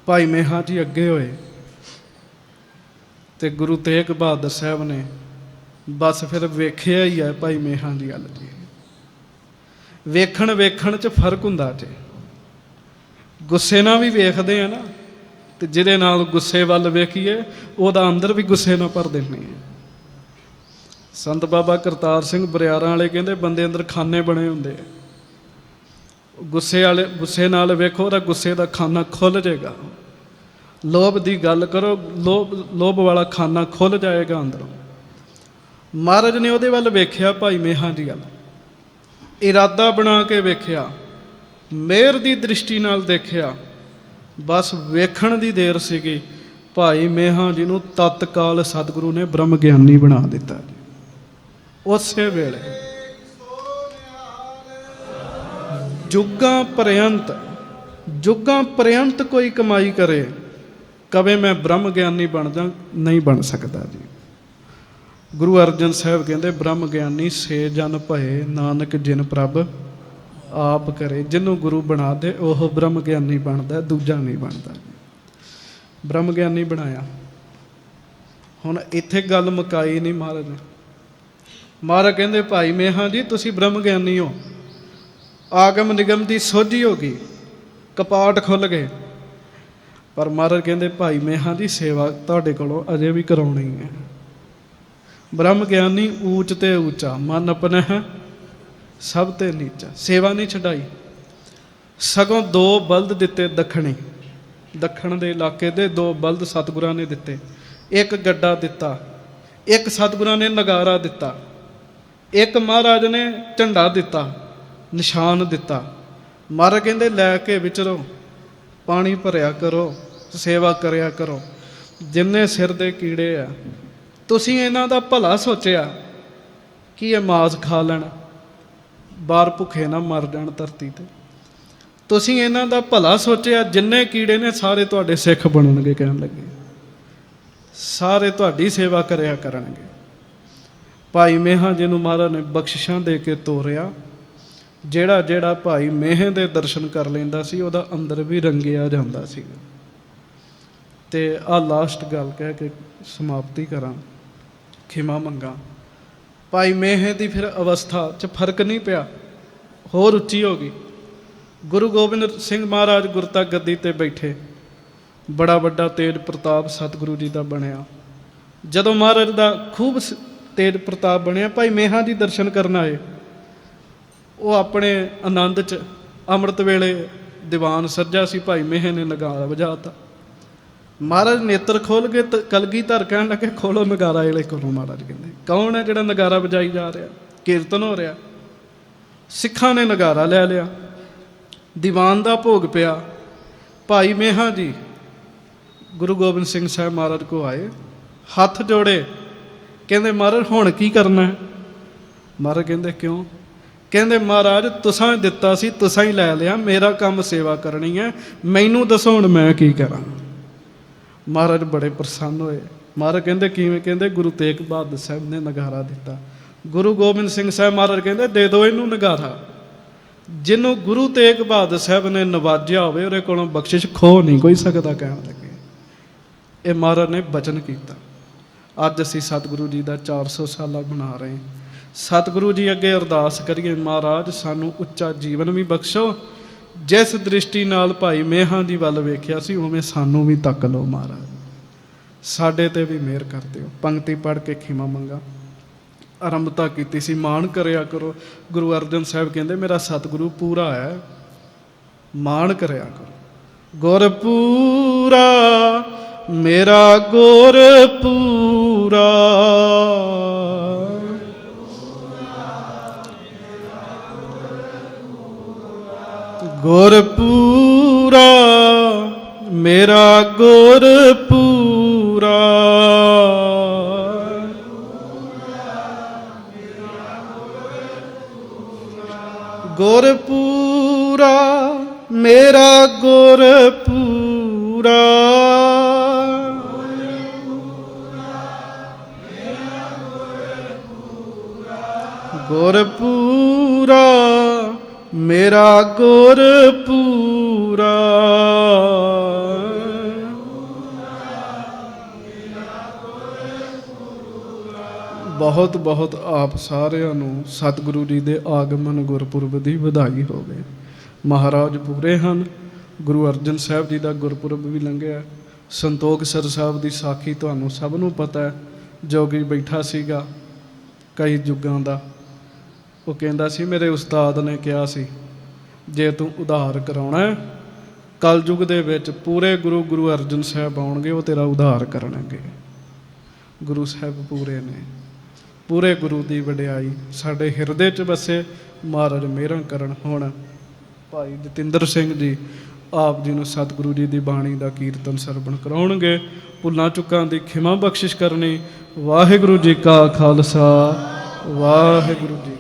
Speaker 1: ਭਾਈ ਮੇਹਾ ਜੀ ਅੱਗੇ ਹੋਏ ਤੇ ਗੁਰੂ ਤੇਗ ਬਹਾਦਰ ਸਾਹਿਬ ਨੇ ਬਸ ਫਿਰ ਵੇਖਿਆ ਹੀ ਹੈ ਭਾਈ ਮੇਹਾ ਦੀ ਗੱਲ ਜੀ। ਵੇਖਣ 'ਚ ਫਰਕ ਹੁੰਦਾ ਜੇ। ਗੁੱਸੇ ਨਾਲ ਵੀ ਵੇਖਦੇ ਆ ਨਾ, ਤੇ ਜਿਹਦੇ ਨਾਲ ਗੁੱਸੇ ਵੱਲ ਵੇਖੀਏ ਉਹਦਾ ਅੰਦਰ ਵੀ ਗੁੱਸੇ ਨਾਲ ਭਰ ਦਿੰਦੇ ਆ। ਸੰਤ ਬਾਬਾ ਕਰਤਾਰ ਸਿੰਘ ਬਰਿਆਰਾਂ ਵਾਲੇ ਕਹਿੰਦੇ ਬੰਦੇ ਅੰਦਰ ਖਾਨੇ ਬਣੇ ਹੁੰਦੇ ਆ। ਗੁੱਸੇ ਨਾਲ ਵੇਖੋ, ਉਹਦਾ ਗੁੱਸੇ ਦਾ ਖਾਨਾ ਖੁੱਲ ਜਾਏਗਾ। ਲੋਭ ਦੀ ਗੱਲ ਕਰੋ, ਲੋਭ ਵਾਲਾ ਖਾਨਾ ਖੁੱਲ ਜਾਏਗਾ ਅੰਦਰੋਂ। ਮਹਾਰਾਜ ਨੇ ਉਹਦੇ ਵੱਲ ਵੇਖਿਆ, ਭਾਈ ਮੇਹਾ ਦੀ ਗੱਲ, ਇਰਾਦਾ ਬਣਾ ਕੇ ਵੇਖਿਆ, ਮਿਹਰ ਦੀ ਦ੍ਰਿਸ਼ਟੀ ਨਾਲ ਦੇਖਿਆ। ਬਸ ਵੇਖਣ ਦੀ ਦੇਰ ਸੀਗੀ, ਭਾਈ ਮੇਹਾ ਜੀ ਨੂੰ ਤਤਕਾਲ ਸਤਿਗੁਰੂ ਨੇ ਬ੍ਰਹਮ ਗਿਆਨੀ ਬਣਾ ਦਿੱਤਾ ਜੀ। ਉਸੇ ਵੇਲੇ ਜੁਗਾਂ ਪਰਯੰਤ ਕੋਈ ਕਮਾਈ ਕਰੇ, ਕਵੇ ਮੈਂ ਬ੍ਰਹਮ ਗਿਆਨੀ ਬਣ ਜਾ, ਨਹੀਂ ਬਣ ਸਕਦਾ ਜੀ। ਗੁਰੂ ਅਰਜਨ ਸਾਹਿਬ ਕਹਿੰਦੇ ਬ੍ਰਹਮ ਗਿਆਨੀ ਸੇ ਜਨ ਭਏ, ਨਾਨਕ ਜਿਨ ਪ੍ਰਭ ਆਪ ਕਰੇ। ਜਿਹਨੂੰ ਗੁਰੂ ਬਣਾ ਦੇ ਉਹ ਬ੍ਰਹਮ ਗਿਆਨੀ ਬਣਦਾ, ਦੂਜਾ ਨਹੀਂ ਬਣਦਾ। ਬ੍ਰਹਮ ਗਿਆਨੀ ਬਣਾਇਆ। ਹੁਣ ਇੱਥੇ ਗੱਲ ਮੁਕਾਈ ਨਹੀਂ ਮਹਾਰਾਜ ਨੇ। ਮਹਾਰਾਜ ਕਹਿੰਦੇ ਭਾਈ ਮੇਹਾ ਜੀ ਤੁਸੀਂ ਬ੍ਰਹਮ ਗਿਆਨੀ ਹੋ, ਆਗਮ ਨਿਗਮ ਦੀ ਸੋਝੀ ਹੋ ਗਈ, ਕਪਾਟ ਖੁੱਲ ਗਏ। ਪਰ ਮਹਾਰਾਜ ਕਹਿੰਦੇ ਭਾਈ ਮੇਹਾ ਦੀ ਸੇਵਾ ਤੁਹਾਡੇ ਕੋਲੋਂ ਅਜੇ ਵੀ ਕਰਾਉਣੀ ਹੈ। ਬ੍ਰਹਮ ਗਿਆਨੀ ਊਚ ਤੇ ਊਚਾ, ਮਨ ਆਪਣਾ ਹੈ ਸਭ ਤੇ ਨੀਚਾ। ਸੇਵਾ ਨਹੀਂ ਛਡਾਈ, ਸਗੋਂ 2 ਬਲਦ ਦਿੱਤੇ ਦੱਖਣ ਦੇ ਇਲਾਕੇ ਦੇ 2 ਬਲਦ ਸਤਿਗੁਰਾਂ ਨੇ ਦਿੱਤੇ। 1 ਗੱਡਾ ਦਿੱਤਾ, 1 ਸਤਿਗੁਰਾਂ ਨੇ ਨਗਾਰਾ ਦਿੱਤਾ, 1 ਮਹਾਰਾਜ ਨੇ ਝੰਡਾ ਦਿੱਤਾ, ਨਿਸ਼ਾਨ ਦਿੱਤਾ। ਮਹਾਰਾਜ ਕਹਿੰਦੇ ਲੈ ਕੇ ਵਿਚਰੋ, ਪਾਣੀ ਭਰਿਆ ਕਰੋ, ਸੇਵਾ ਕਰਿਆ ਕਰੋ। ਜਿੰਨੇ ਸਿਰ ਦੇ ਕੀੜੇ ਆ, ਤੁਸੀਂ ਇਹਨਾਂ ਦਾ ਭਲਾ ਸੋਚਿਆ ਕੀ ਇਹ ਮਾਸ ਖਾ ਲੈਣ, ਬਾਹਰ ਭੁੱਖੇ ਨਾ ਮਰ ਜਾਣ ਧਰਤੀ ਤੇ। ਤੁਸੀਂ ਇਹਨਾਂ ਦਾ ਭਲਾ ਸੋਚਿਆ, ਜਿੰਨੇ ਕੀੜੇ ਨੇ ਸਾਰੇ ਤੁਹਾਡੇ ਸਿੱਖ ਬਣਨਗੇ। ਕਹਿਣ ਲੱਗੇ ਸਾਰੇ ਤੁਹਾਡੀ ਸੇਵਾ ਕਰਿਆ ਕਰਨਗੇ। ਭਾਈ ਮੇਹਾ ਜੀ ਨੂੰ ਮਹਾਰਾਜ ਨੇ ਬਖਸ਼ਿਸ਼ਾਂ ਦੇ ਕੇ ਤੋਰਿਆ। ਜਿਹੜਾ ਜਿਹੜਾ ਭਾਈ ਮੇਹੇ ਦੇ ਦਰਸ਼ਨ ਕਰ ਲੈਂਦਾ ਸੀ ਉਹਦਾ ਅੰਦਰ ਵੀ ਰੰਗਿਆ ਜਾਂਦਾ ਸੀ। ਤੇ ਆਹ ਲਾਸਟ ਗੱਲ ਕਹਿ ਕੇ ਸਮਾਪਤੀ ਕਰਾਂ, ਖਿਮਾ ਮੰਗਾ। ਭਾਈ ਮੇਹੇ ਦੀ ਫਿਰ ਅਵਸਥਾ 'ਚ ਫਰਕ ਨਹੀਂ ਪਿਆ, ਹੋਰ ਉੱਚੀ ਹੋ ਗਈ। ਗੁਰੂ ਗੋਬਿੰਦ ਸਿੰਘ ਮਹਾਰਾਜ ਗੁਰਤਾ ਗੱਦੀ ਤੇ ਬੈਠੇ, ਬੜਾ ਵੱਡਾ ਤੇਜ ਪ੍ਰਤਾਪ ਸਤਿਗੁਰੂ ਜੀ ਦਾ ਬਣਿਆ। ਜਦੋਂ ਮਹਾਰਾਜ ਦਾ ਖੂਬ ਤੇਜ ਪ੍ਰਤਾਪ ਬਣਿਆ, ਭਾਈ ਮੇਹਾ ਜੀ ਦਰਸ਼ਨ ਕਰਨ ਆਏ। ਉਹ ਆਪਣੇ ਆਨੰਦ 'ਚ ਅੰਮ੍ਰਿਤ ਵੇਲੇ ਦੀਵਾਨ ਸੱਜਾ ਸੀ, ਭਾਈ ਮੇਹੇ ਨੇ ਨਗਾਰਾ ਵਜਾਤਾ। ਮਹਾਰਾਜ ਨੇਤਰ ਖੋਲ ਕੇ ਕਲਗੀਧਰ ਕਹਿਣ ਲੱਗੇ ਖੋਲੋ ਨਗਾਰਾ ਵੇਲੇ ਕੋਲੋਂ। ਮਹਾਰਾਜ ਕਹਿੰਦੇ ਕੌਣ ਹੈ ਜਿਹੜਾ ਨਗਾਰਾ ਵਜਾਈ ਜਾ ਰਿਹਾ? ਕੀਰਤਨ ਹੋ ਰਿਹਾ। ਸਿੱਖਾਂ ਨੇ ਨਗਾਰਾ ਲੈ ਲਿਆ, ਦੀਵਾਨ ਦਾ ਭੋਗ ਪਿਆ। ਭਾਈ ਮੇਹਾ ਜੀ ਗੁਰੂ ਗੋਬਿੰਦ ਸਿੰਘ ਸਾਹਿਬ ਮਹਾਰਾਜ ਕੋ ਆਏ, ਹੱਥ ਜੋੜੇ, ਕਹਿੰਦੇ ਮਹਾਰਾਜ ਹੁਣ ਕੀ ਕਰਨਾ ਹੈ? ਮਹਾਰਾਜ ਕਹਿੰਦੇ ਕਿਉਂ? ਕਹਿੰਦੇ ਮਹਾਰਾਜ ਤੁਸਾਂ ਦਿੱਤਾ ਸੀ, ਤੁਸਾਂ ਹੀ ਲੈ ਲਿਆ, ਮੇਰਾ ਕੰਮ ਸੇਵਾ ਕਰਨੀ ਹੈ, ਮੈਨੂੰ ਦੱਸੋ ਹੁਣ ਮੈਂ ਕੀ ਕਰਾਂ। ਮਹਾਰਾਜ ਬੜੇ ਪ੍ਰਸੰਨ ਹੋਏ। ਮਹਾਰਾਜ ਕਹਿੰਦੇ ਕਿਵੇਂ? ਕਹਿੰਦੇ ਗੁਰੂ ਤੇਗ ਬਹਾਦਰ ਸਾਹਿਬ ਨੇ ਨਗਾਰਾ ਦਿੱਤਾ। ਗੁਰੂ ਗੋਬਿੰਦ ਸਿੰਘ ਸਾਹਿਬ ਮਹਾਰਾਜ ਕਹਿੰਦੇ ਦੇ ਦਿਓ ਇਹਨੂੰ ਨਗਾਰਾ। ਜਿਹਨੂੰ ਗੁਰੂ ਤੇਗ ਬਹਾਦਰ ਸਾਹਿਬ ਨੇ ਨਵਾਜਿਆ ਹੋਵੇ ਉਹਦੇ ਕੋਲੋਂ ਬਖਸ਼ਿਸ਼ ਖੋ ਨਹੀਂ ਕੋਈ ਸਕਦਾ। ਕਹਿਣ ਲੱਗੇ ਇਹ ਮਹਾਰਾਜ ਨੇ ਬਚਨ ਕੀਤਾ। ਅੱਜ ਅਸੀਂ ਸਤਿਗੁਰੂ ਜੀ ਦਾ 400 ਸਾਲਾ ਬਣਾ ਰਹੇ। ਸਤਿਗੁਰੂ ਜੀ ਅੱਗੇ ਅਰਦਾਸ ਕਰੀਏ, ਮਹਾਰਾਜ ਸਾਨੂੰ ਉੱਚਾ ਜੀਵਨ ਵੀ ਬਖਸ਼ੋ। ਜਿਸ ਦ੍ਰਿਸ਼ਟੀ ਨਾਲ ਭਾਈ ਮੇਹਾ ਜੀ ਵੱਲ ਵੇਖਿਆ ਸੀ ਉਵੇਂ ਸਾਨੂੰ ਵੀ ਤੱਕ ਲਓ। ਮਹਾਰਾਜ ਸਾਡੇ ਤੇ ਵੀ ਮਿਹਰ ਕਰ ਦਿਓ। ਪੰਕਤੀ ਪੜ੍ਹ ਕੇ ਖਿਮਾ ਮੰਗਾ ਆਰੰਭਤਾ ਕੀਤੀ ਸੀ, ਮਾਣ ਕਰਿਆ ਕਰੋ। ਗੁਰੂ ਅਰਜਨ ਸਾਹਿਬ ਕਹਿੰਦੇ ਮੇਰਾ ਸਤਿਗੁਰੂ ਪੂਰਾ ਹੈ, ਮਾਣ ਕਰਿਆ ਕਰੋ। ਗੁਰ ਪੂਰਾ ਮੇਰਾ ਗੁਰ ਪੂਰਾ, ਗੁਰ ਪੂਰਾ ਮੇਰਾ ਗੁਰ ਪੂਰਾ, ਗੁਰ ਪੂਰਾ ਮੇਰਾ ਗੁਰ ਪੂਰਾ, ਗੁਰ ਪੂਰਾ ਮੇਰਾ ਗੁਰ ਪੂਰਾ। ਬਹੁਤ ਬਹੁਤ ਆਪ ਸਾਰਿਆਂ ਨੂੰ ਸਤਿਗੁਰੂ ਜੀ ਦੇ ਆਗਮਨ ਗੁਰਪੁਰਬ ਦੀ ਵਧਾਈ ਹੋਵੇ। ਮਹਾਰਾਜ ਪੂਰੇ ਹਨ। ਗੁਰੂ ਅਰਜਨ ਸਾਹਿਬ ਜੀ ਦਾ ਗੁਰਪੁਰਬ ਵੀ ਲੰਘਿਆ। ਸੰਤੋਖ ਸਰ ਸਾਹਿਬ ਦੀ ਸਾਖੀ ਤੁਹਾਨੂੰ ਸਭ ਨੂੰ ਪਤਾ ਹੈ। ਜੋਗੀ ਬੈਠਾ ਸੀਗਾ ਕਈ ਯੁੱਗਾਂ ਦਾ, ਉਹ ਕਹਿੰਦਾ ਸੀ ਮੇਰੇ ਉਸਤਾਦ ਨੇ ਕਿਹਾ ਸੀ ਜੇ ਤੂੰ ਉਧਾਰ ਕਰਾਉਣਾ ਕਲਯੁੱਗ ਦੇ ਵਿੱਚ ਪੂਰੇ ਗੁਰੂ ਅਰਜਨ ਸਾਹਿਬ ਆਉਣਗੇ, ਉਹ ਤੇਰਾ ਉਧਾਰ ਕਰਨਗੇ। ਗੁਰੂ ਸਾਹਿਬ ਪੂਰੇ ਨੇ, ਪੂਰੇ ਗੁਰੂ ਦੀ ਵਡਿਆਈ ਸਾਡੇ ਹਿਰਦੇ 'ਚ ਵਸੇ। ਮਹਾਰਾਜ ਮਿਹਰਾਂ ਕਰਨ। ਹੁਣ ਭਾਈ ਜਤਿੰਦਰ ਸਿੰਘ ਜੀ ਆਪ ਜੀ ਨੂੰ ਸਤਿਗੁਰੂ ਜੀ ਦੀ ਬਾਣੀ ਦਾ ਕੀਰਤਨ ਸਰਵਣ ਕਰਾਉਣਗੇ। ਭੁੱਲਾਂ ਚੁੱਕਾਂ ਦੀ ਖਿਮਾ ਬਖਸ਼ਿਸ਼ ਕਰਨੀ। ਵਾਹਿਗੁਰੂ ਜੀ ਕਾ ਖਾਲਸਾ, ਵਾਹਿਗੁਰੂ ਜੀ।